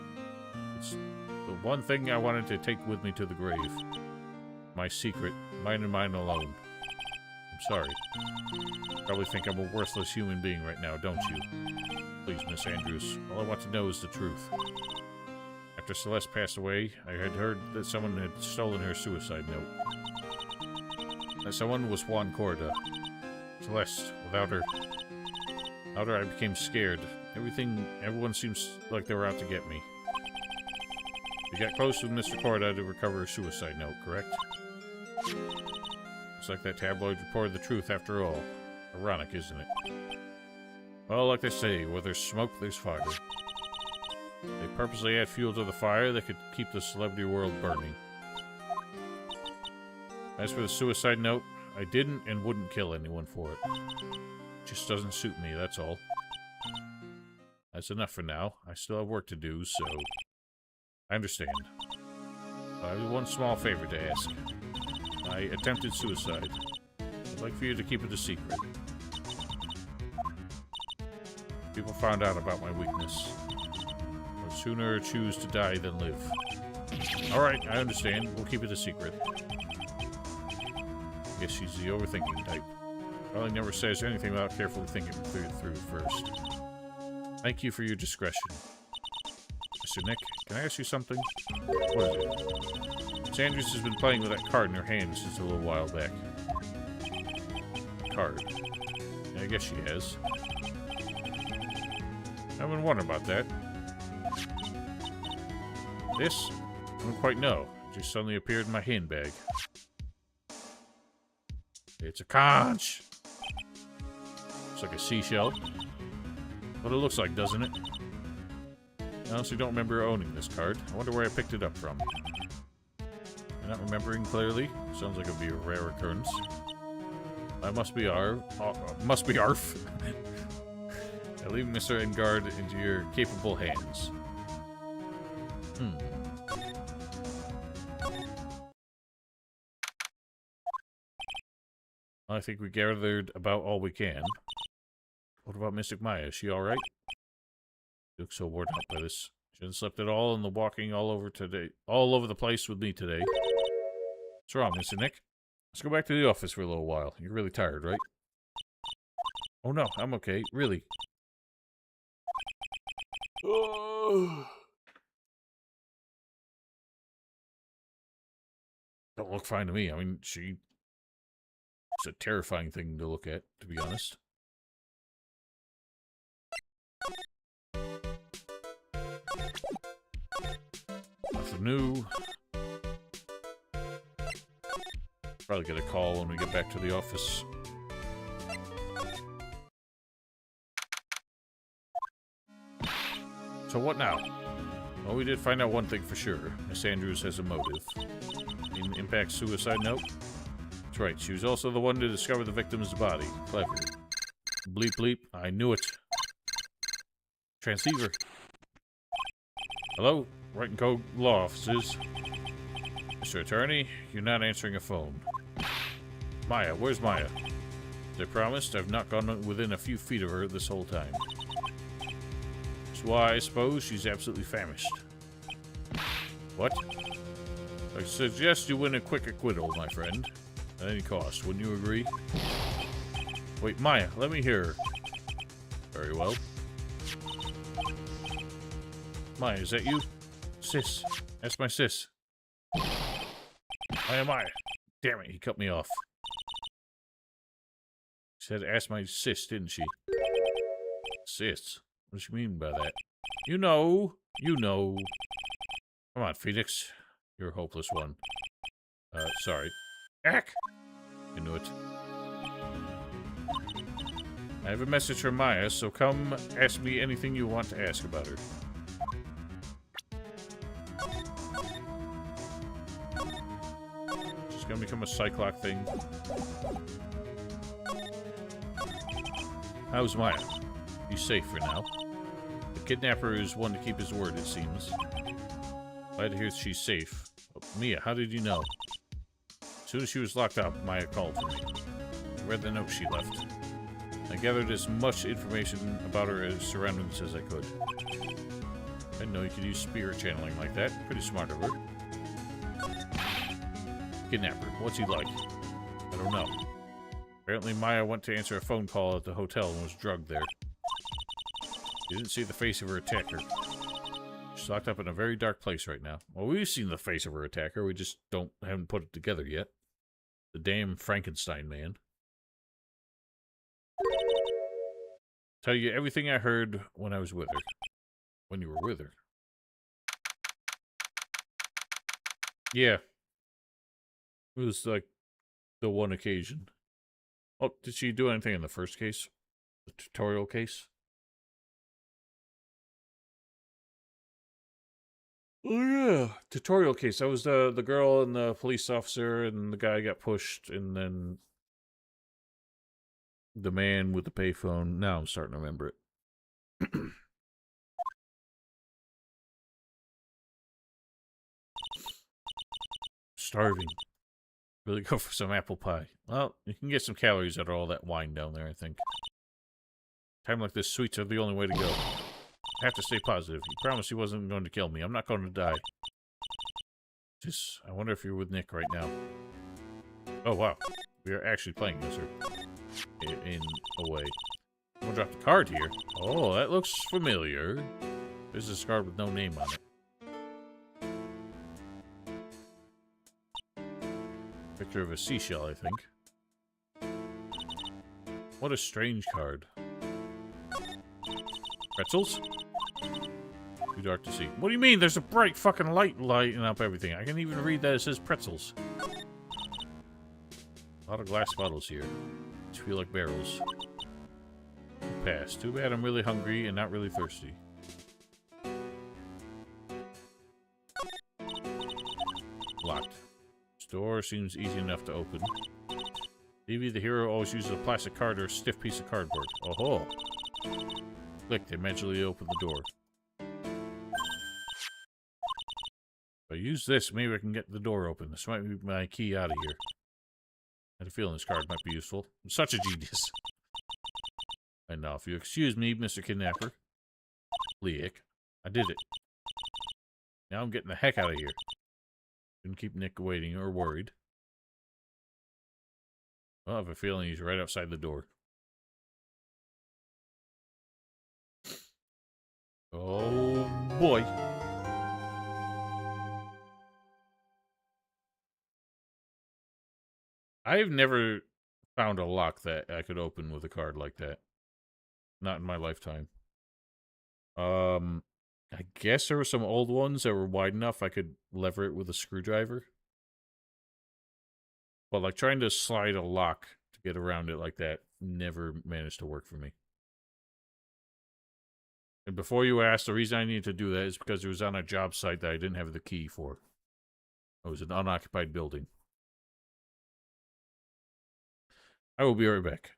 It's the one thing I wanted to take with me to the grave. My secret, mine and mine alone. I'm sorry. You probably think I'm a worthless human being right now, don't you? Please, Miss Andrews, all I want to know is the truth. After Celeste passed away, I had heard that someone had stolen her suicide note. That someone was Juan Corda. Celeste, without her, I became scared. Everyone seems like they were out to get me. You got close with Mr. Corda to recover her suicide note, correct? Looks like that tabloid reported the truth after all. Ironic, isn't it? Well, like they say, where there's smoke, there's fire. They purposely add fuel to the fire that could keep the celebrity world burning. As for the suicide note, I didn't and wouldn't kill anyone for it. Just doesn't suit me, that's all. That's enough for now. I still have work to do, so... I understand. I have one small favor to ask. I attempted suicide. I'd like for you to keep it a secret. People found out about my weakness. I'd sooner choose to die than live. Alright, I understand. We'll keep it a secret. I guess she's the overthinking type. Probably never says anything without carefully thinking through first. Thank you for your discretion. Mr. Nick, can I ask you something? What is it? Sanders has been playing with that card in her hand since a little while back. Card. Yeah, I guess she has. I've been wondering about that. This? I don't quite know. It just suddenly appeared in my handbag. It's a conch! Looks like a seashell. What it looks like, doesn't it? I honestly don't remember owning this card. I wonder where I picked it up from. I'm not remembering clearly. Sounds like it'd be a rare occurrence. I must be ARF. I leave Mr. Engard into your capable hands. I think we gathered about all we can. What about Mystic Maya? Is she alright? She looks so worn out by this. She hasn't slept at all and the walking all over the place with me today. What's wrong, Mr. Nick? Let's go back to the office for a little while. You're really tired, right? Oh no, I'm okay. Really. Don't look fine to me. I mean, it's a terrifying thing to look at, to be honest. Nothing new. Probably get a call when we get back to the office. So what now? Well, we did find out one thing for sure. Miss Andrews has a motive. In Impact's suicide note? That's right, she was also the one to discover the victim's body. Clever. Bleep bleep, I knew it. Transceiver. Hello? Wright and Co. Law Offices. Mr. Attorney, you're not answering a phone. Maya, where's Maya? As I promised, I've not gone within a few feet of her this whole time. That's why I suppose she's absolutely famished. What? I suggest you win a quick acquittal, my friend. At any cost, wouldn't you agree? Wait, Maya, let me hear her. Very well. Maya, is that you? Sis. That's my sis. Maya. Damn it, he cut me off. She said, ask my sis, didn't she? Sis? What does she mean by that? You know. Come on, Phoenix. You're a hopeless one. Sorry. Ack! I knew it. I have a message from Maya, so come ask me anything you want to ask about her. She's gonna become a Cyclock thing. How's Maya? She's safe for now. The kidnapper is one to keep his word, it seems. Glad to hear she's safe. Oh, Mia, how did you know? As soon as she was locked up, Maya called for me. I read the note she left. I gathered as much information about her surroundings as I could. I didn't know you could use spirit channeling like that. Pretty smart of her. Kidnapper, what's he like? I don't know. Apparently Maya went to answer a phone call at the hotel and was drugged there. You didn't see the face of her attacker. She's locked up in a very dark place right now. Well, we've seen the face of her attacker. We just haven't put it together yet. The damn Frankenstein man. Tell you everything I heard when I was with her. When you were with her. Yeah. It was like the one occasion. Oh, did she do anything in the first case? The tutorial case? Oh yeah, tutorial case. That was the girl and the police officer, and the guy got pushed, and then the man with the payphone. Now I'm starting to remember it. Starving. Really go for some apple pie. Well, you can get some calories out of all that wine down there, I think. Time like this, sweets are the only way to go. I have to stay positive. He promised he wasn't going to kill me. I'm not going to die. Just, I wonder if you're with Nick right now. Oh, wow. We are actually playing this, in a way. I'm gonna drop the card here. Oh, that looks familiar. There's this card with no name on it. Picture of a seashell, I think. What a strange card. Pretzels? Too dark to see. What do you mean? There's a bright fucking light lighting up everything. I can even read that it says pretzels. A lot of glass bottles here. Which feel like barrels. Pass. Too bad I'm really hungry and not really thirsty. Locked. This door seems easy enough to open. Evie, the hero, always uses a plastic card or a stiff piece of cardboard. Oh-ho. Click to magically open the door. If I use this, maybe I can get the door open. This might be my key out of here. I had a feeling this card might be useful. I'm such a genius. And now, if you excuse me, Mr. Kidnapper. Leak. I did it. Now I'm getting the heck out of here. Couldn't keep Nick waiting or worried. Well, I have a feeling he's right outside the door. Oh, boy. I've never found a lock that I could open with a card like that. Not in my lifetime. I guess there were some old ones that were wide enough I could lever it with a screwdriver. But like trying to slide a lock to get around it like that never managed to work for me. And before you ask, the reason I needed to do that is because it was on a job site that I didn't have the key for. It was an unoccupied building. I will be right back.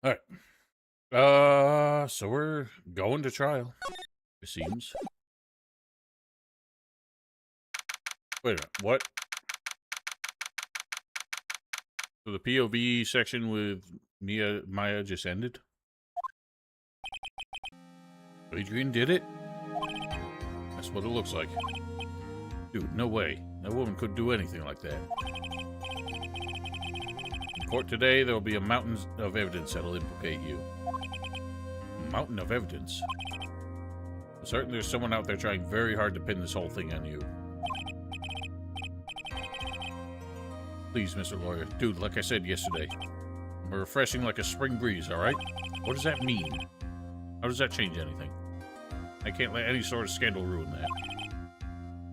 Alright. So we're going to trial, it seems. Wait a minute, what? So the POV section with Maya just ended? Adrian did it? That's what it looks like. Dude, no way. That woman couldn't do anything like that. In court today, there will be a mountain of evidence that'll implicate you. A mountain of evidence? I'm certain there's someone out there trying very hard to pin this whole thing on you. Please, Mr. Lawyer. Dude, like I said yesterday, I'm refreshing like a spring breeze, alright? What does that mean? How does that change anything? I can't let any sort of scandal ruin that.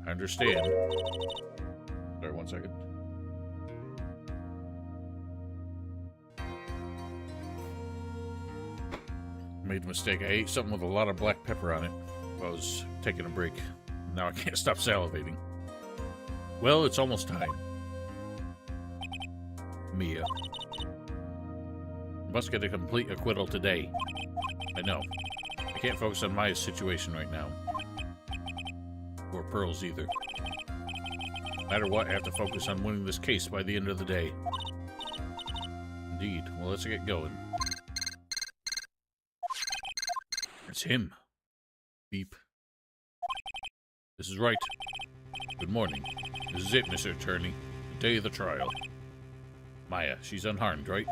I understand. Sorry, 1 second. Made a mistake. I ate something with a lot of black pepper on it while I was taking a break. Now I can't stop salivating. Well, it's almost time. Mia. You must get a complete acquittal today. I know. I can't focus on Maya's situation right now. Or Pearl's either. No matter what, I have to focus on winning this case by the end of the day. Indeed. Well, let's get going. It's him. Beep. This is Wright. Good morning. This is it, Mr. Attorney. The day of the trial. Maya, she's unharmed, right?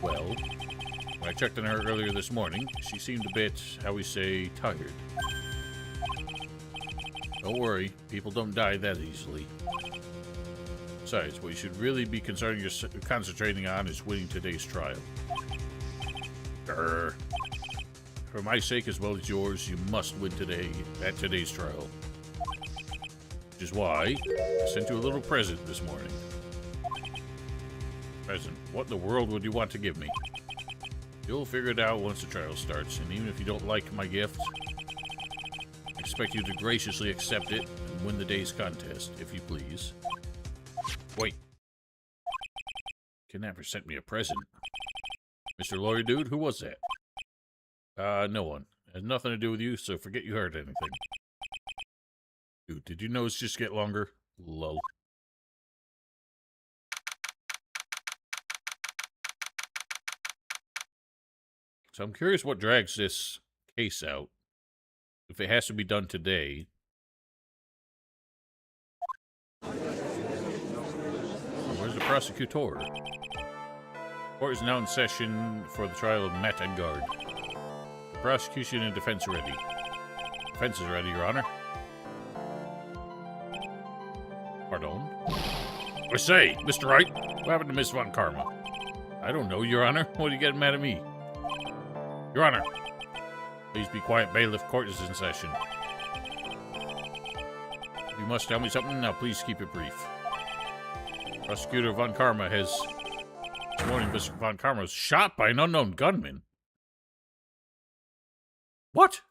Well, when I checked on her earlier this morning, she seemed a bit, how we say, tired. Don't worry, people don't die that easily. Besides, what you should really be concentrating on is winning today's trial. Grr. For my sake as well as yours, you must win today at today's trial. Which is why I sent you a little present this morning. Present? What in the world would you want to give me? You'll figure it out once the trial starts, and even if you don't like my gift, I expect you to graciously accept it and win the day's contest, if you please. Wait. Kidnapper sent me a present. Mr. Lawyer Dude, who was that? No one. It has nothing to do with you, so forget you heard anything. Dude, did your nose just get longer? Lol. So I'm curious what drags this case out. If it has to be done today. Where's the prosecutor? Court is now in session for the trial of Matt Edgard. The prosecution and defense are ready. Defense is ready, Your Honor. Pardon? I say, Mr. Wright, what happened to Miss Von Karma? I don't know, Your Honor. What are you getting mad at me? Your Honor, please be quiet. Bailiff, court is in session. If you must tell me something, now please keep it brief. Prosecutor Von Karma has... This morning, Mr. Von Karma was shot by an unknown gunman. What?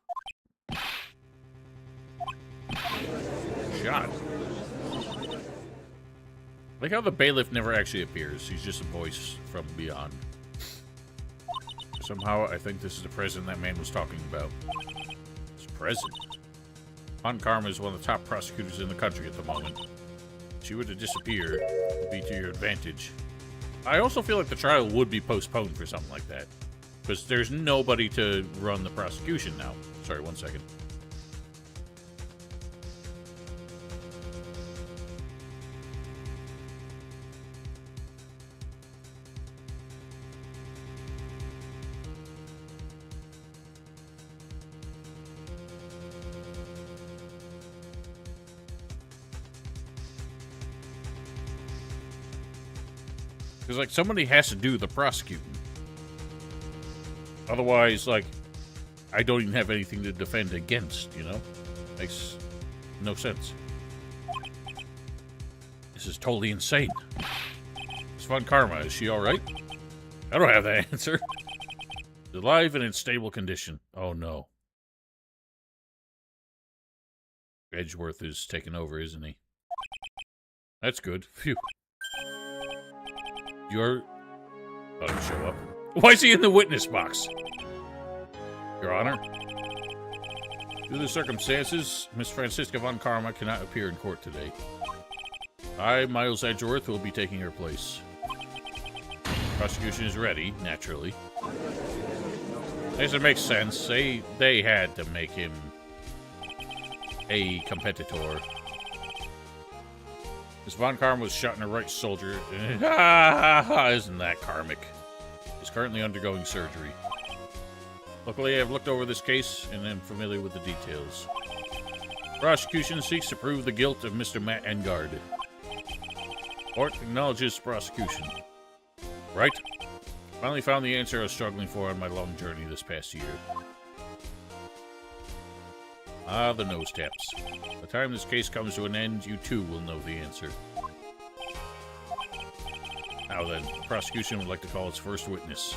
Shot. Like how the bailiff never actually appears. He's just a voice from beyond. Somehow, I think this is the president that man was talking about. It's president. Von Karma is one of the top prosecutors in the country at the moment. If she were to disappear, it would be to your advantage. I also feel like the trial would be postponed for something like that. Because there's nobody to run the prosecution now. Sorry, 1 second. Because, like, somebody has to do the prosecuting. Otherwise, like, I don't even have anything to defend against, you know? Makes no sense. This is totally insane. Miss Von Karma, is she alright? I don't have that answer. She's alive and in stable condition. Oh, no. Edgeworth is taking over, isn't he? That's good. Phew. You're... Oh, you show up. Why is he in the witness box? Your Honor, due to the circumstances, Miss Francisca von Karma cannot appear in court today. I, Miles Edgeworth, will be taking her place. Prosecution is ready, naturally. I guess it makes sense. They had to make him a competitor. Miss von Karma was shot in her right shoulder. Isn't that karmic? Is currently undergoing surgery. Luckily, I've looked over this case and am familiar with the details. Prosecution seeks to prove the guilt of Mr. Matt Engard. Court acknowledges prosecution. Right? Finally found the answer I was struggling for on my long journey this past year. Ah, the nose taps. By the time this case comes to an end, you too will know the answer. Now then, the prosecution would like to call its first witness.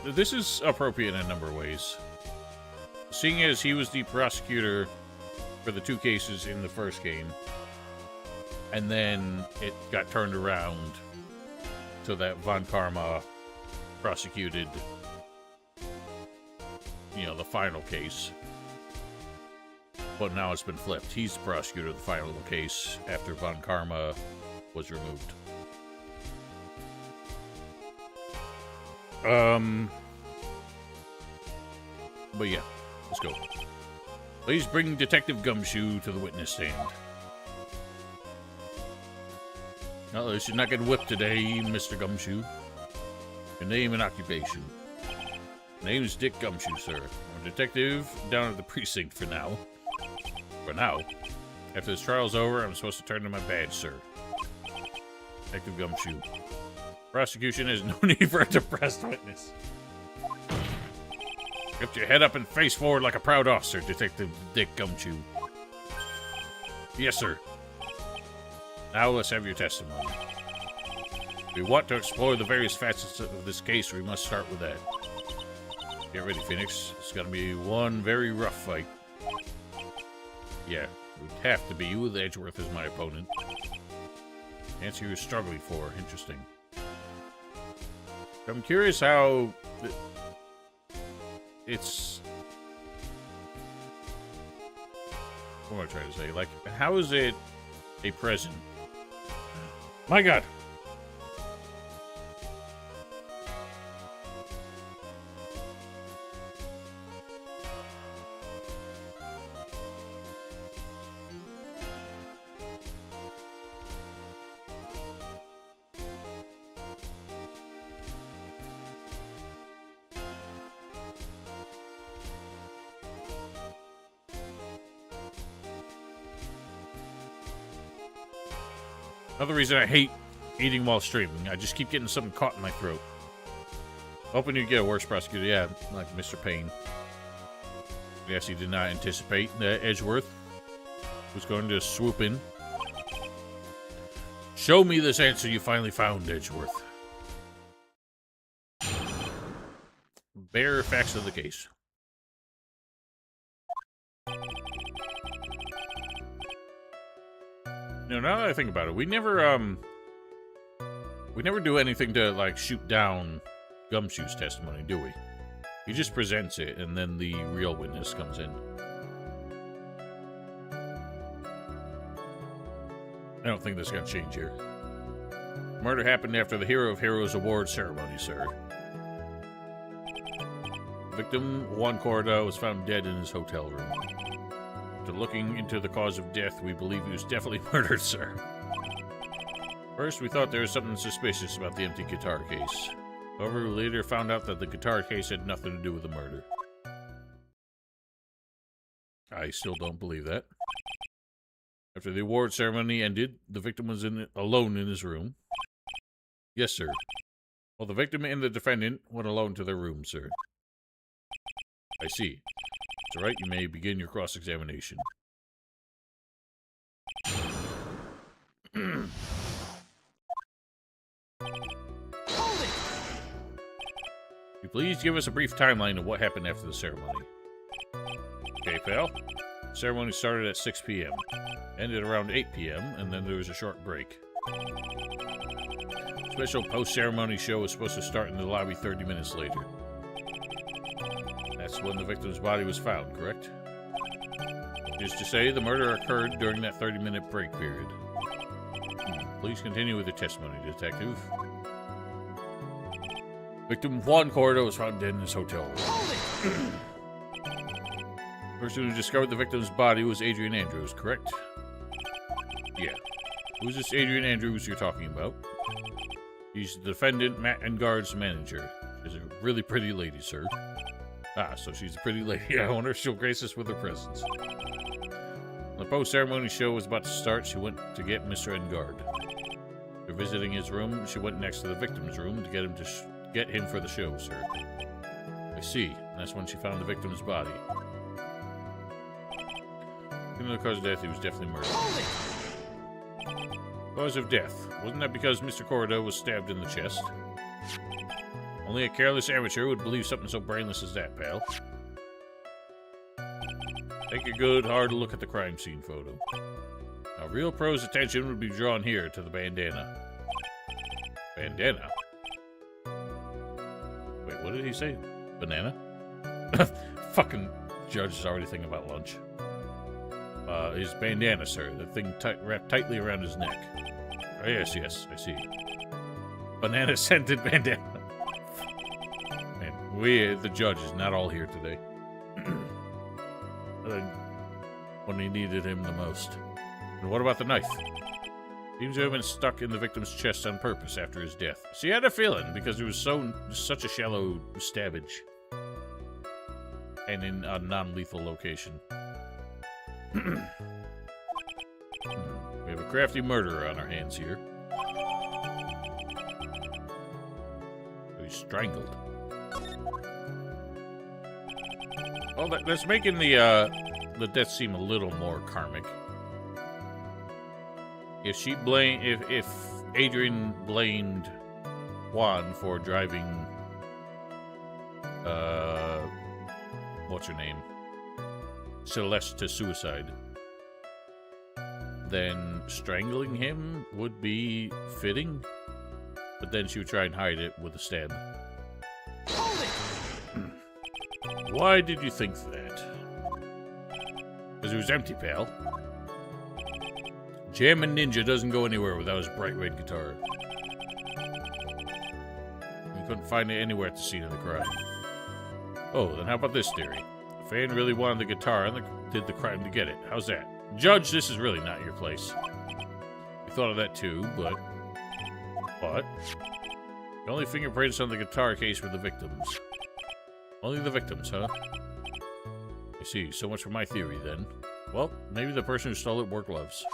This is appropriate in a number of ways. Seeing as he was the prosecutor for the 2 cases in the first game, and then it got turned around so that von Karma prosecuted, the final case. But now it's been flipped. He's the prosecutor of the final case after von Karma was removed. But yeah, let's go. Please bring Detective Gumshoe to the witness stand. No, you're not getting whipped today, Mr. Gumshoe. Your name and occupation. Name is Dick Gumshoe, sir. I'm a detective down at the precinct for now. For now. After this trial's over, I'm supposed to turn in my badge, sir. Detective Gumshoe. Prosecution has no need for a depressed witness. Lift your head up and face forward like a proud officer, Detective Dick Gumshoe. Yes, sir. Now let's have your testimony. If we want to explore the various facets of this case, we must start with that. Get ready, Phoenix. It's gonna be one very rough fight. Yeah, it would have to be with Edgeworth as my opponent. Answer you're struggling for. Interesting. I'm curious how it's... What am I trying to say? Like, how is it a present? My God! Another reason I hate eating while streaming. I just keep getting something caught in my throat. Hoping you get a worse prosecutor. Yeah, like Mr. Payne. Yes, he did not anticipate that Edgeworth was going to swoop in. Show me this answer you finally found, Edgeworth. Bare facts of the case. Now that I think about it, we never do anything to, like, shoot down Gumshoe's testimony, do we? He just presents it, and then the real witness comes in. I don't think this is gonna change here. Murder happened after the Hero of Heroes Award ceremony, sir. Victim, Juan Corda, was found dead in his hotel room. After looking into the cause of death, we believe he was definitely murdered, sir. First, we thought there was something suspicious about the empty guitar case. However, we later found out that the guitar case had nothing to do with the murder. I still don't believe that. After the award ceremony ended, the victim was alone in his room. Yes, sir. Well, the victim and the defendant went alone to their room, sir. I see. It's all right, you may begin your cross-examination. Hold it! Will you please give us a brief timeline of what happened after the ceremony? Okay, pal. The ceremony started at 6 p.m., ended around 8 p.m., and then there was a short break. special post-ceremony show was supposed to start in the lobby 30 minutes later. That's when the victim's body was found, correct? Just to say, the murder occurred during that 30-minute break period. Please continue with the testimony, Detective. Victim Juan Cordo was found dead in his hotel room. The person who discovered the victim's body was Adrian Andrews, correct? Yeah. Who's this Adrian Andrews you're talking about? He's the defendant, Matt Engard's manager. She's a really pretty lady, sir. Ah, so she's a pretty lady. I wonder if she'll grace us with her presence. When the post-ceremony show was about to start, she went to get Mr. Engard. After visiting his room, she went next to the victim's room to get him for the show, sir. I see. That's when she found the victim's body. Given the cause of death, he was definitely murdered. Cause of death. Wasn't that because Mr. Cordo was stabbed in the chest? Only a careless amateur would believe something so brainless as that, pal. Take a good, hard look at the crime scene photo. Now, real pro's attention would be drawn here to the bandana. Bandana? Wait, what did he say? Banana? Fucking judge is already thinking about lunch. His bandana, sir. The thing wrapped tightly around his neck. Oh, yes, I see. Banana-scented bandana. Man, we, the judge, is not all here today. When he needed him the most. And what about the knife? Seems to have been stuck in the victim's chest on purpose after his death. See, I had a feeling, because it was such a shallow stabbage. And in a non-lethal location. We have a crafty murderer on our hands here. He's strangled. Well, that's making the death seem a little more karmic. If Adrian blamed Juan for driving, what's her name? Celeste to suicide, then strangling him would be fitting, but then she would try and hide it with a stab. Why did you think that? Because it was empty, pal. Jammin' Ninja doesn't go anywhere without his bright red guitar. We couldn't find it anywhere at the scene of the crime. Oh, then how about this theory? The fan really wanted the guitar and did the crime to get it. How's that? Judge, this is really not your place. We thought of that too, but... The only fingerprints on the guitar case were the victims. Only the victims, huh? I see. So much for my theory, then. Well, maybe the person who stole it wore gloves.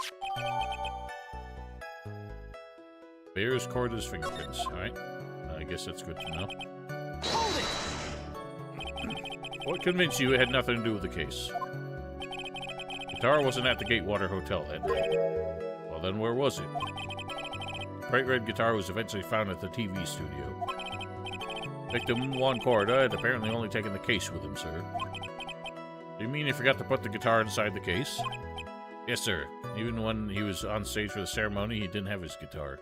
Bears Corda's fingerprints. Alright. I guess that's good to know. What convinced you it had nothing to do with the case? Guitar wasn't at the Gatewater Hotel that night. Well, then where was it? The bright red guitar was eventually found at the TV studio. Victim Juan Corda had apparently only taken the case with him, sir. Do you mean he forgot to put the guitar inside the case? Yes, sir. Even when he was on stage for the ceremony, he didn't have his guitar.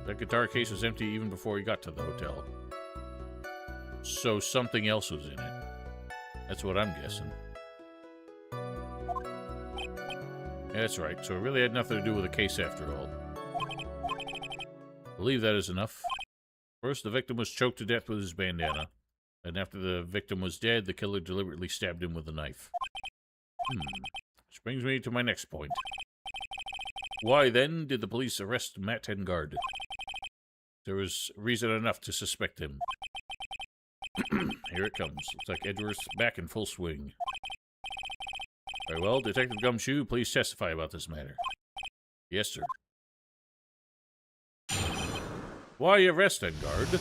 That guitar case was empty even before he got to the hotel. So something else was in it. That's what I'm guessing. Yeah, that's right. So it really had nothing to do with the case after all. I believe that is enough. First, the victim was choked to death with his bandana. And after the victim was dead, the killer deliberately stabbed him with a knife. Which brings me to my next point. Why, then, did the police arrest Matt Engard? There was reason enough to suspect him. Here it comes. Looks like Edgeworth's back in full swing. Very well, Detective Gumshoe, please testify about this matter. Yes, sir. Why arrest Engard?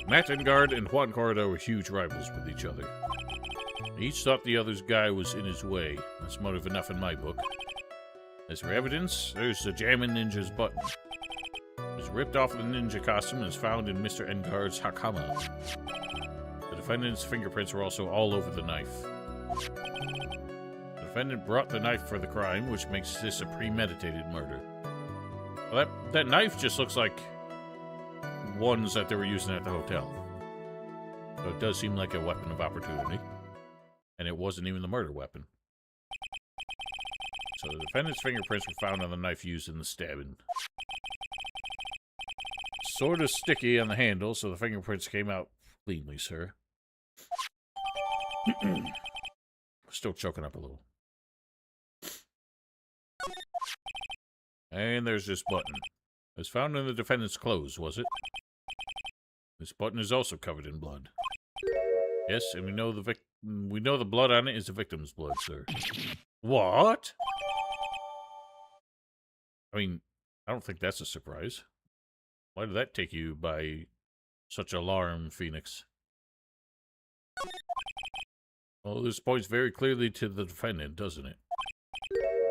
Matt Engard and Juan Corda were huge rivals with each other. Each thought the other's guy was in his way. That's motive enough in my book. As for evidence, there's the Jammin' Ninja's button. It was ripped off the ninja costume and is found in Mr. Engard's hakama. The defendant's fingerprints were also all over the knife. The defendant brought the knife for the crime, which makes this a premeditated murder. Well, that knife just looks like ones that they were using at the hotel. So it does seem like a weapon of opportunity. And it wasn't even the murder weapon. So the defendant's fingerprints were found on the knife used in the stabbing. Sort of sticky on the handle, so the fingerprints came out cleanly, sir. Still choking up a little. And there's this button. It was found in the defendant's clothes, was it? This button is also covered in blood. Yes, and we know the blood on it is the victim's blood, sir. What? I mean, I don't think that's a surprise. Why did that take you by such alarm, Phoenix? Well, this points very clearly to the defendant, doesn't it?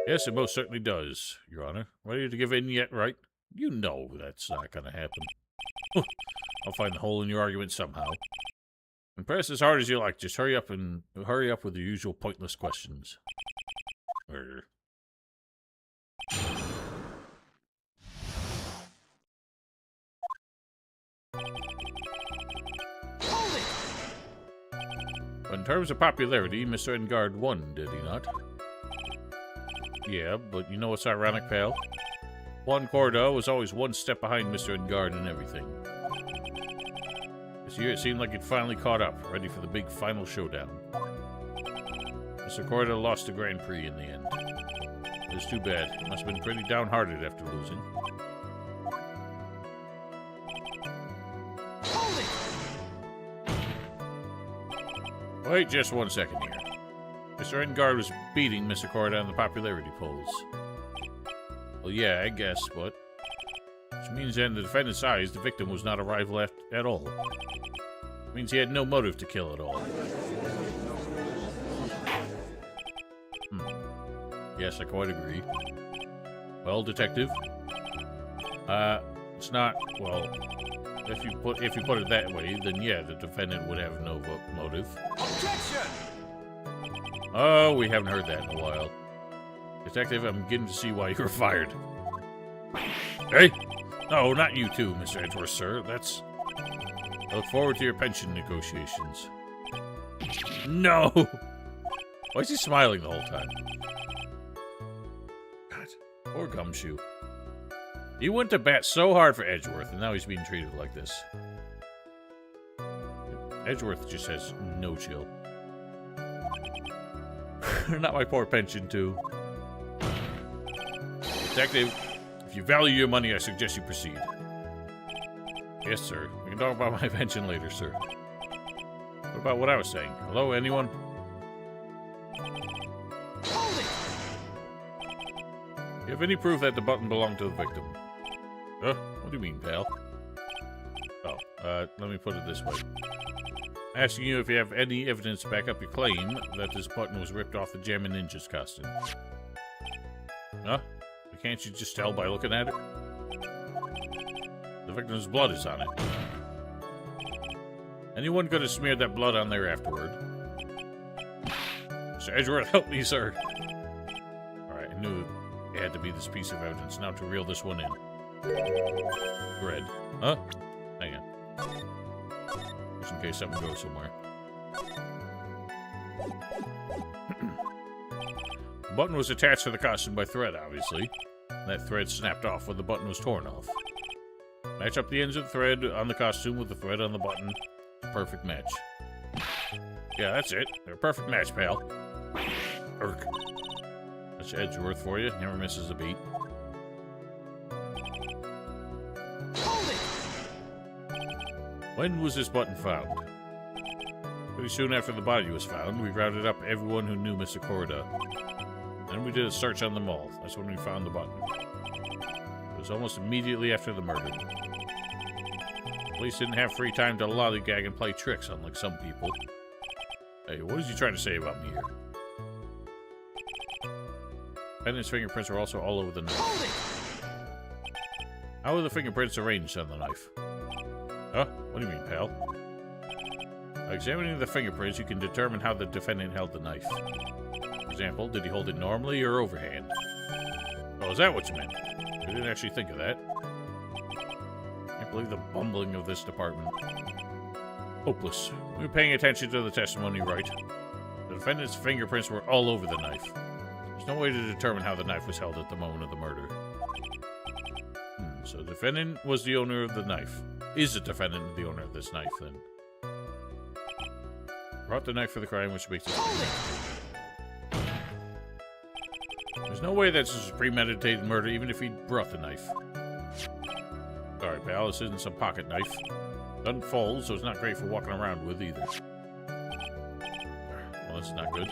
Yes, it most certainly does, Your Honor. Ready to give in yet, Wright? You know that's not going to happen. I'll find the hole in your argument somehow. And press as hard as you like. Just hurry up with the usual pointless questions. Hold it! But in terms of popularity, Mr. Engard won, did he not? Yeah, but you know what's ironic, pal? Juan Corda was always one step behind Mr. Engard in everything. This year it seemed like he'd finally caught up, ready for the big final showdown. Mr. Corda lost the Grand Prix in the end. It was too bad. He must have been pretty downhearted after losing. Hold it! Wait just one second here. Mr. Engard was beating Mr. Corda on the popularity polls. Well, yeah, I guess, but... Which means that in the defendant's eyes, the victim was not a rival at all. It means he had no motive to kill at all. Yes, I quite agree. Well, detective, it's not, well, if you put it that way, then yeah, the defendant would have no motive. Objection! Oh, we haven't heard that in a while. Detective, I'm beginning to see why you were fired. Hey! No, not you too, Mr. Edgeworth, sir. I look forward to your pension negotiations. No! Why is he smiling the whole time? God, poor Gumshoe. He went to bat so hard for Edgeworth, and now he's being treated like this. Edgeworth just has no chill. Not my poor pension, too. Detective, if you value your money, I suggest you proceed. Yes, sir. We can talk about my pension later, sir. What about what I was saying? Hello, anyone? Hold it! You have any proof that the button belonged to the victim? Huh? What do you mean, pal? Oh, let me put it this way. I'm asking you if you have any evidence to back up your claim that this button was ripped off the Jammin' Ninja's costume. Huh? Can't you just tell by looking at it? The victim's blood is on it. Anyone could have smeared that blood on there afterward. Mr. Edgeworth, help me, sir. Alright, I knew it had to be this piece of evidence. Now to reel this one in. Red. Huh? Hang on. Just in case something goes somewhere. The button was attached to the costume by thread, obviously. That thread snapped off when the button was torn off. Match up the ends of the thread on the costume with the thread on the button. Perfect match. Yeah, that's it. They're a perfect match, pal. Irk. That's Edgeworth for you. Never misses a beat. Hold it! When was this button found? Pretty soon after the body was found, we rounded up everyone who knew Mr. Corda. Then we did a search on them all. That's when we found the button. It was almost immediately after the murder. Police didn't have free time to lollygag and play tricks, unlike some people. Hey, what is he trying to say about me here? Defendant's fingerprints are also all over the knife. Hold it! How are the fingerprints arranged on the knife? Huh? What do you mean, pal? By examining the fingerprints, you can determine how the defendant held the knife. For example, did he hold it normally or overhand? Oh, is that what you meant? I didn't actually think of that. Can't believe the bumbling of this department. Hopeless. We were paying attention to the testimony, Wright. The defendant's fingerprints were all over the knife. There's no way to determine how the knife was held at the moment of the murder. So the defendant was the owner of the knife. Is the defendant the owner of this knife, then? Brought the knife for the crime, which makes it... There's no way that this is premeditated murder, even if he brought the knife. Alright, pal, this isn't some pocket knife. Doesn't fold, so it's not great for walking around with, either. Well, that's not good.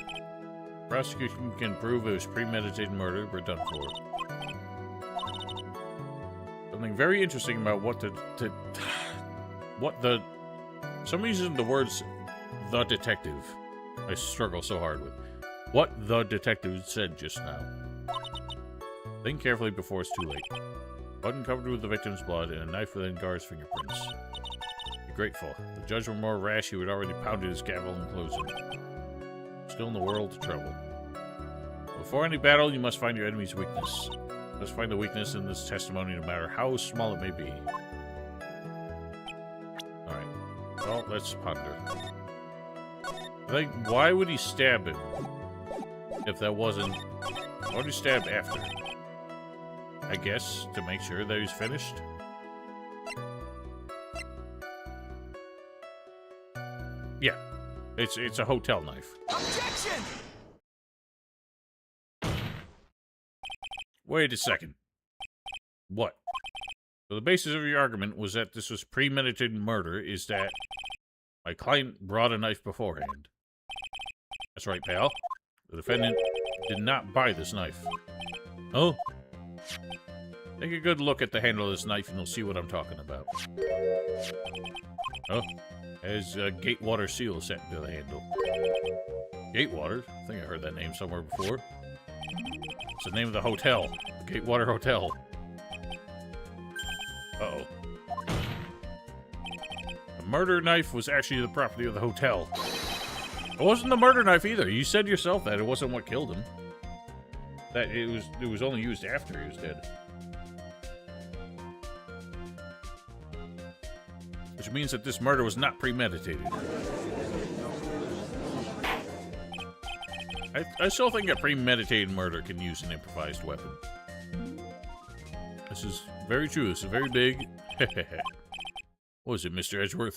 Prosecution can prove it was premeditated murder. We're done for. Something very interesting about what the... Some reason the words "the detective" I struggle so hard with. What the detective said just now. Think carefully before it's too late. Button covered with the victim's blood and a knife within Gar's fingerprints. Be grateful. If the judge were more rash, he would already pounded his gavel in closing. Still in the world of trouble. Before any battle, you must find your enemy's weakness. You must find the weakness in this testimony, no matter how small it may be. Alright. Well, let's ponder. Like, why would he stab him? If that wasn't... Why would he stab after? I guess to make sure that he's finished? Yeah. It's a hotel knife. Objection! Wait a second. What? So the basis of your argument was that this was premeditated murder, is that my client brought a knife beforehand. That's right, pal. The defendant did not buy this knife. Oh? Take a good look at the handle of this knife and you'll see what I'm talking about. Oh? Has a Gatewater seal set into the handle. Gatewater? I think I heard that name somewhere before. It's the name of the hotel. The Gatewater Hotel. Uh-oh. The murder knife was actually the property of the hotel. It wasn't the murder knife either. You said yourself that it wasn't what killed him. That it was only used after he was dead. Which means that this murder was not premeditated. I still think a premeditated murder can use an improvised weapon. This is very true. This is very big. What was it, Mr. Edgeworth?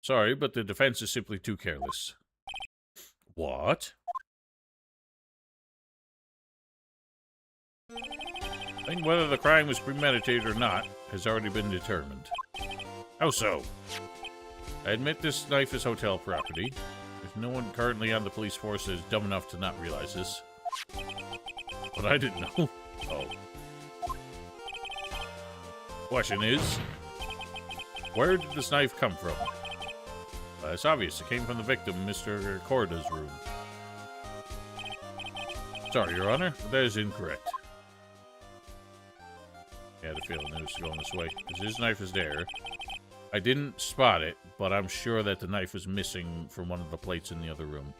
Sorry, but the defense is simply too careless. What? I think whether the crime was premeditated or not has already been determined. How so? I admit this knife is hotel property. There's no one currently on the police force that is dumb enough to not realize this. But I didn't know. Oh. Question is, where did this knife come from? It's obvious. It came from the victim, Mr. Corda's room. Sorry, Your Honor, but that is incorrect. I had a feeling it was going this way, because his knife is there. I didn't spot it, but I'm sure that the knife was missing from one of the plates in the other room.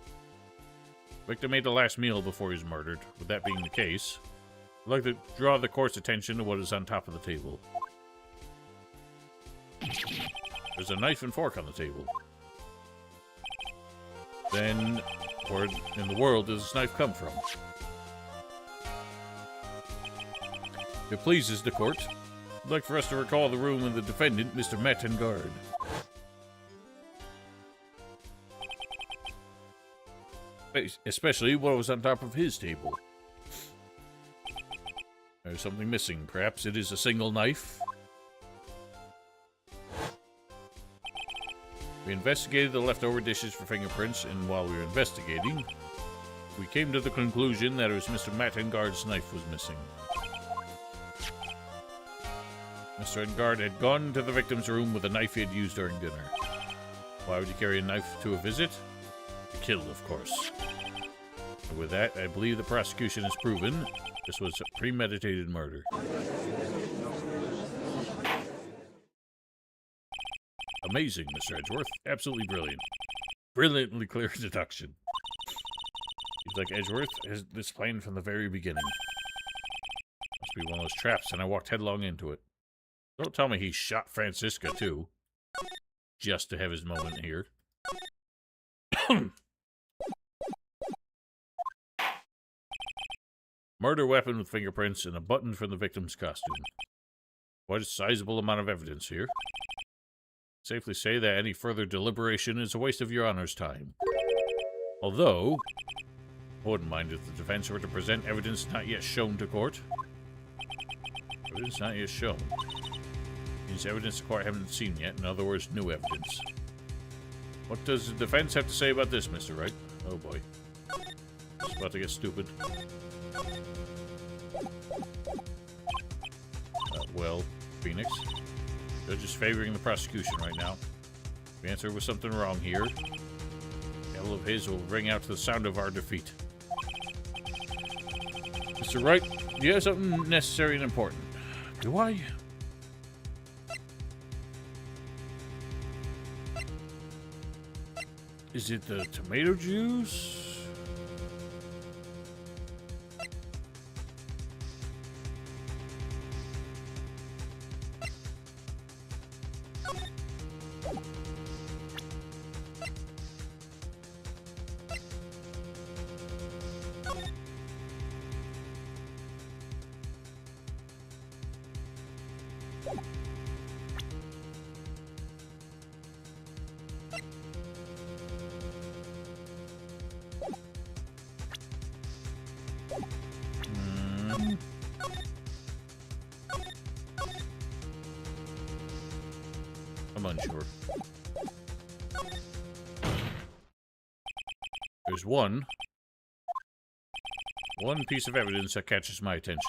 Victim ate the last meal before he was murdered. With that being the case, I'd like to draw the court's attention to what is on top of the table. There's a knife and fork on the table. Then, where in the world does this knife come from? If it pleases the court, I'd like for us to recall the room of the defendant, Mr. Mattengard. Especially what was on top of his table. There's something missing. Perhaps it is a single knife. We investigated the leftover dishes for fingerprints, and while we were investigating, we came to the conclusion that it was Mr. Mattengard's knife was missing. Mr. Engard had gone to the victim's room with a knife he had used during dinner. Why would he carry a knife to a visit? To kill, of course. And with that, I believe the prosecution has proven this was a premeditated murder. Amazing, Mr. Edgeworth. Absolutely brilliant. Brilliantly clear deduction. Seems like Edgeworth has this planned from the very beginning. be one of those traps, and I walked headlong into it. Don't tell me he shot Francisca, too. Just to have his moment here. Murder weapon with fingerprints and a button from the victim's costume. Quite a sizable amount of evidence here. Safely say that any further deliberation is a waste of your Honor's time. Although, I wouldn't mind if the defense were to present evidence not yet shown to court. Evidence not yet shown. Means evidence the court haven't seen yet. In other words, new evidence. What does the defense have to say about this, Mr. Wright? Oh boy. It's about to get stupid. Well, Phoenix. Judge is favoring the prosecution right now. If the answer was something wrong here, the yell of his will ring out to the sound of our defeat. Mr. Wright, you have something necessary and important. Do I? Is it the tomato juice? I'm unsure. There's one piece of evidence that catches my attention.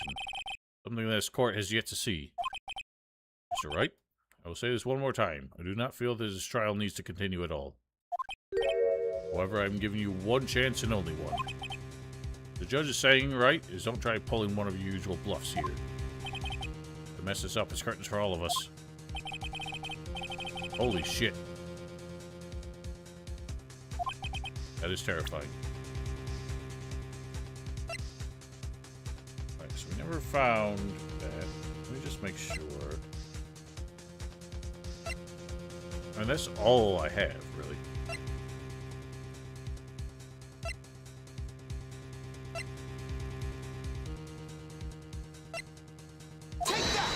Something this court has yet to see. Mr. Wright, I will say this one more time. I do not feel that this trial needs to continue at all. However, I'm giving you one chance and only one. The judge is saying, right, is don't try pulling one of your usual bluffs here. To mess this up is curtains for all of us. Holy shit. That is terrifying. Right, so we never found that. Let me just make sure. And that's all I have, really. Take that!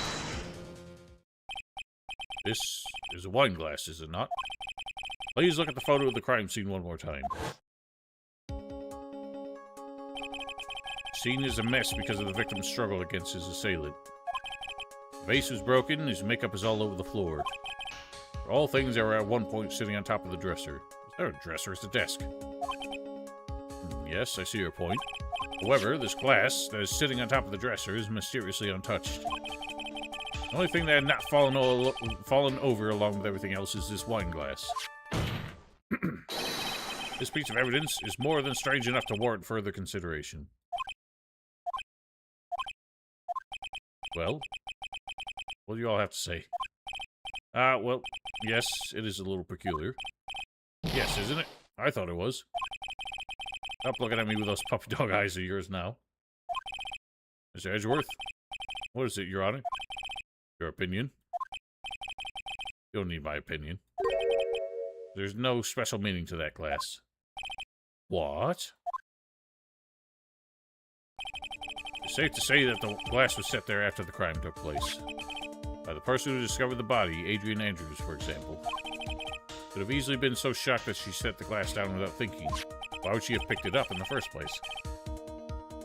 This is a wine glass, is it not? Please look at the photo of the crime scene one more time. Scene is a mess because of the victim's struggle against his assailant. The vase was broken, his makeup is all over the floor. For all things that were at one point sitting on top of the dresser. Is there a dresser? It's a desk. Yes, I see your point. However, this glass that is sitting on top of the dresser is mysteriously untouched. The only thing that had not fallen over along with everything else is this wine glass. This piece of evidence is more than strange enough to warrant further consideration. Well, what do you all have to say? Well, yes, it is a little peculiar. Yes, isn't it? I thought it was. Stop looking at me with those puppy dog eyes of yours now. Mr. Edgeworth, what is it, Your Honor? Your opinion? You don't need my opinion. There's no special meaning to that glass. What? It's safe to say that the glass was set there after the crime took place. By the person who discovered the body, Adrian Andrews, for example. Could have easily been so shocked that she set the glass down without thinking. Why would she have picked it up in the first place?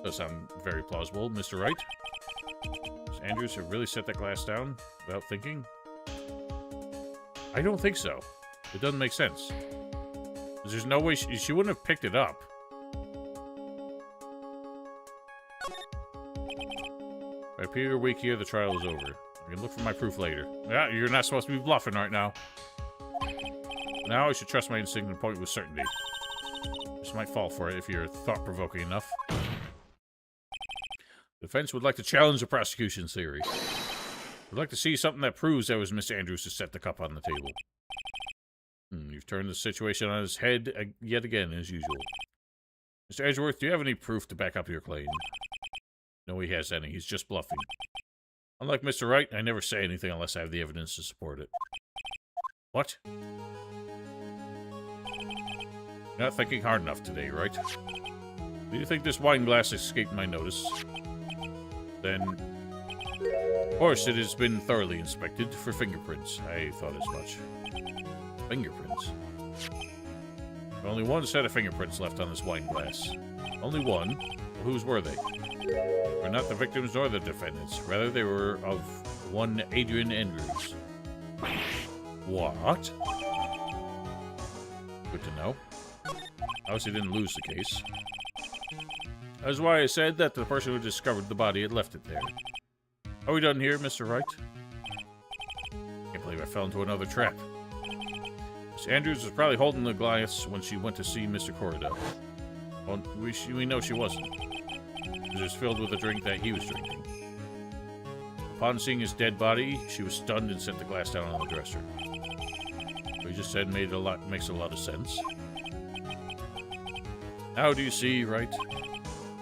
Does sound very plausible, Mr. Wright. Does Andrews have really set that glass down without thinking? I don't think so. It doesn't make sense. There's no way she wouldn't have picked it up. If I appear you're weak here, the trial is over. I can look for my proof later. Yeah, you're not supposed to be bluffing right now. Now I should trust my instinct and point with certainty. This might fall for it if you're thought-provoking enough. The defense would like to challenge the prosecution's theory. Would like to see something that proves that it was Miss Andrews who set the cup on the table. You've turned the situation on its head yet again, as usual. Mr. Edgeworth, do you have any proof to back up your claim? No, he has any. He's just bluffing. Unlike Mr. Wright, I never say anything unless I have the evidence to support it. What? You're not thinking hard enough today, right? Do you think this wine glass escaped my notice? Then, of course, it has been thoroughly inspected for fingerprints. I thought as much. Fingerprints? Only one set of fingerprints left on this wine glass. Only one? Well, whose were they? Were not the victims nor the defendants. Rather, they were of one Adrian Andrews. What? Good to know. Obviously didn't lose the case. That's why I said that the person who discovered the body had left it there. Are we done here, Mr. Wright? Can't believe I fell into another trap. Miss Andrews was probably holding the glass when she went to see Mr. Corrido. Well, we know she wasn't. It was filled with a drink that he was drinking. Upon seeing his dead body, she was stunned and set the glass down on the dresser. What you just said makes a lot of sense. Now do you see, right?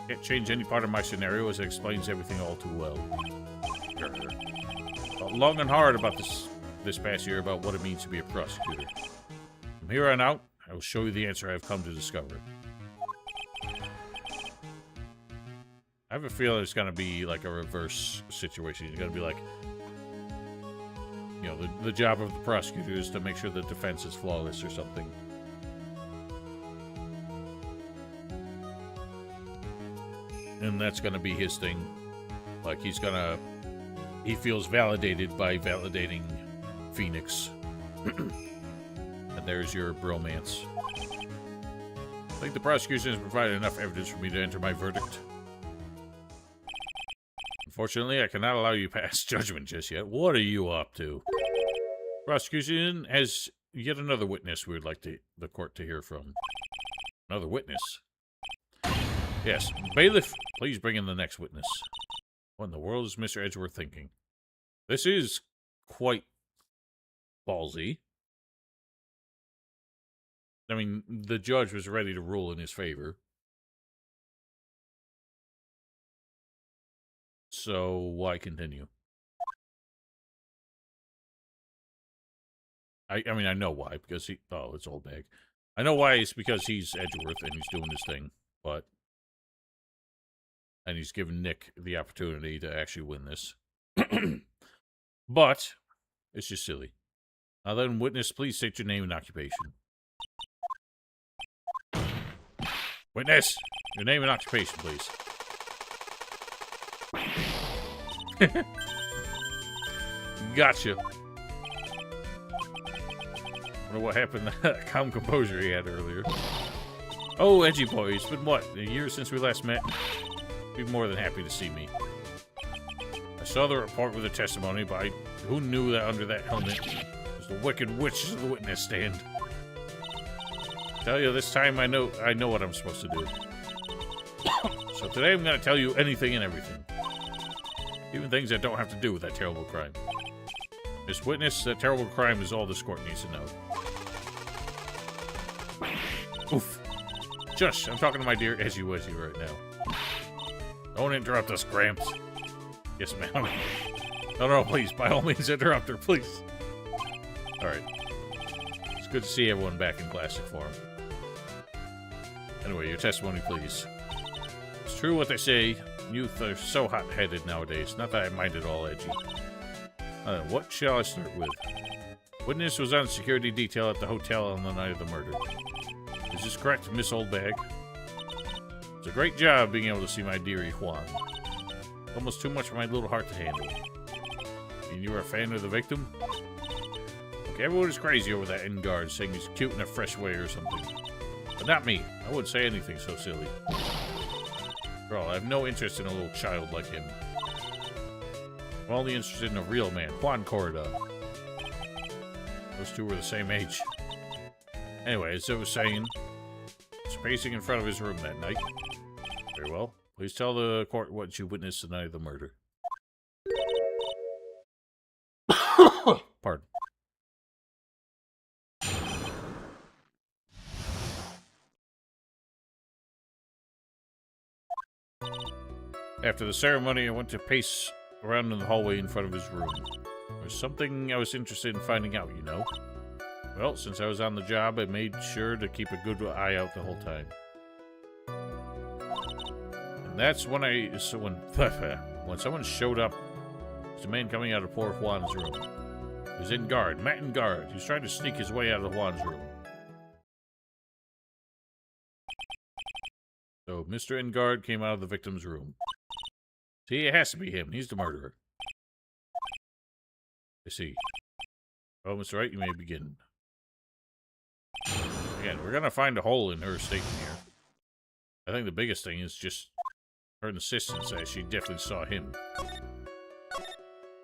Can't change any part of my scenario as it explains everything all too well. Thought long and hard about this past year about what it means to be a prosecutor. From here on out, I will show you the answer I've come to discover. I have a feeling it's going to be like a reverse situation. It's going to be like, you know, the job of the prosecutor is to make sure the defense is flawless or something. And that's going to be his thing. Like, he feels validated by validating Phoenix. And there's your bromance. I think the prosecution has provided enough evidence for me to enter my verdict. Unfortunately, I cannot allow you to pass judgment just yet. What are you up to? Prosecution has yet another witness we would like the court to hear from. Another witness? Yes. Bailiff, please bring in the next witness. What in the world is Mr. Edgeworth thinking? This is quite ballsy. I mean, the judge was ready to rule in his favor. So, why continue? I mean, I know why, because he... Oh, it's old bag. I know why it's because he's Edgeworth and he's doing his thing, but... And he's given Nick the opportunity to actually win this. But, it's just silly. Now then, witness, please state your name and occupation. Witness, your name and occupation, please. Gotcha. Wonder what happened to that calm composure he had earlier. Oh, Edgy boy, it's been what, a year since we last met? Be more than happy to see me. I saw the report with the testimony, but who knew that under that helmet was the wicked witch of the witness stand? Tell you this time I know what I'm supposed to do. So today I'm gonna tell you anything and everything. Even things that don't have to do with that terrible crime. This witness, that terrible crime is all this court needs to know. Oof. Shush, I'm talking to my dear Ezzy Wezzy right now. Don't interrupt us, Gramps. Yes, ma'am. No, please, by all means, interrupt her, please. Alright. It's good to see everyone back in classic form. Anyway, your testimony, please. It's true what they say. Youth are so hot-headed nowadays. Not that I mind at all, Edgy. What shall I start with? Witness was on security detail at the hotel on the night of the murder. Is this correct, Miss Oldbag? It's a great job being able to see my dearie Juan. Almost too much for my little heart to handle. And you were a fan of the victim? Look, everyone is crazy over that end guard, saying he's cute in a fresh way or something. But not me. I wouldn't say anything so silly. After all, I have no interest in a little child like him. I'm only interested in a real man, Juan Corrido. Those two were the same age. Anyway, as I was saying, I was pacing in front of his room that night. Very well. Please tell the court what you witnessed the night of the murder. Pardon. After the ceremony, I went to pace around in the hallway in front of his room. There's something I was interested in finding out, you know. Well, since I was on the job, I made sure to keep a good eye out the whole time. And that's when when someone showed up, there's a man coming out of poor Juan's room. He was in guard, Matt in guard. He was trying to sneak his way out of Juan's room. So, Mr. Engard came out of the victim's room. See, it has to be him. He's the murderer. I see. Well, Mr. Wright, you may begin. Again, we're gonna find a hole in her statement here. I think the biggest thing is just her insistence that she definitely saw him.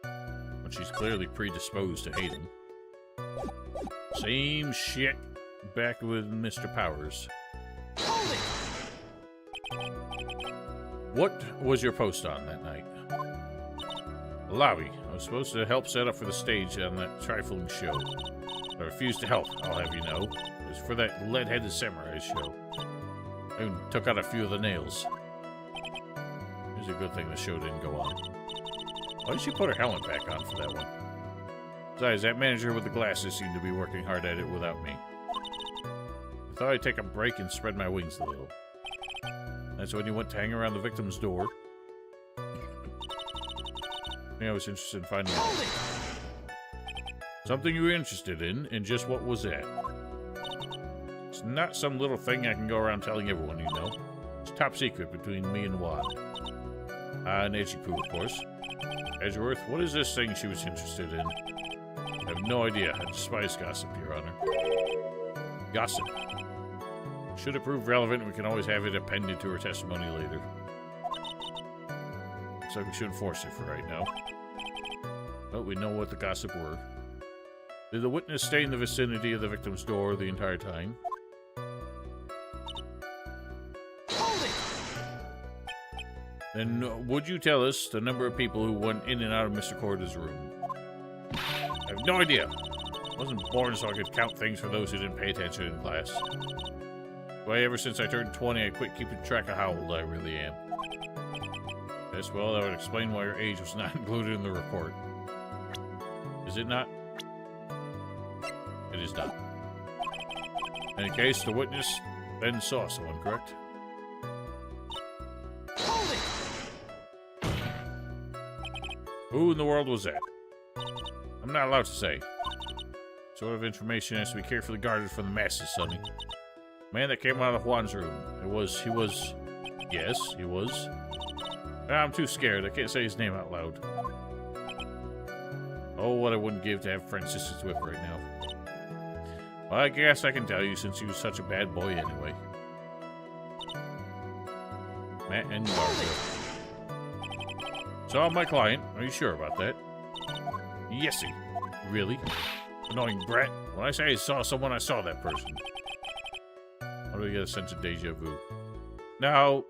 But she's clearly predisposed to hate him. Same shit back with Mr. Powers. Hold it! What was your post on that night? The lobby. I was supposed to help set up for the stage on that trifling show. I refused to help, I'll have you know. It was for that lead-headed samurai show. I even took out a few of the nails. It was a good thing the show didn't go on. Why did she put her helmet back on for that one? Besides, that manager with the glasses seemed to be working hard at it without me. I thought I'd take a break and spread my wings a little. That's when you went to hang around the victim's door. I was interested in finding out. Something you were interested in, and just what was that? It's not some little thing I can go around telling everyone, you know. It's top secret between me and Juan. And Edgepu, of course. Edgeworth, what is this thing she was interested in? I have no idea. I despise gossip, Your Honor. Gossip. Should it prove relevant, we can always have it appended to her testimony later. Looks like we shouldn't force it for right now. But we know what the gossip were. Did the witness stay in the vicinity of the victim's door the entire time? Hold it! Then would you tell us the number of people who went in and out of Mr. Corda's room? I have no idea. I wasn't born so I could count things for those who didn't pay attention in class. Why, ever since I turned 20, I quit keeping track of how old I really am. Yes, well, that would explain why your age was not included in the report. Is it not? It is not. In any case, the witness then saw someone, correct? Hold it! Who in the world was that? I'm not allowed to say. Sort of information has to be carefully guarded from the masses, Sonny. Man that came out of Juan's room. Yes, he was. I'm too scared. I can't say his name out loud. Oh, what I wouldn't give to have Francis's whip right now. Well, I guess I can tell you since he was such a bad boy anyway. Matt and Garza. Saw my client. Are you sure about that? Yesy. Really? Annoying brat. When I say I saw someone, I saw that person. How do I get a sense of deja vu? Now,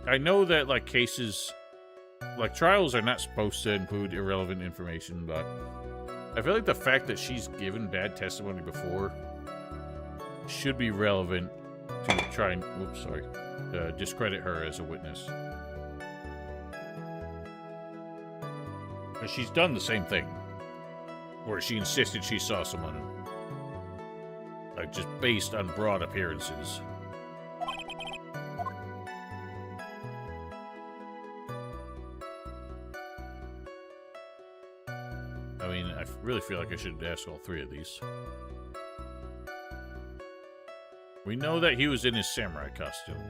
I know that, like, cases, like, trials are not supposed to include irrelevant information, but I feel like the fact that she's given bad testimony before should be relevant to try and, discredit her as a witness. Because she's done the same thing, where she insisted she saw someone. Like, just based on broad appearances. I mean, I really feel like I should ask all three of these. We know that he was in his samurai costume.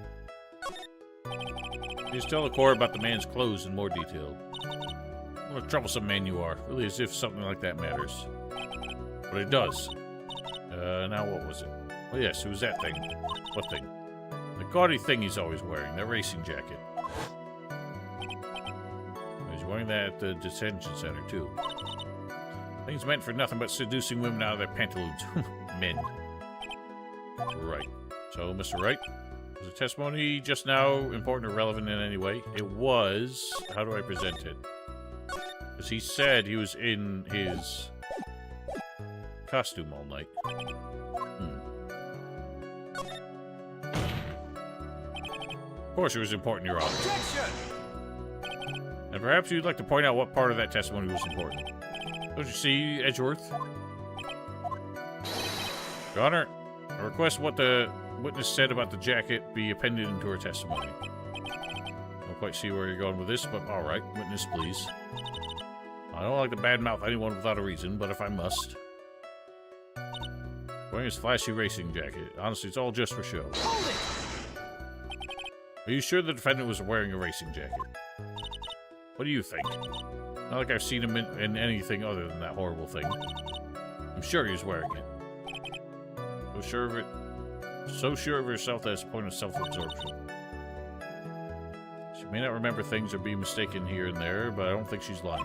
Please tell the court about the man's clothes in more detail. What a troublesome man you are. Really, as if something like that matters. But it does. Now what was it? Oh yes, it was that thing. What thing? The gaudy thing he's always wearing, the racing jacket. He's wearing that at the detention center, too. Thing's meant for nothing but seducing women out of their pantaloons. Men. Right. So, Mr. Wright, was the testimony just now important or relevant in any way? It was. How do I present it? Because he said he was in his costume all night. Of course it was important, Your Honor. Objection! And perhaps you'd like to point out what part of that testimony was important. Don't you see, Edgeworth? Your Honor, I request what the witness said about the jacket be appended into her testimony. Don't quite see where you're going with this, but alright, witness, please. I don't like to badmouth anyone without a reason, but if I must. Wearing his flashy racing jacket. Honestly, it's all just for show. Hold it! Are you sure the defendant was wearing a racing jacket? What do you think? Not like I've seen him in anything other than that horrible thing. I'm sure he was wearing it. So sure of herself that it's a point of self-absorption. She may not remember things or be mistaken here and there, but I don't think she's lying.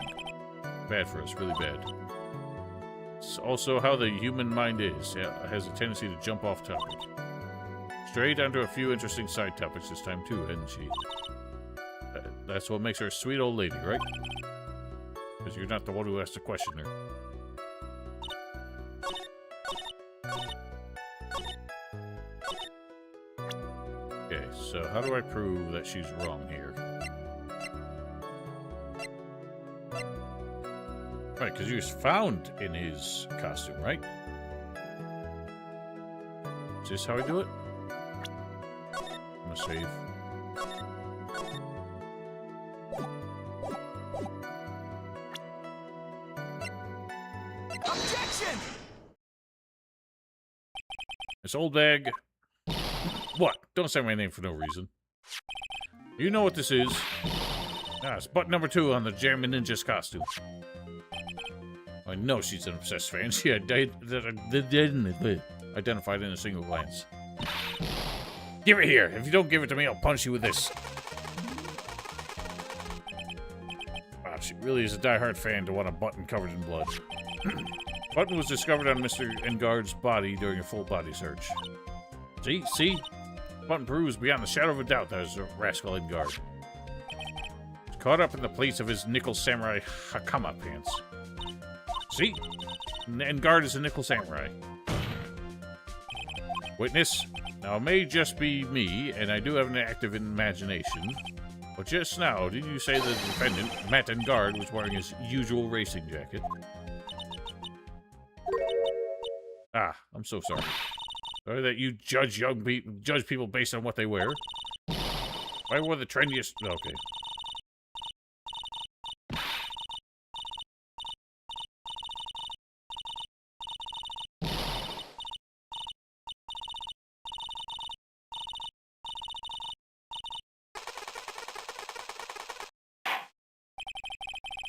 Bad for us, really bad. It's also how the human mind is. Yeah, it has a tendency to jump off topic. Straight onto a few interesting side topics this time too, hasn't she? That's what makes her a sweet old lady, right? Because you're not the one who has to question her. Okay, so how do I prove that she's wrong here? Right, because he was found in his costume, right? Is this how I do it? I'm gonna save. Objection! This old bag. What? Don't say my name for no reason. You know what this is. Ah, it's button number 2 on the German Ninja's costume. I know she's an obsessed fan. She identified in a single glance. Give it here. If you don't give it to me, I'll punch you with this. Wow, she really is a diehard fan to want a button covered in blood. Button was discovered on Mr. Engard's body during a full body search. See? Button proves beyond the shadow of a doubt that is a rascal Engard. He's caught up in the pleats of his nickel samurai hakama pants. See? Engard is a nickel samurai. Witness, now it may just be me, and I do have an active imagination, but just now, didn't you say the defendant, Matt Engard, was wearing his usual racing jacket? Ah, I'm so sorry. Sorry that you judge people based on what they wear. I wore the trendiest... Okay.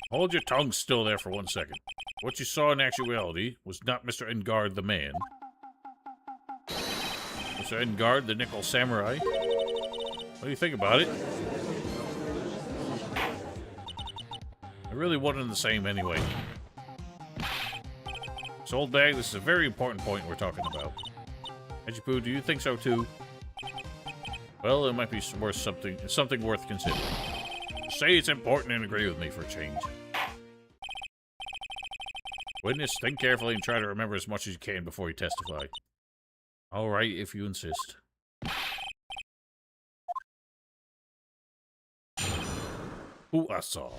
Hold your tongue still there for 1 second. What you saw in actuality was not Mr. Engard the man. Mr. Engard the nickel samurai. What do you think about it? They're really one and the same anyway. So, old bag, this is a very important point we're talking about. Edgepoo, do you think so too? Well, it might be worth something worth considering. Say it's important and agree with me for a change. Witness, think carefully and try to remember as much as you can before you testify. All right, if you insist. Who I saw.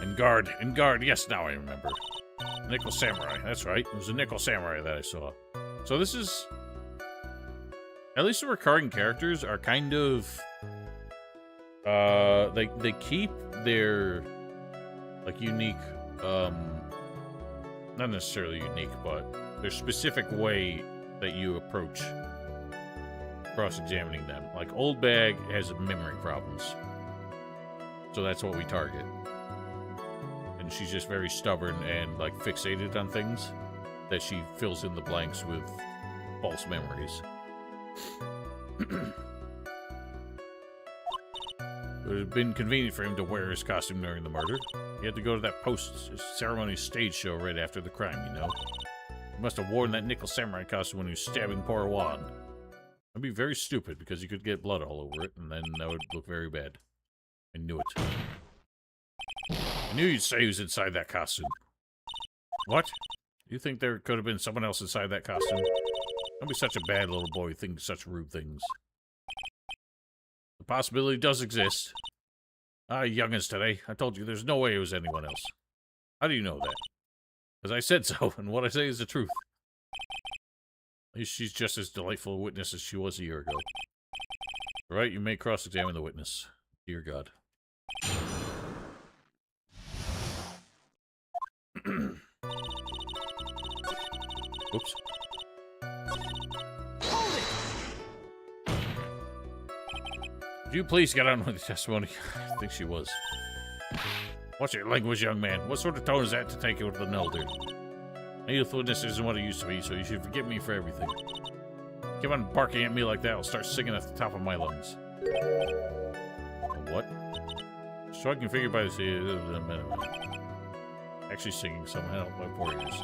Engard, yes, now I remember. Nickel Samurai, that's right. It was a Nickel Samurai that I saw. So this is... At least the recurring characters are kind of... They keep their... like, unique... not necessarily unique, but their specific way that you approach cross-examining them. Like, Old Bag has memory problems. So that's what we target. And she's just very stubborn and, like, fixated on things that she fills in the blanks with false memories. It would have been convenient for him to wear his costume during the murder. He had to go to that post-ceremony stage show right after the crime, you know. He must have worn that nickel samurai costume when he was stabbing poor Juan. That'd be very stupid, because you could get blood all over it, and then that would look very bad. I knew it. I knew you'd say he was inside that costume. What? You think there could have been someone else inside that costume? Don't be such a bad little boy thinking such rude things. The possibility does exist. Ah, youngins today. I told you there's no way it was anyone else. How do you know that? Because I said so, and what I say is the truth. At least she's just as delightful a witness as she was a year ago. Right, you may cross-examine the witness. Dear God. Oops. Hold it! Could you please get on with the testimony? I think she was. What's your language, young man? What sort of tone is that to take you to an elder? My youthfulness isn't what it used to be, so you should forgive me for everything. Keep on barking at me like that, I'll start singing at the top of my lungs. What? So I can figure by this. Actually singing somehow, my poor ears.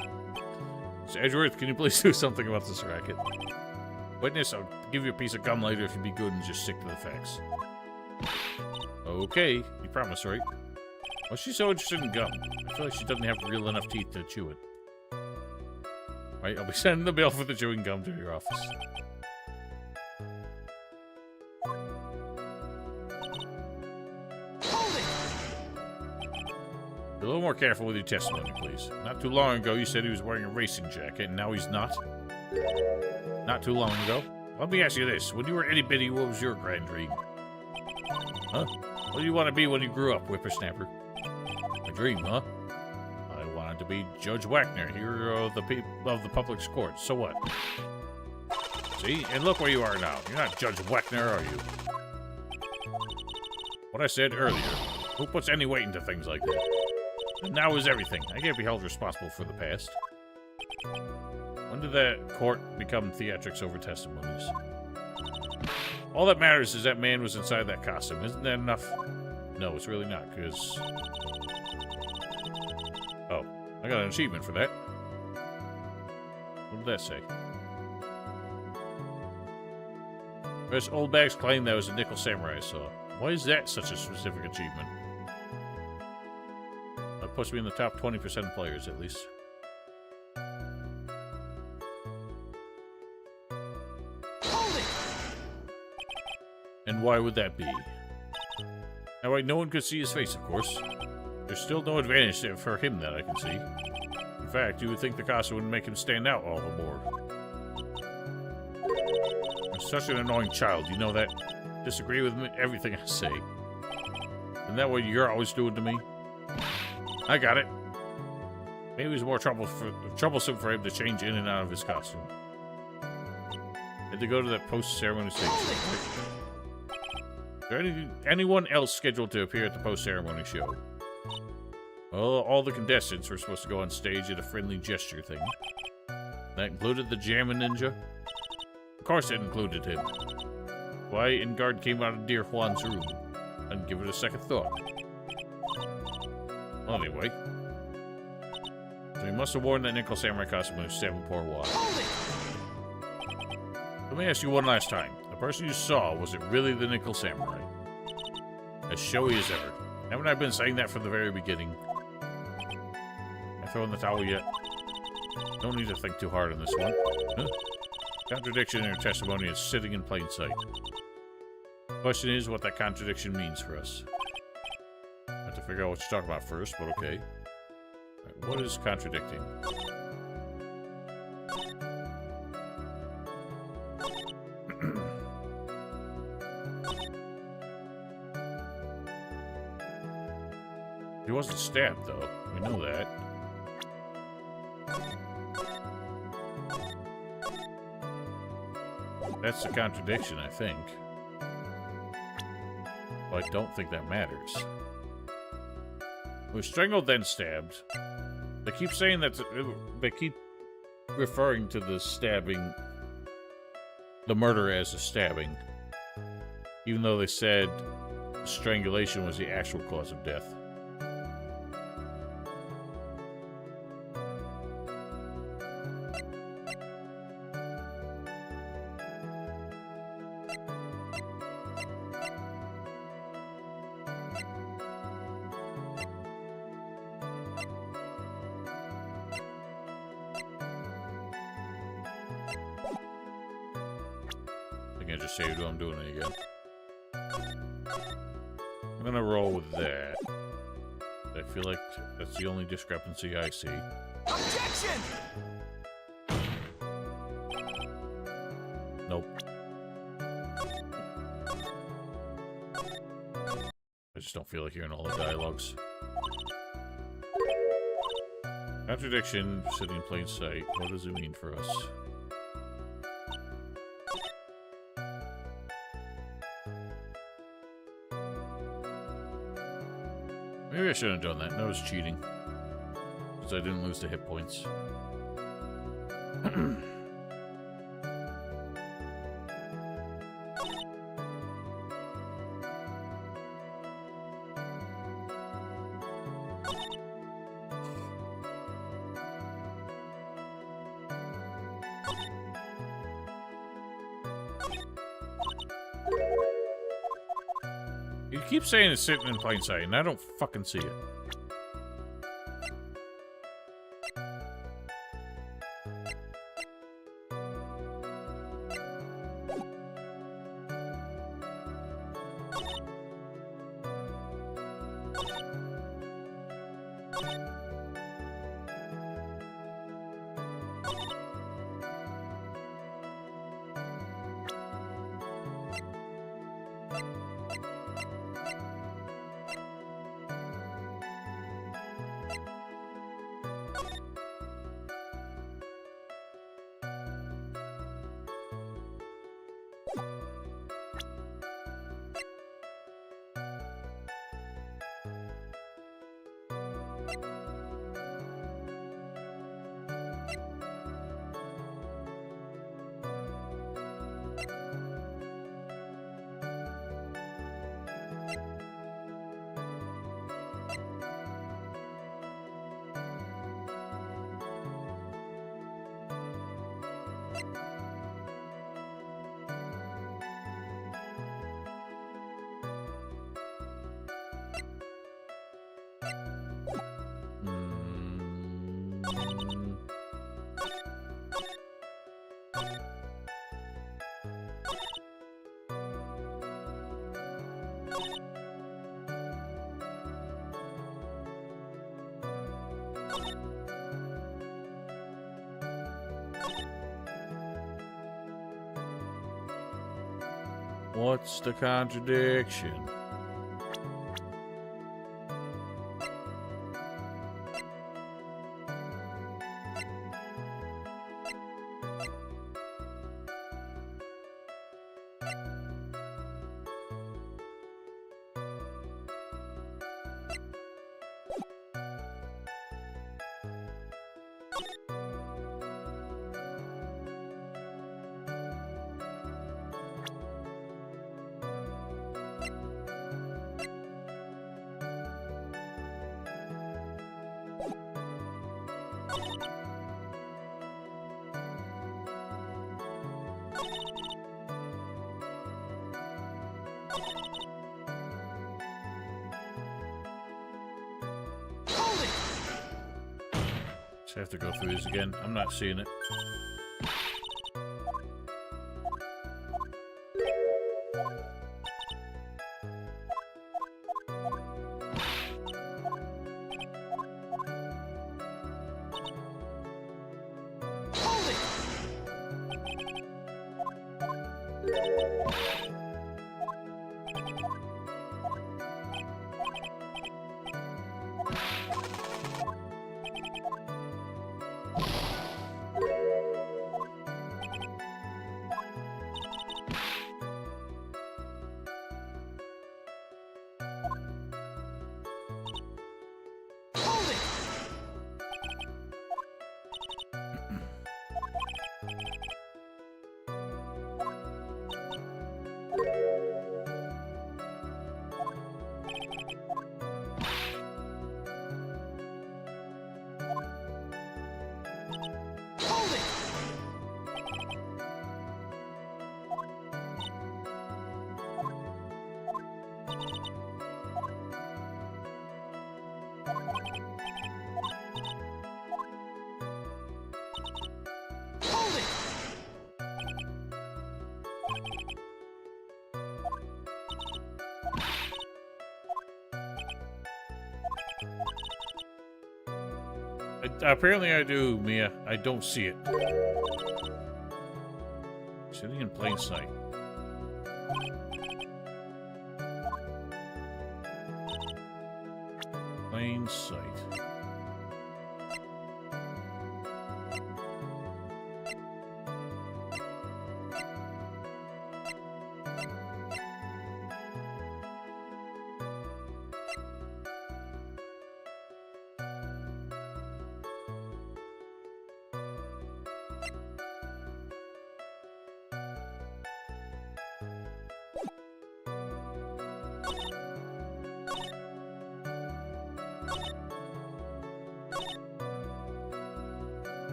So Edgeworth, can you please do something about this racket? Witness, I'll give you a piece of gum later if you be good and just stick to the facts. Okay, you promise, right? Well, she's so interested in gum. I feel like she doesn't have real enough teeth to chew it. Right, I'll be sending the bill for the chewing gum to your office. Hold it! Be a little more careful with your testimony, please. Not too long ago, you said he was wearing a racing jacket, and now he's not. Not too long ago. Let me ask you this. When you were itty-bitty, what was your grand dream? Huh? What do you want to be when you grew up, whippersnapper? A dream, huh? I wanted to be Judge Wagner, hero of the public court. So what? See? And look where you are now. You're not Judge Wagner, are you? What I said earlier. Who puts any weight into things like that? And now is everything. I can't be held responsible for the past. When did that court become theatrics over testimonies? All that matters is that man was inside that costume. Isn't that enough? No, it's really not, because... Oh, I got an achievement for that. What did that say? First, Old Bags claimed that was a nickel samurai I saw. Why is that such a specific achievement? That puts me in the top 20% of players, at least. Hold it! And why would that be? Now, right, no one could see his face, of course. There's still no advantage for him that I can see. In fact, you would think the costume would make him stand out all the more. You're such an annoying child, you know that? Disagree with me, everything I say. Isn't that what you're always doing to me? I got it. Maybe it was more troublesome for him to change in and out of his costume. Had to go to that post-ceremony stage. Is there anyone else scheduled to appear at the post-ceremony show? Well, all the contestants were supposed to go on stage at a friendly gesture thing. That included the Jammin' Ninja? Of course it included him. Why Ingard came out of Dear Juan's room. I didn't give it a second thought. Well, anyway. So he must have worn that nickel samurai costume when he was 7 poor Juan. Let me ask you one last time. The person you saw, was it really the nickel samurai? As showy as ever. Haven't I been saying that from the very beginning? I throw in the towel yet? Don't need to think too hard on this one. Huh? Contradiction in your testimony is sitting in plain sight. The question is what that contradiction means for us. I have to figure out what you're talking about first, but okay. Right, what is contradicting? He wasn't stabbed, though. We know that. That's the contradiction, I think. But I don't think that matters. He was strangled, then stabbed. They keep saying that... They keep referring to the stabbing... The murder as a stabbing. Even though they said strangulation was the actual cause of death. think I just saved while I'm doing it again. I'm gonna roll with that. I feel like that's the only discrepancy I see. Objection! Nope. I just don't feel like hearing all the dialogues. Contradiction, sitting in plain sight. What does it mean for us? Maybe I shouldn't have done that. That was cheating. Because I didn't lose the hit points. You keep saying it's sitting in plain sight, and I don't fucking see it. What's the contradiction? I have to go through this again. I'm not seeing it. Apparently I do, Mia. I don't see it. Sitting in plain sight. Plain sight.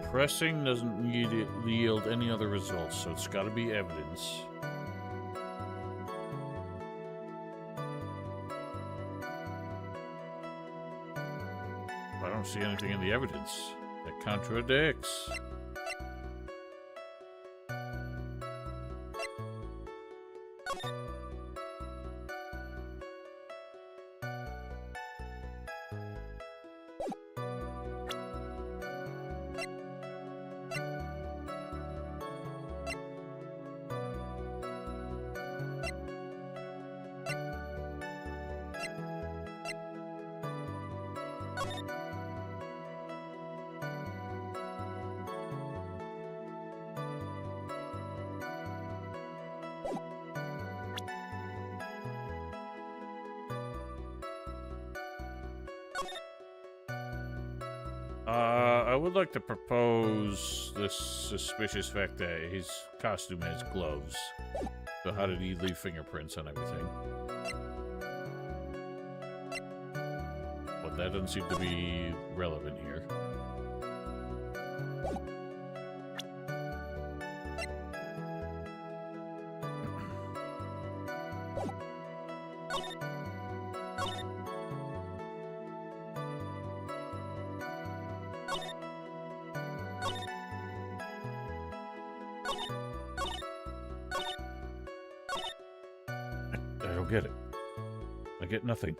Pressing doesn't yield any other results, so it's got to be evidence. I don't see anything in the evidence that contradicts. I would like to propose this suspicious fact that his costume has gloves. So how did he leave fingerprints on everything? But that doesn't seem to be relevant here. I don't get it. I get nothing.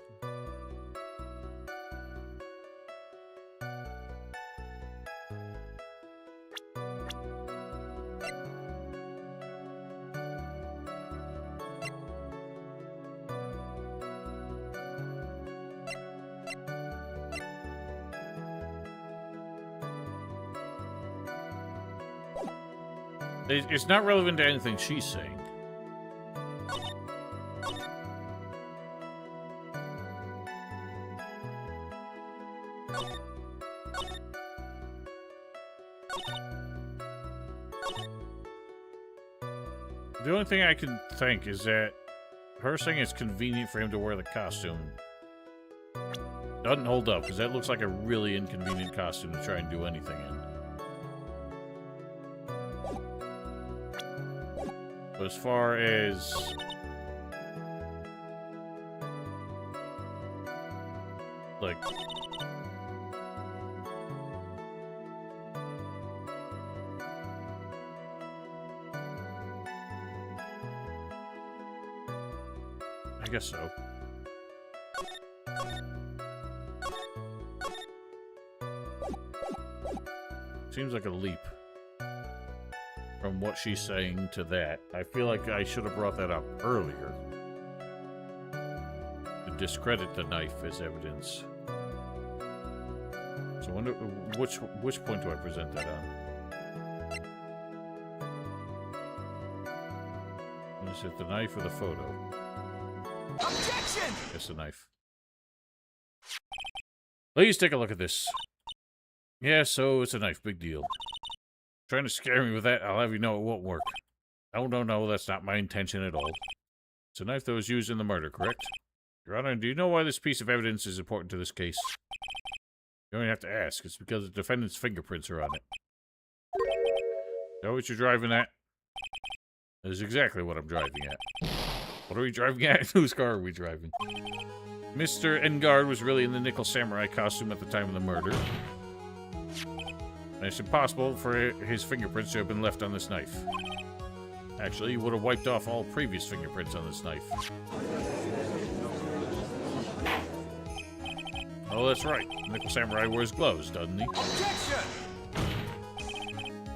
It's not relevant to anything she's saying. The only thing I can think is that her saying it's convenient for him to wear the costume doesn't hold up, because that looks like a really inconvenient costume to try and do anything in. But as far as like I guess so. Seems like a leap from what she's saying to that. I feel like I should have brought that up earlier to discredit the knife as evidence. So I wonder which point do I present that on? Is it the knife or the photo? Objection! It's the knife. Please take a look at this. Yeah, so it's a knife. Big deal. Trying to scare me with that, I'll have you know it won't work. Oh, no, that's not my intention at all. It's a knife that was used in the murder, correct? Your Honor, do you know why this piece of evidence is important to this case? You don't have to ask. It's because the defendant's fingerprints are on it. Is that what you're driving at? That is exactly what I'm driving at. What are we driving at? Whose car are we driving? Mr. Engard was really in the Nickel Samurai costume at the time of the murder. And it's impossible for his fingerprints to have been left on this knife. Actually, he would have wiped off all previous fingerprints on this knife. Oh, that's right. Nickel Samurai wears gloves, doesn't he? Objection!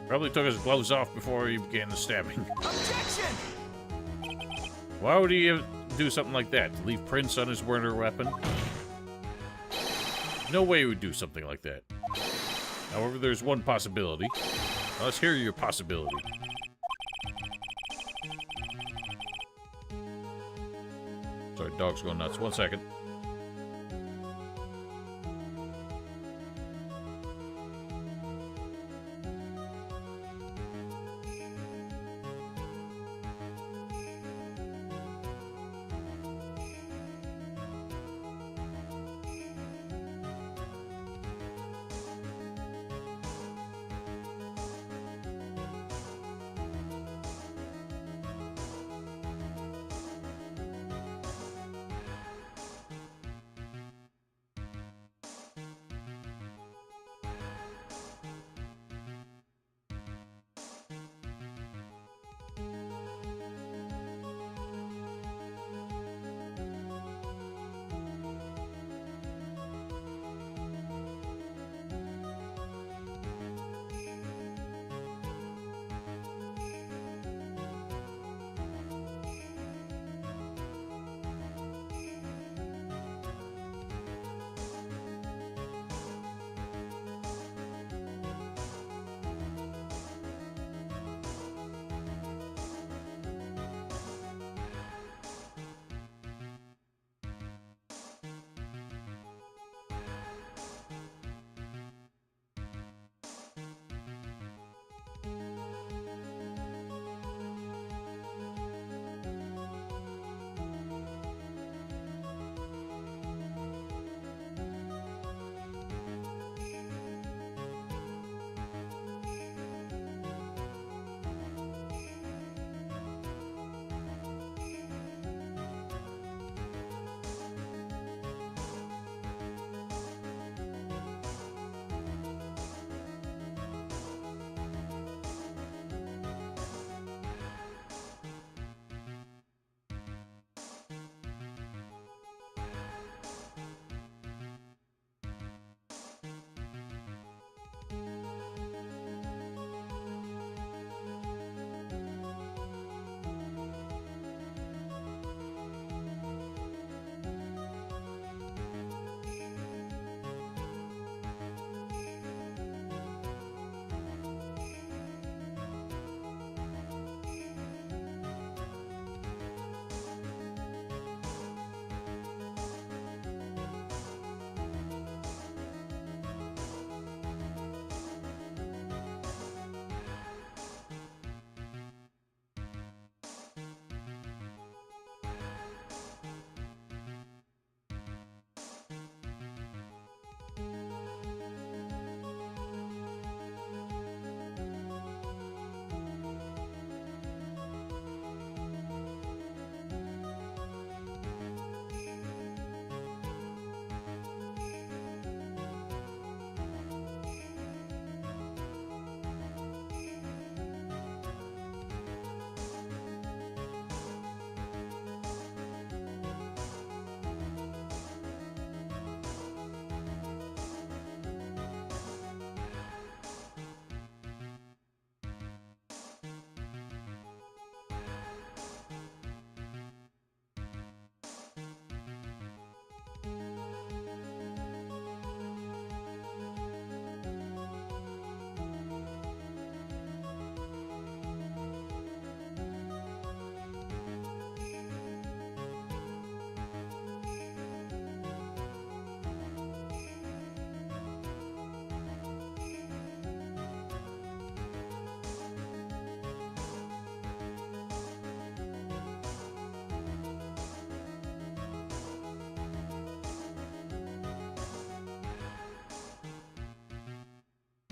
Probably took his gloves off before he began the stabbing. Objection! Why would he do something like that? To leave prints on his murder weapon? No way he would do something like that. However, there's one possibility. Now, let's hear your possibility. Sorry, dog's going nuts. 1 second.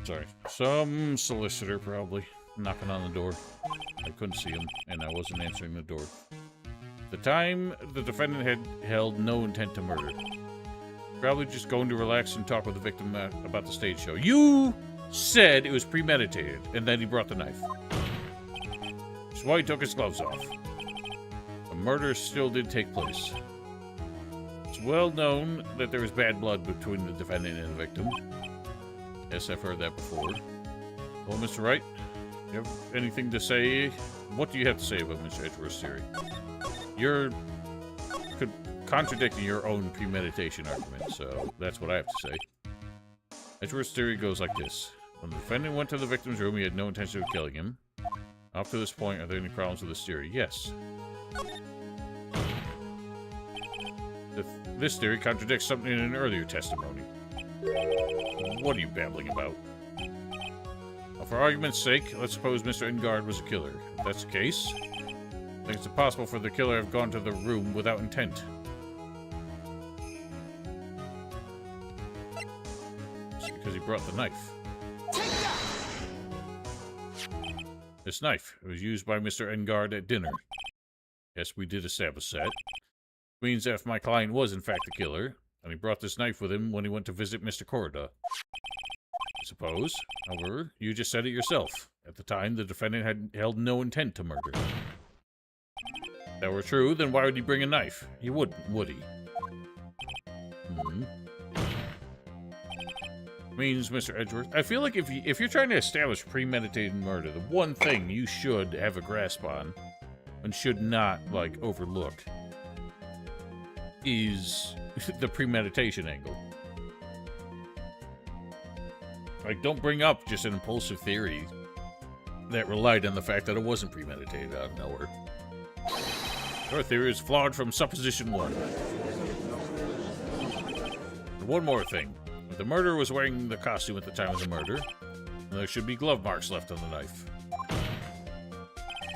Sorry. Some solicitor, probably, knocking on the door. I couldn't see him, and I wasn't answering the door. At the time, the defendant had held no intent to murder. Probably just going to relax and talk with the victim about the stage show. You said it was premeditated, and then he brought the knife. That's why he took his gloves off. A murder still did take place. It's It's well known that there is bad blood between the defendant and the victim. Yes, I've heard that before. Well, Mr. Wright, you have anything to say? What do you have to say about Mr. Edgeworth's theory? You're contradicting your own premeditation argument, so that's what I have to say. Edgeworth's theory goes like this. When the defendant went to the victim's room, he had no intention of killing him. Up to this point, are there any problems with this theory? Yes. This theory contradicts something in an earlier testimony. What are you babbling about? Well, for argument's sake, let's suppose Mr. Ingard was a killer. If that's the case, I think it's impossible for the killer to have gone to the room without intent. It's because he brought the knife. This knife was used by Mr. Ingard at dinner. Yes, we did establish that. Means that if my client was in fact the killer, and he brought this knife with him when he went to visit Mr. Corda. I suppose, however, you just said it yourself. At the time, the defendant had held no intent to murder. If that were true, then why would he bring a knife? He wouldn't, would he? Means, Mr. Edgeworth, I feel like if you're trying to establish premeditated murder, the one thing you should have a grasp on, and should not, like, overlook, is the premeditation angle. Like, don't bring up just an impulsive theory that relied on the fact that it wasn't premeditated out of nowhere. Your theory is flawed from supposition one. And one more thing. If the murderer was wearing the costume at the time of the murder, there should be glove marks left on the knife.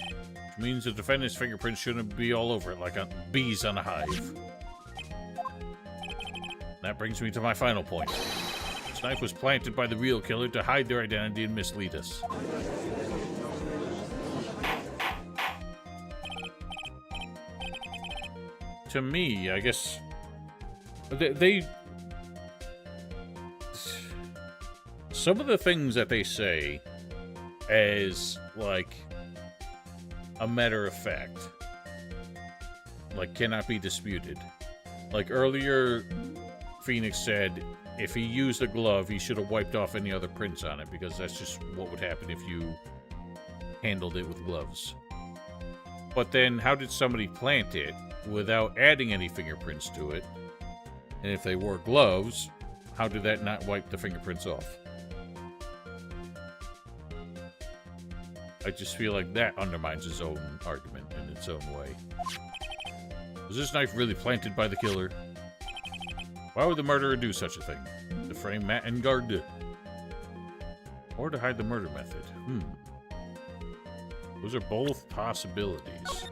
Which means the defendant's fingerprints shouldn't be all over it like bees on a hive. That brings me to my final point. This knife was planted by the real killer to hide their identity and mislead us. To me, I guess... Some of the things that they say as, like, a matter of fact, like, cannot be disputed. Like, earlier, Phoenix said if he used a glove, he should have wiped off any other prints on it, because that's just what would happen if you handled it with gloves. But then, how did somebody plant it without adding any fingerprints to it? And if they wore gloves, how did that not wipe the fingerprints off? I just feel like that undermines his own argument in its own way. Was this knife really planted by the killer? Why would the murderer do such a thing? To frame Matt and Ingard? Or to hide the murder method? Those are both possibilities.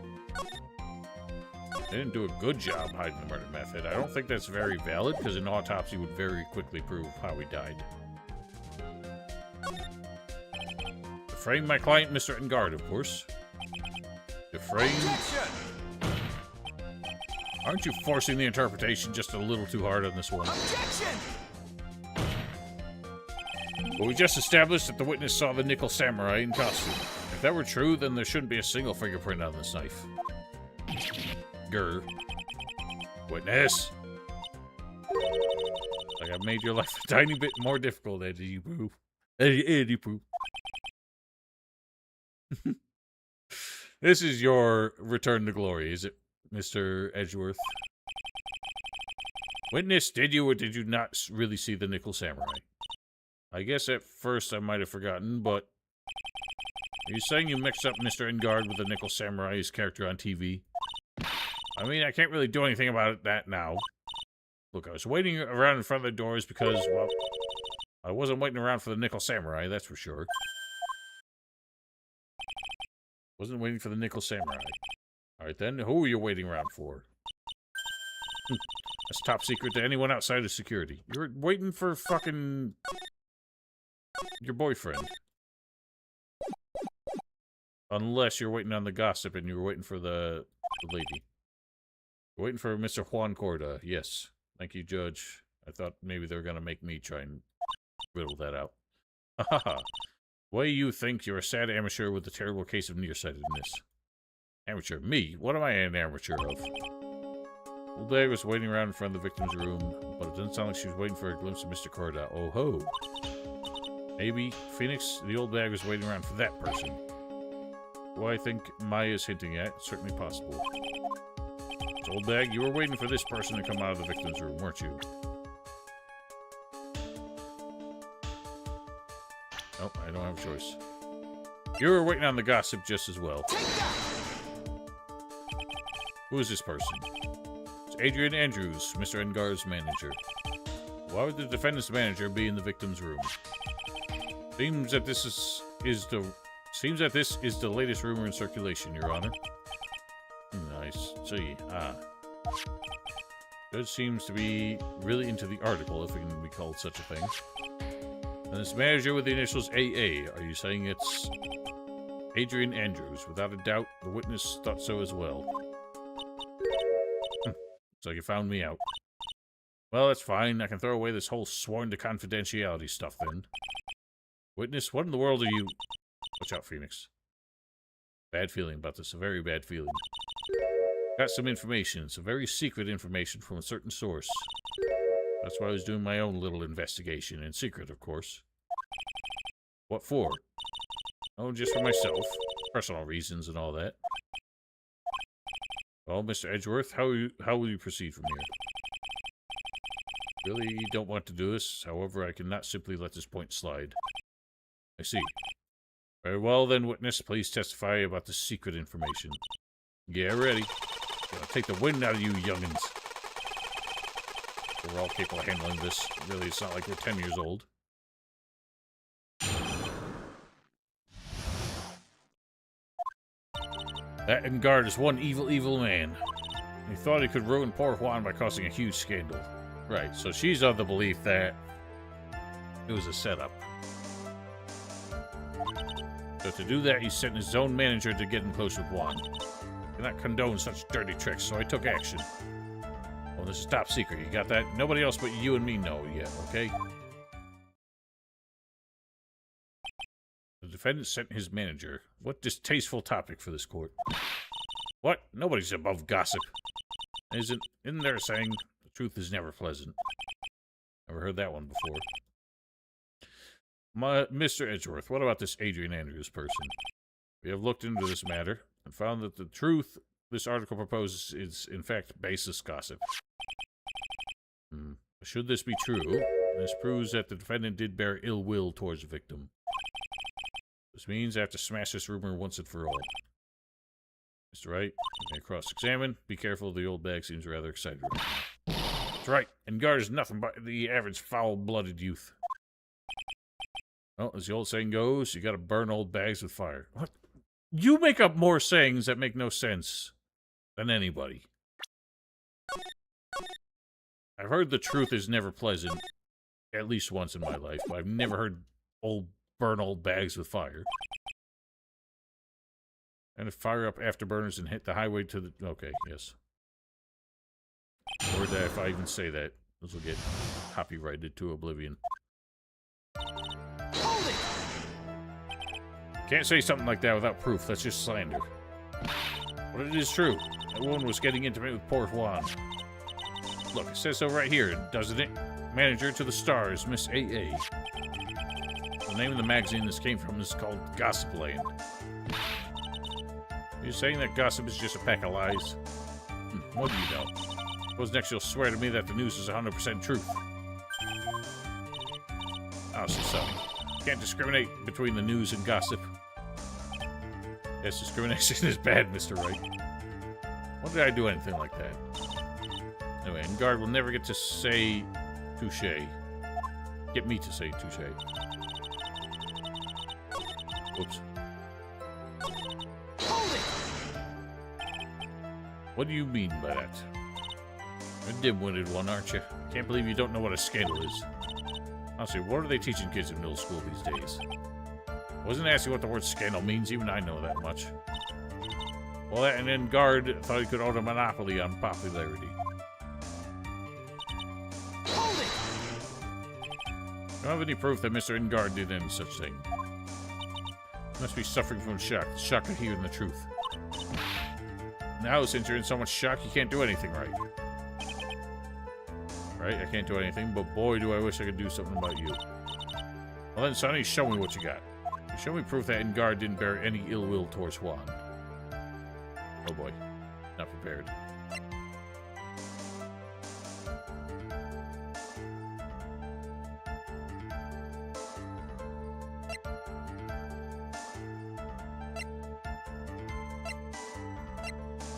They didn't do a good job hiding the murder method. I don't think that's very valid, because an autopsy would very quickly prove how he died. To frame my client, Mr. Ingard, of course. To frame... Aren't you forcing the interpretation just a little too hard on this one? Objection! Well, we just established that the witness saw the nickel samurai in costume. If that were true, then there shouldn't be a single fingerprint on this knife. Grr. Witness! Like I've made your life a tiny bit more difficult, Eddie Poo. Eddie Poo. This is your return to glory, is it, Mr. Edgeworth? Witness, did you or did you not really see the nickel samurai? I guess at first I might have forgotten, but... Are you saying you mixed up Mr. Ingard with the nickel samurai's character on TV? I mean, I can't really do anything about that now. Look, I was waiting around in front of the doors because, well... I wasn't waiting around for the nickel samurai, that's for sure. Wasn't waiting for the nickel samurai. Alright then, who are you waiting around for? That's top secret to anyone outside of security. You're waiting for fucking... your boyfriend. Unless you're waiting on the gossip and you're waiting for the lady. You're waiting for Mr. Juan Corda. Yes. Thank you, Judge. I thought maybe they were gonna make me try and riddle that out. Haha. Why you think you're a sad amateur with a terrible case of nearsightedness? Amateur? Me? What am I an amateur of? Old bag was waiting around in front of the victim's room, but it doesn't sound like she was waiting for a glimpse of Mr. Corda. Oh ho. Maybe Phoenix, the old bag, was waiting around for that person. Who I think Maya's hinting at, it's certainly possible. So, old bag, you were waiting for this person to come out of the victim's room, weren't you? Nope, I don't have a choice. You were waiting on the gossip just as well. Who is this person? It's Adrian Andrews, Mr. Engar's manager. Why would the defendant's manager be in the victim's room? Seems that this is the latest rumor in circulation, Your Honor. Nice. See, Judge seems to be really into the article, if it can be called such a thing. And this manager with the initials AA, are you saying it's Adrian Andrews? Without a doubt, the witness thought so as well. Looks like you found me out. Well, that's fine. I can throw away this whole sworn to confidentiality stuff then. Witness, what in the world are you... Watch out, Phoenix. Bad feeling about this. A very bad feeling. Got some information. Some very secret information from a certain source. That's why I was doing my own little investigation. In secret, of course. What for? Oh, just for myself. Personal reasons and all that. Well, Mr. Edgeworth, how will you proceed from here? Really don't want to do this. However, I cannot simply let this point slide. I see. Very well then, witness. Please testify about the secret information. Yeah, ready. Gonna take the wind out of you youngins. We're all capable of handling this. Really, it's not like we're 10 years old. That Engard is one evil, evil man. He thought he could ruin poor Juan by causing a huge scandal. Right, so she's of the belief that it was a setup. So to do that, he sent his own manager to get in close with Juan. I cannot condone such dirty tricks, so I took action. Well, this is top secret, you got that? Nobody else but you and me know yet, okay? The defendant sent his manager. What distasteful topic for this court. What? Nobody's above gossip. Isn't there a saying, the truth is never pleasant? Never heard that one before. Mr. Edgeworth, what about this Adrian Andrews person? We have looked into this matter and found that the truth this article proposes is, in fact, baseless gossip. Should this be true, this proves that the defendant did bear ill will towards the victim. This means I have to smash this rumor once and for all. Mr. Wright, you may cross-examine. Be careful, the old bag seems rather excited right now. That's right, Engard is nothing but the average foul-blooded youth. Well, as the old saying goes, you gotta burn old bags with fire. What? You make up more sayings that make no sense than anybody. I've heard the truth is never pleasant, at least once in my life, but I've never heard burn old bags with fire. And to fire up afterburners and hit the highway to the... Okay, yes. Or that if I even say that, this will get copyrighted to oblivion. Hold it! Can't say something like that without proof. That's just slander. But it is true. That woman was getting intimate with poor Juan. Look, it says so right here, doesn't it? Manager to the stars, Miss A.A. The name of the magazine this came from is called Gossip Land. You're saying that gossip is just a pack of lies? What do you know? Suppose next you'll swear to me that the news is 100% truth. Honestly, Sonny, you can't discriminate between the news and gossip. Yes, discrimination is bad, Mr. Wright. When did I do anything like that? Anyway, Engard will never get to say touche. Get me to say touche. Whoops. Hold it! What do you mean by that? You're a dim-witted one, aren't you? Can't believe you don't know what a scandal is. Honestly, what are they teaching kids in middle school these days? I wasn't asking what the word scandal means, even I know that much. Well, and then Engard thought he could own a monopoly on popularity. Hold it! I don't have any proof that Mr. Engard did any such thing. He must be suffering from shock. The shock of hearing the truth. Now, since you're in so much shock, you can't do anything right. Right? I can't do anything, but boy, do I wish I could do something about you. Well then, Sonny, show me what you got. Show me proof that Ingard didn't bear any ill will towards Juan. Oh boy. Not prepared.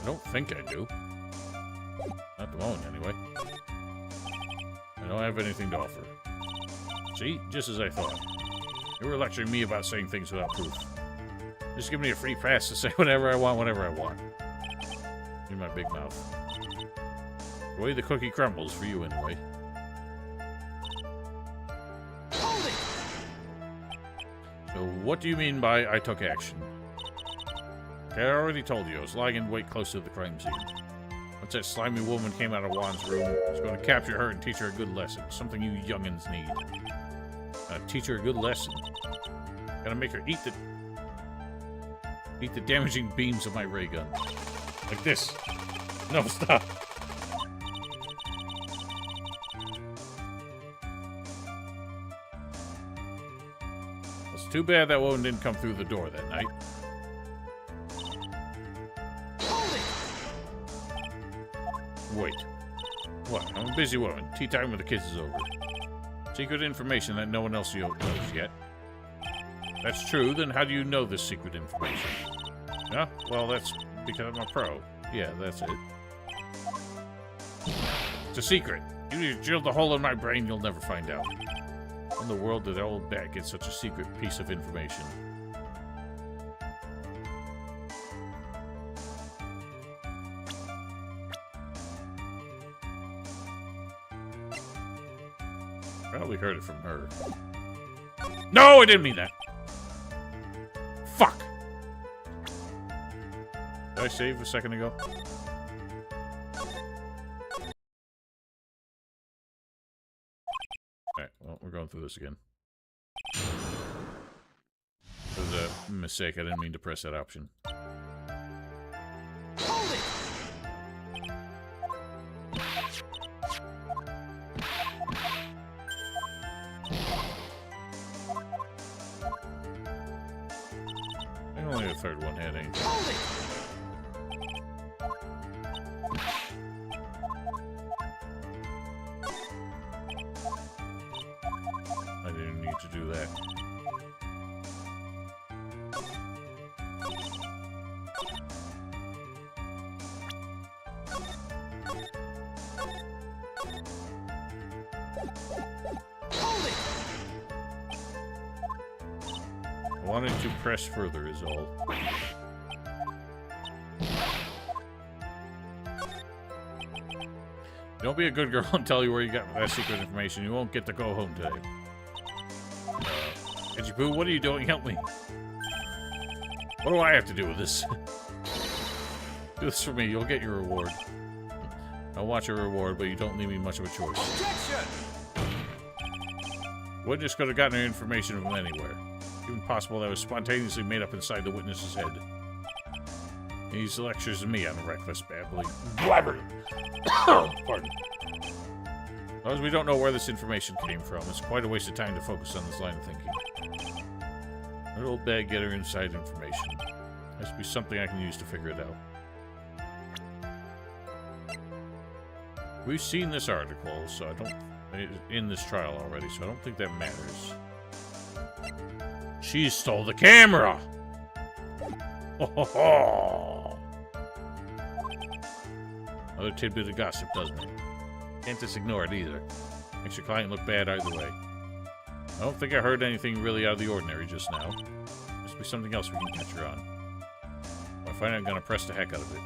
I don't think I do. Not at the moment, anyway. I don't have anything to offer. See? Just as I thought. You were lecturing me about saying things without proof. Just give me a free pass to say whatever I want, whenever I want. In my big mouth. The way the cookie crumbles for you, anyway. Hold it! So, what do you mean by I took action? Okay, I already told you, I was lying in wait close to the crime scene. Once that slimy woman came out of Juan's room, I was going to capture her and teach her a good lesson. Something you youngins need. Teach her a good lesson. Gotta make her eat the damaging beams of my ray gun. Like this. No, stop. It's too bad that woman didn't come through the door that night. Hold it! Wait. What? I'm a busy woman. Tea time with the kids is over. Secret information that no one else knows yet. That's true, then how do you know this secret information? Yeah, well, that's because I'm a pro. Yeah, that's it. It's a secret. You just drilled a hole in my brain you'll never find out. How in the world did old Bat get such a secret piece of information? Probably heard it from her. No, I didn't mean that. Fuck. Did I save a second ago? Alright, well, we're going through this again. It was a mistake. I didn't mean to press that option. Hold it! I think only the third one had anything. Hold it! I didn't need to do that. Hold it! I wanted to press further is all. Don't be a good girl and tell you where you got that secret information. You won't get to go home today. Poo, what are you doing? Help me. What do I have to do with this? Do this for me. You'll get your reward. I'll watch your reward, but you don't leave me much of a choice. Objection! Witness could have gotten her information from anywhere. Even possible that was spontaneously made up inside the witness's head. These lectures me on reckless babbling. Blabbering! Pardon. As long as we don't know where this information came from, it's quite a waste of time to focus on this line of thinking. That old bag getter inside information. Has to be something I can use to figure it out. We've seen this article, so I don't... in this trial already, so I don't think that matters. She stole the camera! Ho ho ho! Another tidbit of gossip, doesn't it? Can't just ignore it either. Makes your client look bad either way. I don't think I heard anything really out of the ordinary just now. Must be something else we can catch her on. If I find I'm gonna press the heck out of it.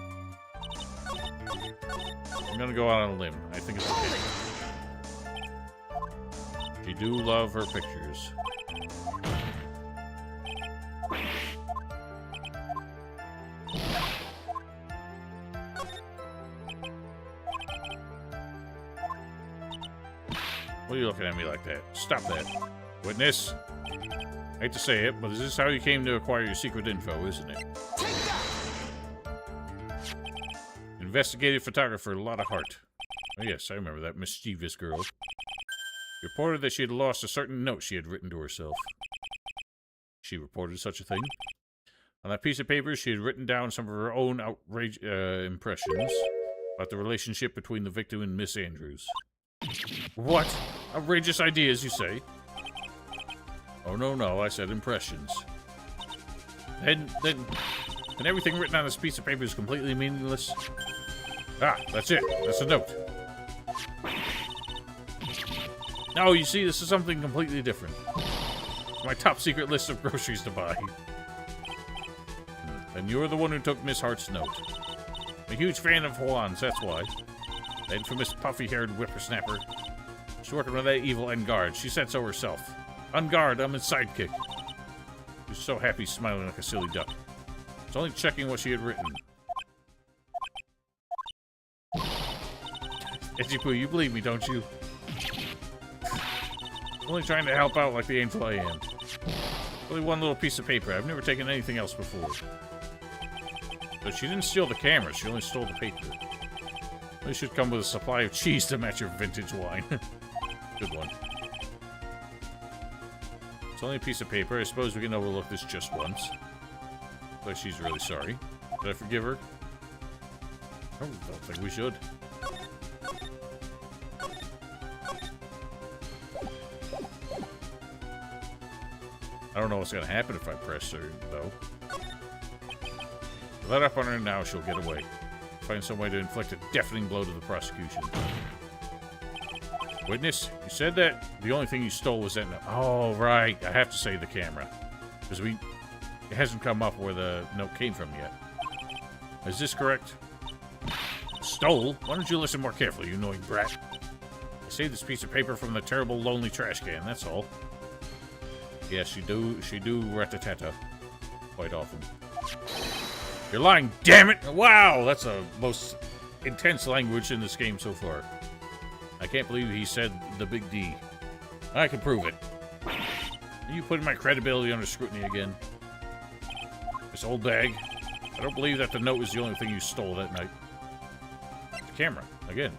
I'm gonna go out on a limb. I think it's okay. She do love her pictures. What are you looking at me like that? Stop that. Witness? I hate to say it, but this is how you came to acquire your secret info, isn't it? Take that! Investigative photographer, a lot of heart. Oh, yes, I remember that mischievous girl. She reported that she had lost a certain note she had written to herself. She reported such a thing. On that piece of paper, she had written down some of her own outrage impressions about the relationship between the victim and Miss Andrews. What? Outrageous ideas, you say? Oh, no, I said impressions. Then everything written on this piece of paper is completely meaningless? Ah, that's it. That's a note. No, you see, this is something completely different. It's my top secret list of groceries to buy. And you're the one who took Miss Hart's note. I'm a huge fan of Juan's, that's why. The infamous puffy-haired whippersnapper. She's working with that evil Engard. She said so herself. Engard, I'm his sidekick. She was so happy, smiling like a silly duck. I was only checking what she had written. Edgy-poo, you believe me, don't you? I'm only trying to help out like the angel I am. Only one little piece of paper. I've never taken anything else before. But she didn't steal the camera, she only stole the paper. They should come with a supply of cheese to match your vintage wine. Good one. It's only a piece of paper. I suppose we can overlook this just once. But she's really sorry. Did I forgive her? I don't think we should. I don't know what's going to happen if I press her, though. Let up on her now, she'll get away. Find some way to inflict a deafening blow to the prosecution. Witness, you said that the only thing you stole was that note. Oh, right. I have to say the camera. Because it hasn't come up where the note came from yet. Is this correct? Stole? Why don't you listen more carefully, you annoying brat? I saved this piece of paper from the terrible, lonely trash can, that's all. Yes, she do rat-a-tat-ta. Quite often. You're lying, damn it! Wow, that's the most intense language in this game so far. I can't believe he said the big D. I can prove it. Are you putting my credibility under scrutiny again? This old bag. I don't believe that the note was the only thing you stole that night. The camera, again.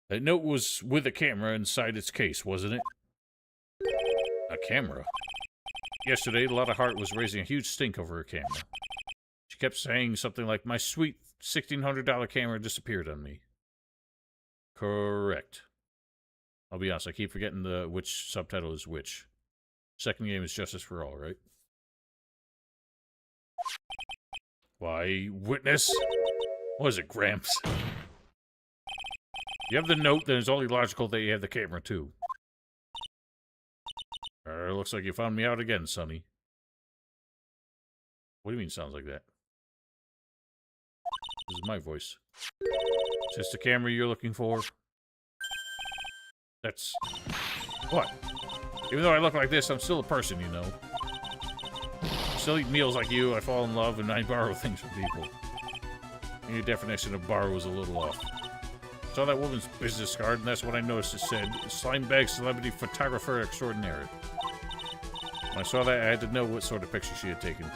That note was with a camera inside its case, wasn't it? A camera? Yesterday, Lotta Hart was raising a huge stink over her camera. She kept saying something like, my sweet $1,600 camera disappeared on me. Correct. I'll be honest, I keep forgetting which subtitle is which. Second game is Justice for All, right? Why, witness? What is it, Gramps? You have the note, then it's only logical that you have the camera, too. Looks like you found me out again, Sonny. What do you mean sounds like that? This is my voice. Is this the camera you're looking for? That's... What? Even though I look like this, I'm still a person, you know. I still eat meals like you, I fall in love, and I borrow things from people. And your definition of borrow was a little off. I saw that woman's business card, and that's what I noticed it said. Slime bag celebrity photographer extraordinaire. When I saw that, I had to know what sort of picture she had taken.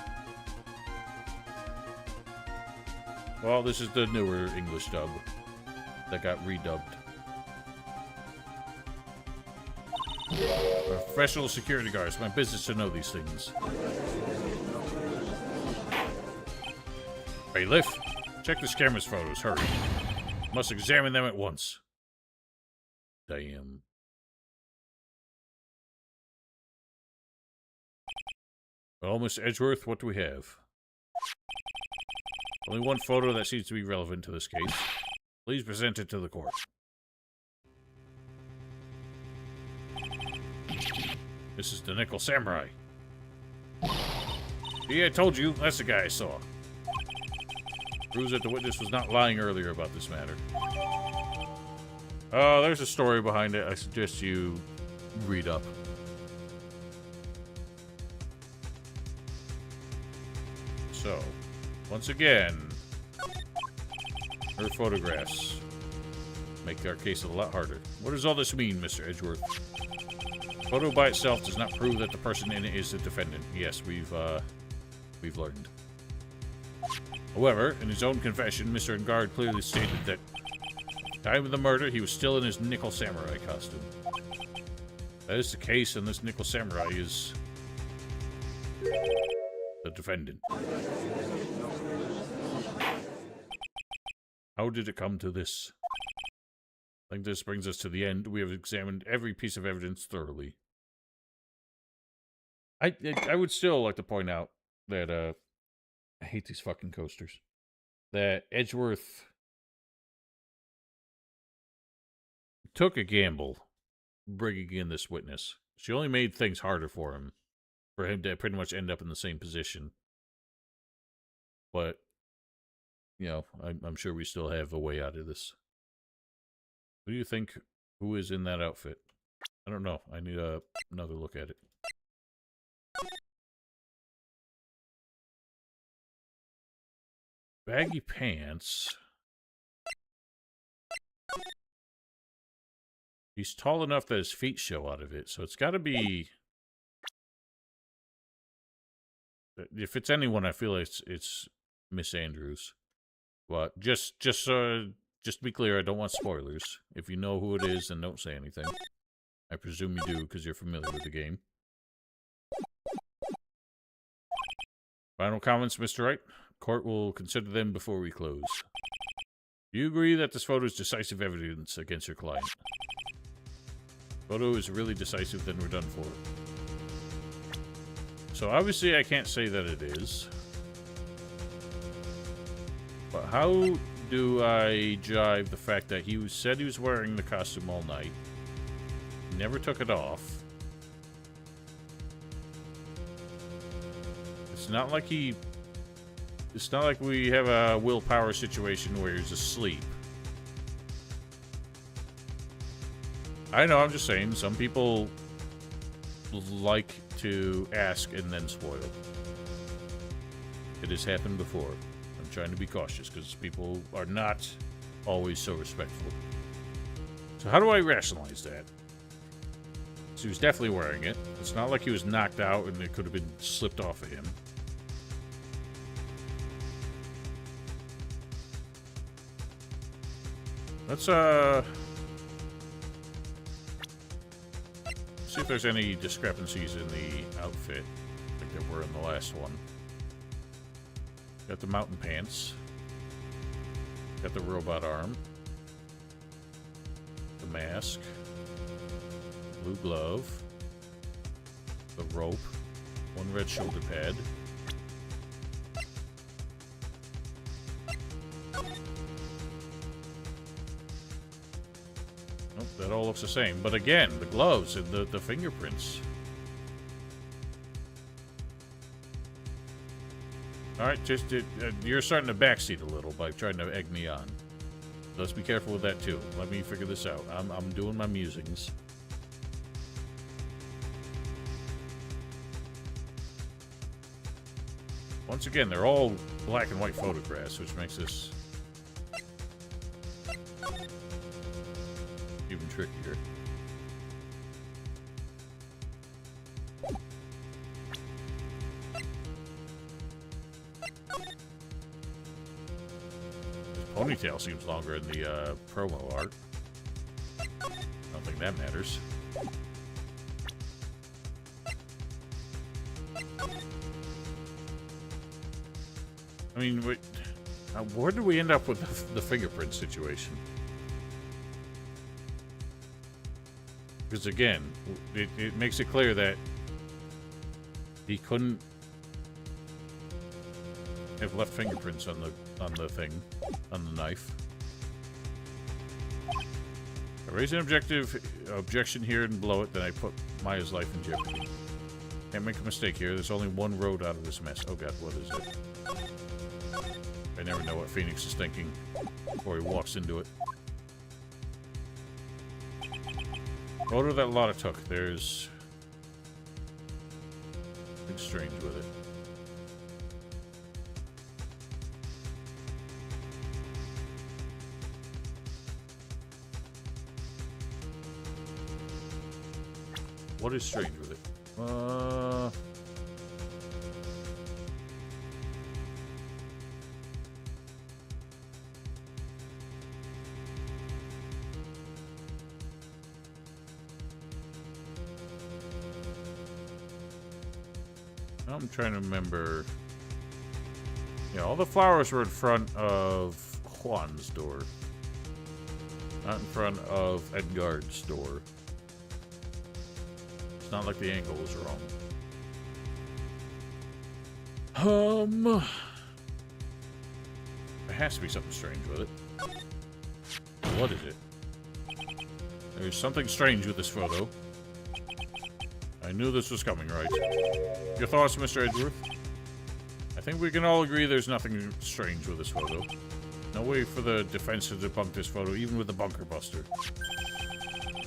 Well, this is the newer English dub that got redubbed. Professional security guards. It's my business to know these things. Bailiff, check this camera's photos. Hurry. Must examine them at once. Damn. Well, Miss Edgeworth, what do we have? Only one photo that seems to be relevant to this case. Please present it to the court. This is the Nickel Samurai. See, I told you, that's the guy I saw. Proves that the witness was not lying earlier about this matter. Oh, there's a story behind it. I suggest you read up. So, once again, her photographs make our case a lot harder. What does all this mean, Mr. Edgeworth? Photo by itself does not prove that the person in it is the defendant. Yes, we've learned. However, in his own confession, Mr. Engard clearly stated that at the time of the murder, he was still in his nickel samurai costume. If that is the case, and this nickel samurai is the defendant. How did it come to this? I think this brings us to the end. We have examined every piece of evidence thoroughly. I would still like to point out that, I hate these fucking coasters. That Edgeworth took a gamble bringing in this witness. She only made things harder for him to pretty much end up in the same position. But, you know, I'm sure we still have a way out of this. What do you think? Who is in that outfit? I don't know. I need another look at it. Baggy pants. He's tall enough that his feet show out of it, so it's got to be. If it's anyone, I feel like it's Miss Andrews. But just to be clear, I don't want spoilers. If you know who it is, then don't say anything. I presume you do because you're familiar with the game. Final comments, Mr. Wright? Court will consider them before we close. Do you agree that this photo is decisive evidence against your client? Photo is really decisive, then we're done for. So obviously I can't say that it is. But how do I jive the fact that he said he was wearing the costume all night, never took it off? It's not like we have a willpower situation where he's asleep. I know, I'm just saying, some people like to ask and then spoil. It has happened before. I'm trying to be cautious because people are not always so respectful. So how do I rationalize that? So he was definitely wearing it. It's not like he was knocked out and it could have been slipped off of him. Let's see if there's any discrepancies in the outfit, like there were in the last one. Got the mountain pants. Got the robot arm. The mask. Blue glove. The rope. One red shoulder pad. Nope, that all looks the same. But again, the gloves and the fingerprints. Alright, just you're starting to backseat a little by trying to egg me on. Let's be careful with that too. Let me figure this out. I'm doing my musings. Once again, they're all black and white photographs, which makes this even trickier. Ponytail seems longer in the promo art. I don't think that matters. I mean, where did we end up with the fingerprint situation? Because again, it makes it clear that he couldn't have left fingerprints on the thing, on the knife. I raise an objection here and blow it, then I put Maya's life in jeopardy. Can't make a mistake here. There's only one road out of this mess. Oh god, what is it? I never know what Phoenix is thinking before he walks into it. Photo that Lotta took. There's something strange with it. What is strange with it? I'm trying to remember. Yeah, all the flowers were in front of Juan's door. Not in front of Edgard's door. It's not like the angle was wrong. There has to be something strange with it. What is it? There's something strange with this photo. I knew this was coming, right? Your thoughts, Mr. Edgeworth? I think we can all agree there's nothing strange with this photo. No way for the defense to debunk this photo, even with the bunker buster.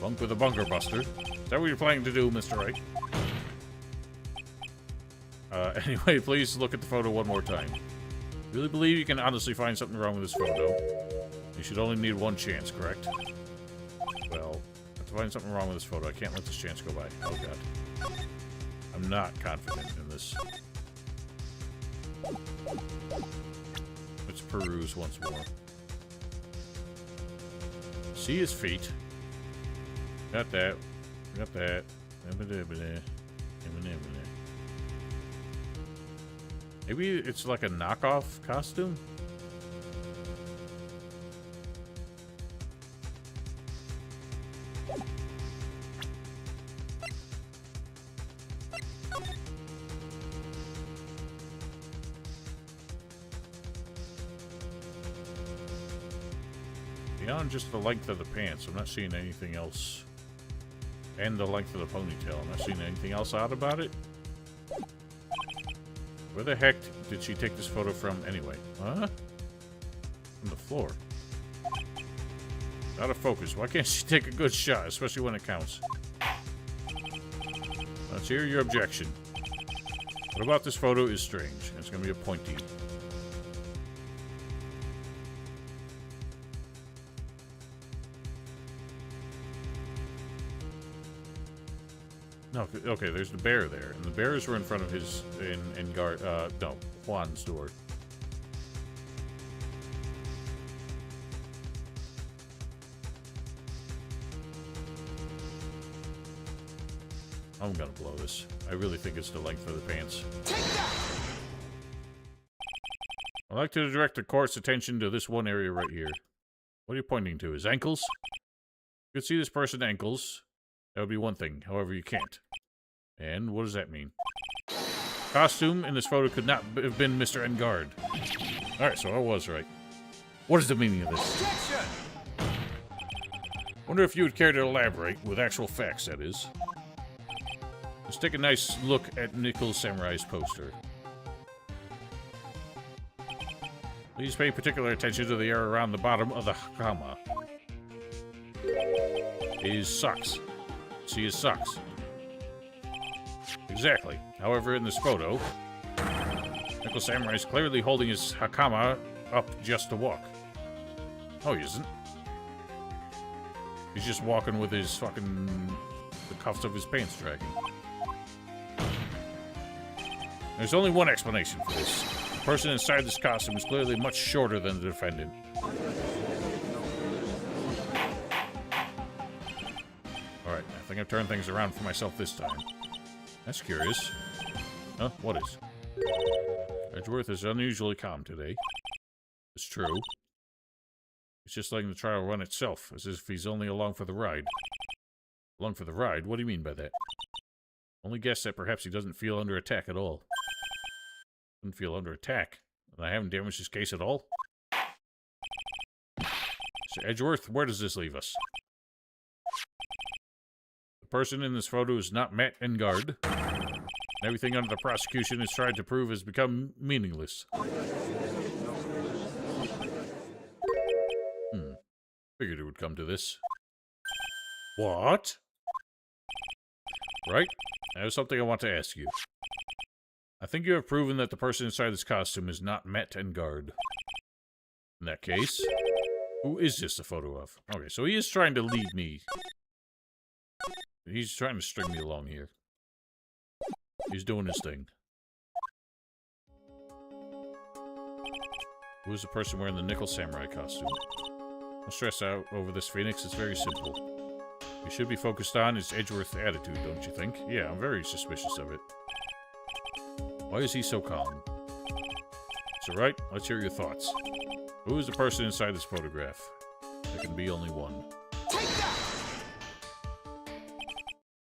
Bunk with a bunker buster? Is that what you're planning to do, Mr. Wright? Anyway, please look at the photo one more time. Really believe you can honestly find something wrong with this photo? You should only need one chance, correct? Well, I have to find something wrong with this photo. I can't let this chance go by. Oh, God. I'm not confident in this. Let's peruse once more. See his feet. Got that. Got that. Maybe it's like a knockoff costume? Beyond just the length of the pants, I'm not seeing anything else. And the length of the ponytail. I'm not seeing anything else odd about it. Where the heck did she take this photo from anyway? Huh? From the floor. Out of focus. Why can't she take a good shot, especially when it counts? Let's hear your objection. What about this photo is strange? It's going to be a pointy. No, okay, there's the bear there. And the bears were in front of his, no, Juan's door. I'm gonna blow this. I really think it's the length of the pants. Take that! I'd like to direct the court's attention to this one area right here. What are you pointing to? His ankles? You could see this person's ankles. That would be one thing. However, you can't. And what does that mean? Costume in this photo could not have been Mr. Engard. Alright, so I was right. What is the meaning of this? Objection! Wonder if you would care to elaborate, with actual facts, that is. Let's take a nice look at Nickel Samurai's poster. Please pay particular attention to the area around the bottom of the hakama. His socks. See his socks. Exactly. However, in this photo, Nickel Samurai is clearly holding his hakama up just to walk. Oh, he isn't. He's just walking with his fucking... the cuffs of his pants dragging. There's only one explanation for this. The person inside this costume is clearly much shorter than the defendant. Alright, I think I've turned things around for myself this time. That's curious. Huh? What is? Edgeworth is unusually calm today. It's true. He's just letting the trial run itself, as if he's only along for the ride. Along for the ride? What do you mean by that? Only guess that perhaps he doesn't feel under attack at all. Doesn't feel under attack. And I haven't damaged his case at all? So Edgeworth, where does this leave us? The person in this photo is not Matt Engard. And everything under the prosecution has tried to prove has become meaningless. Figured it would come to this. What? Right? I have something I want to ask you. I think you have proven that the person inside this costume is not Matt Engard. In that case, who is this a photo of? Okay, so he is trying to lead me. He's trying to string me along here. He's doing his thing. Who is the person wearing the Nickel Samurai costume? Don't stress out over this, Phoenix. It's very simple. You should be focused on his Edgeworth attitude, don't you think? Yeah, I'm very suspicious of it. Why is he so calm? So, right, let's hear your thoughts. Who is the person inside this photograph? There can be only one. Take that!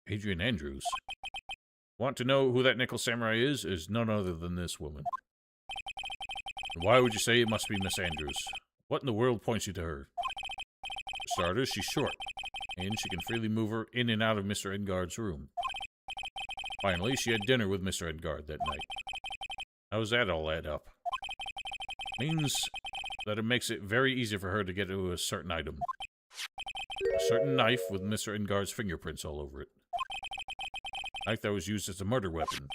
Adrian Andrews. Want to know who that Nickel Samurai is none other than this woman. And why would you say it must be Miss Andrews? What in the world points you to her? For starters, she's short, and she can freely move her in and out of Mr. Edgard's room. Finally, she had dinner with Mr. Edgard that night. How does that all add up? Means that it makes it very easy for her to get to a certain item. A certain knife with Mr. Edgard's fingerprints all over it. Knife that was used as a murder weapon.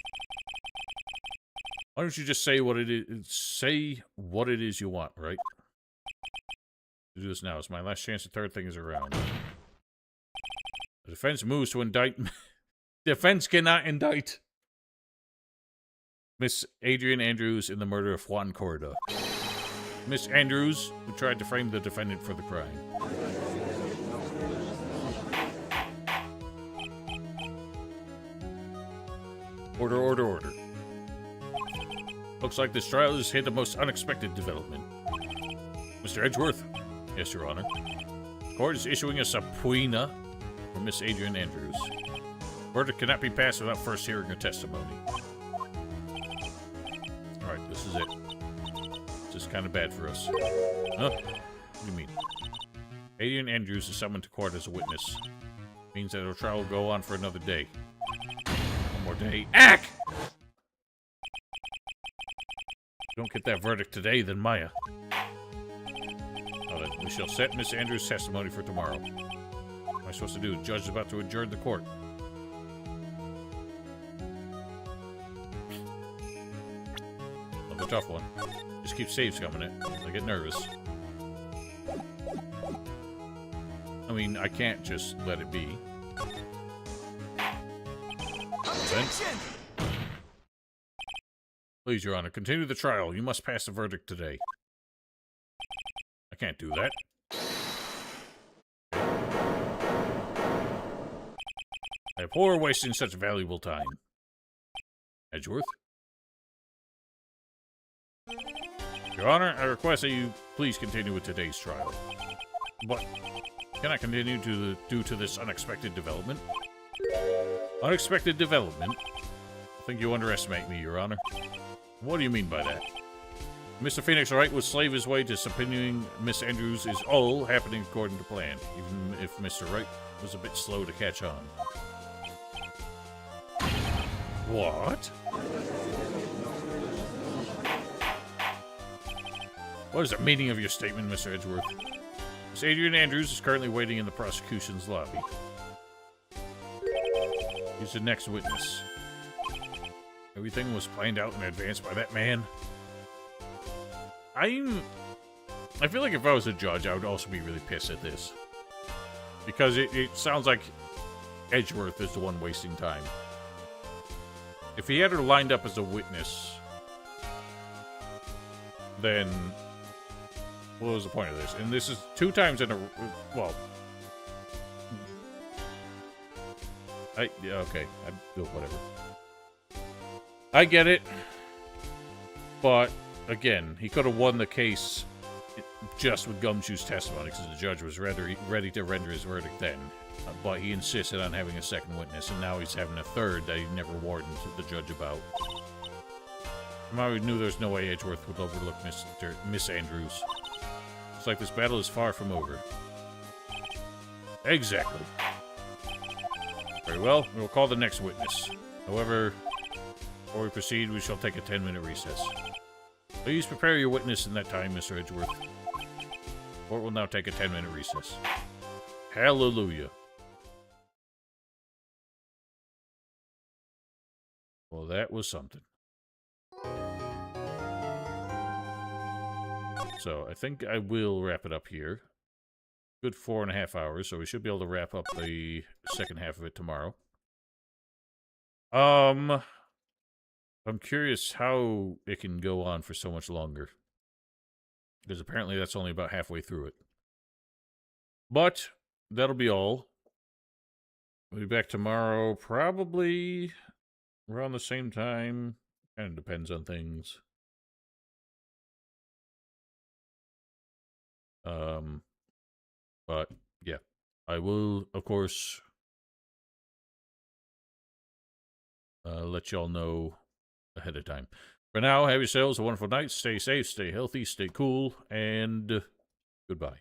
Why don't you just say what it is? Say what it is you want, right? Do this now. It's my last chance. The third thing is around. The defense moves to indict. Defense cannot indict Miss Adrian Andrews in the murder of Juan Corda. Miss Andrews, who tried to frame the defendant for the crime. Order, order, order. Looks like this trial has hit the most unexpected development. Mr. Edgeworth. Yes, Your Honor. The court is issuing a subpoena for Miss Adrian Andrews. Verdict cannot be passed without first hearing her testimony. Alright, this is it. This is kind of bad for us. Huh? What do you mean? Adrian Andrews is summoned to court as a witness. Means that her trial will go on for another day. One more day. Ack! If you don't get that verdict today, then Maya. Now then, we shall set Miss Andrews' testimony for tomorrow. What am I supposed to do? The judge is about to adjourn the court. A tough one. Just keep saves coming in. I get nervous. I mean, I can't just let it be. Objection! Please, Your Honor, continue the trial. You must pass the verdict today. I can't do that. I abhor wasting such valuable time. Edgeworth? Your Honor, I request that you please continue with today's trial. But can I continue due to this unexpected development? Unexpected development? I think you underestimate me, Your Honor. What do you mean by that? Mr. Phoenix Wright would slave his way to subpoenaing Miss Andrews is all happening according to plan, even if Mr. Wright was a bit slow to catch on. What? What is the meaning of your statement, Mr. Edgeworth? Miss Adrian Andrews is currently waiting in the prosecution's lobby. He's the next witness. Everything was planned out in advance by that man. I feel like if I was a judge, I would also be really pissed at this. Because it sounds like Edgeworth is the one wasting time. If he had her lined up as a witness, then what was the point of this? And this is 2 times in a... Well... Yeah, okay. Whatever. I get it. But, again, he could have won the case just with Gumshoe's testimony, because the judge was ready to render his verdict then. But he insisted on having a second witness, and now he's having a third that he never warned the judge about. I knew there was no way Edgeworth would overlook Miss Andrews. Looks like this battle is far from over. Exactly. Very well, we will call the next witness. However, before we proceed, we shall take a 10-minute recess. Please prepare your witness in that time, Mr. Edgeworth. Court will now take a 10-minute recess. Hallelujah. Well, that was something. So, I think I will wrap it up here. Good 4.5 hours, so we should be able to wrap up the second half of it tomorrow. I'm curious how it can go on for so much longer. Because apparently that's only about halfway through it. But, that'll be all. We'll be back tomorrow, probably around the same time. Kind of depends on things. But yeah, I will, of course, let y'all know ahead of time. For now, have yourselves a wonderful night. Stay safe, stay healthy, stay cool, and goodbye.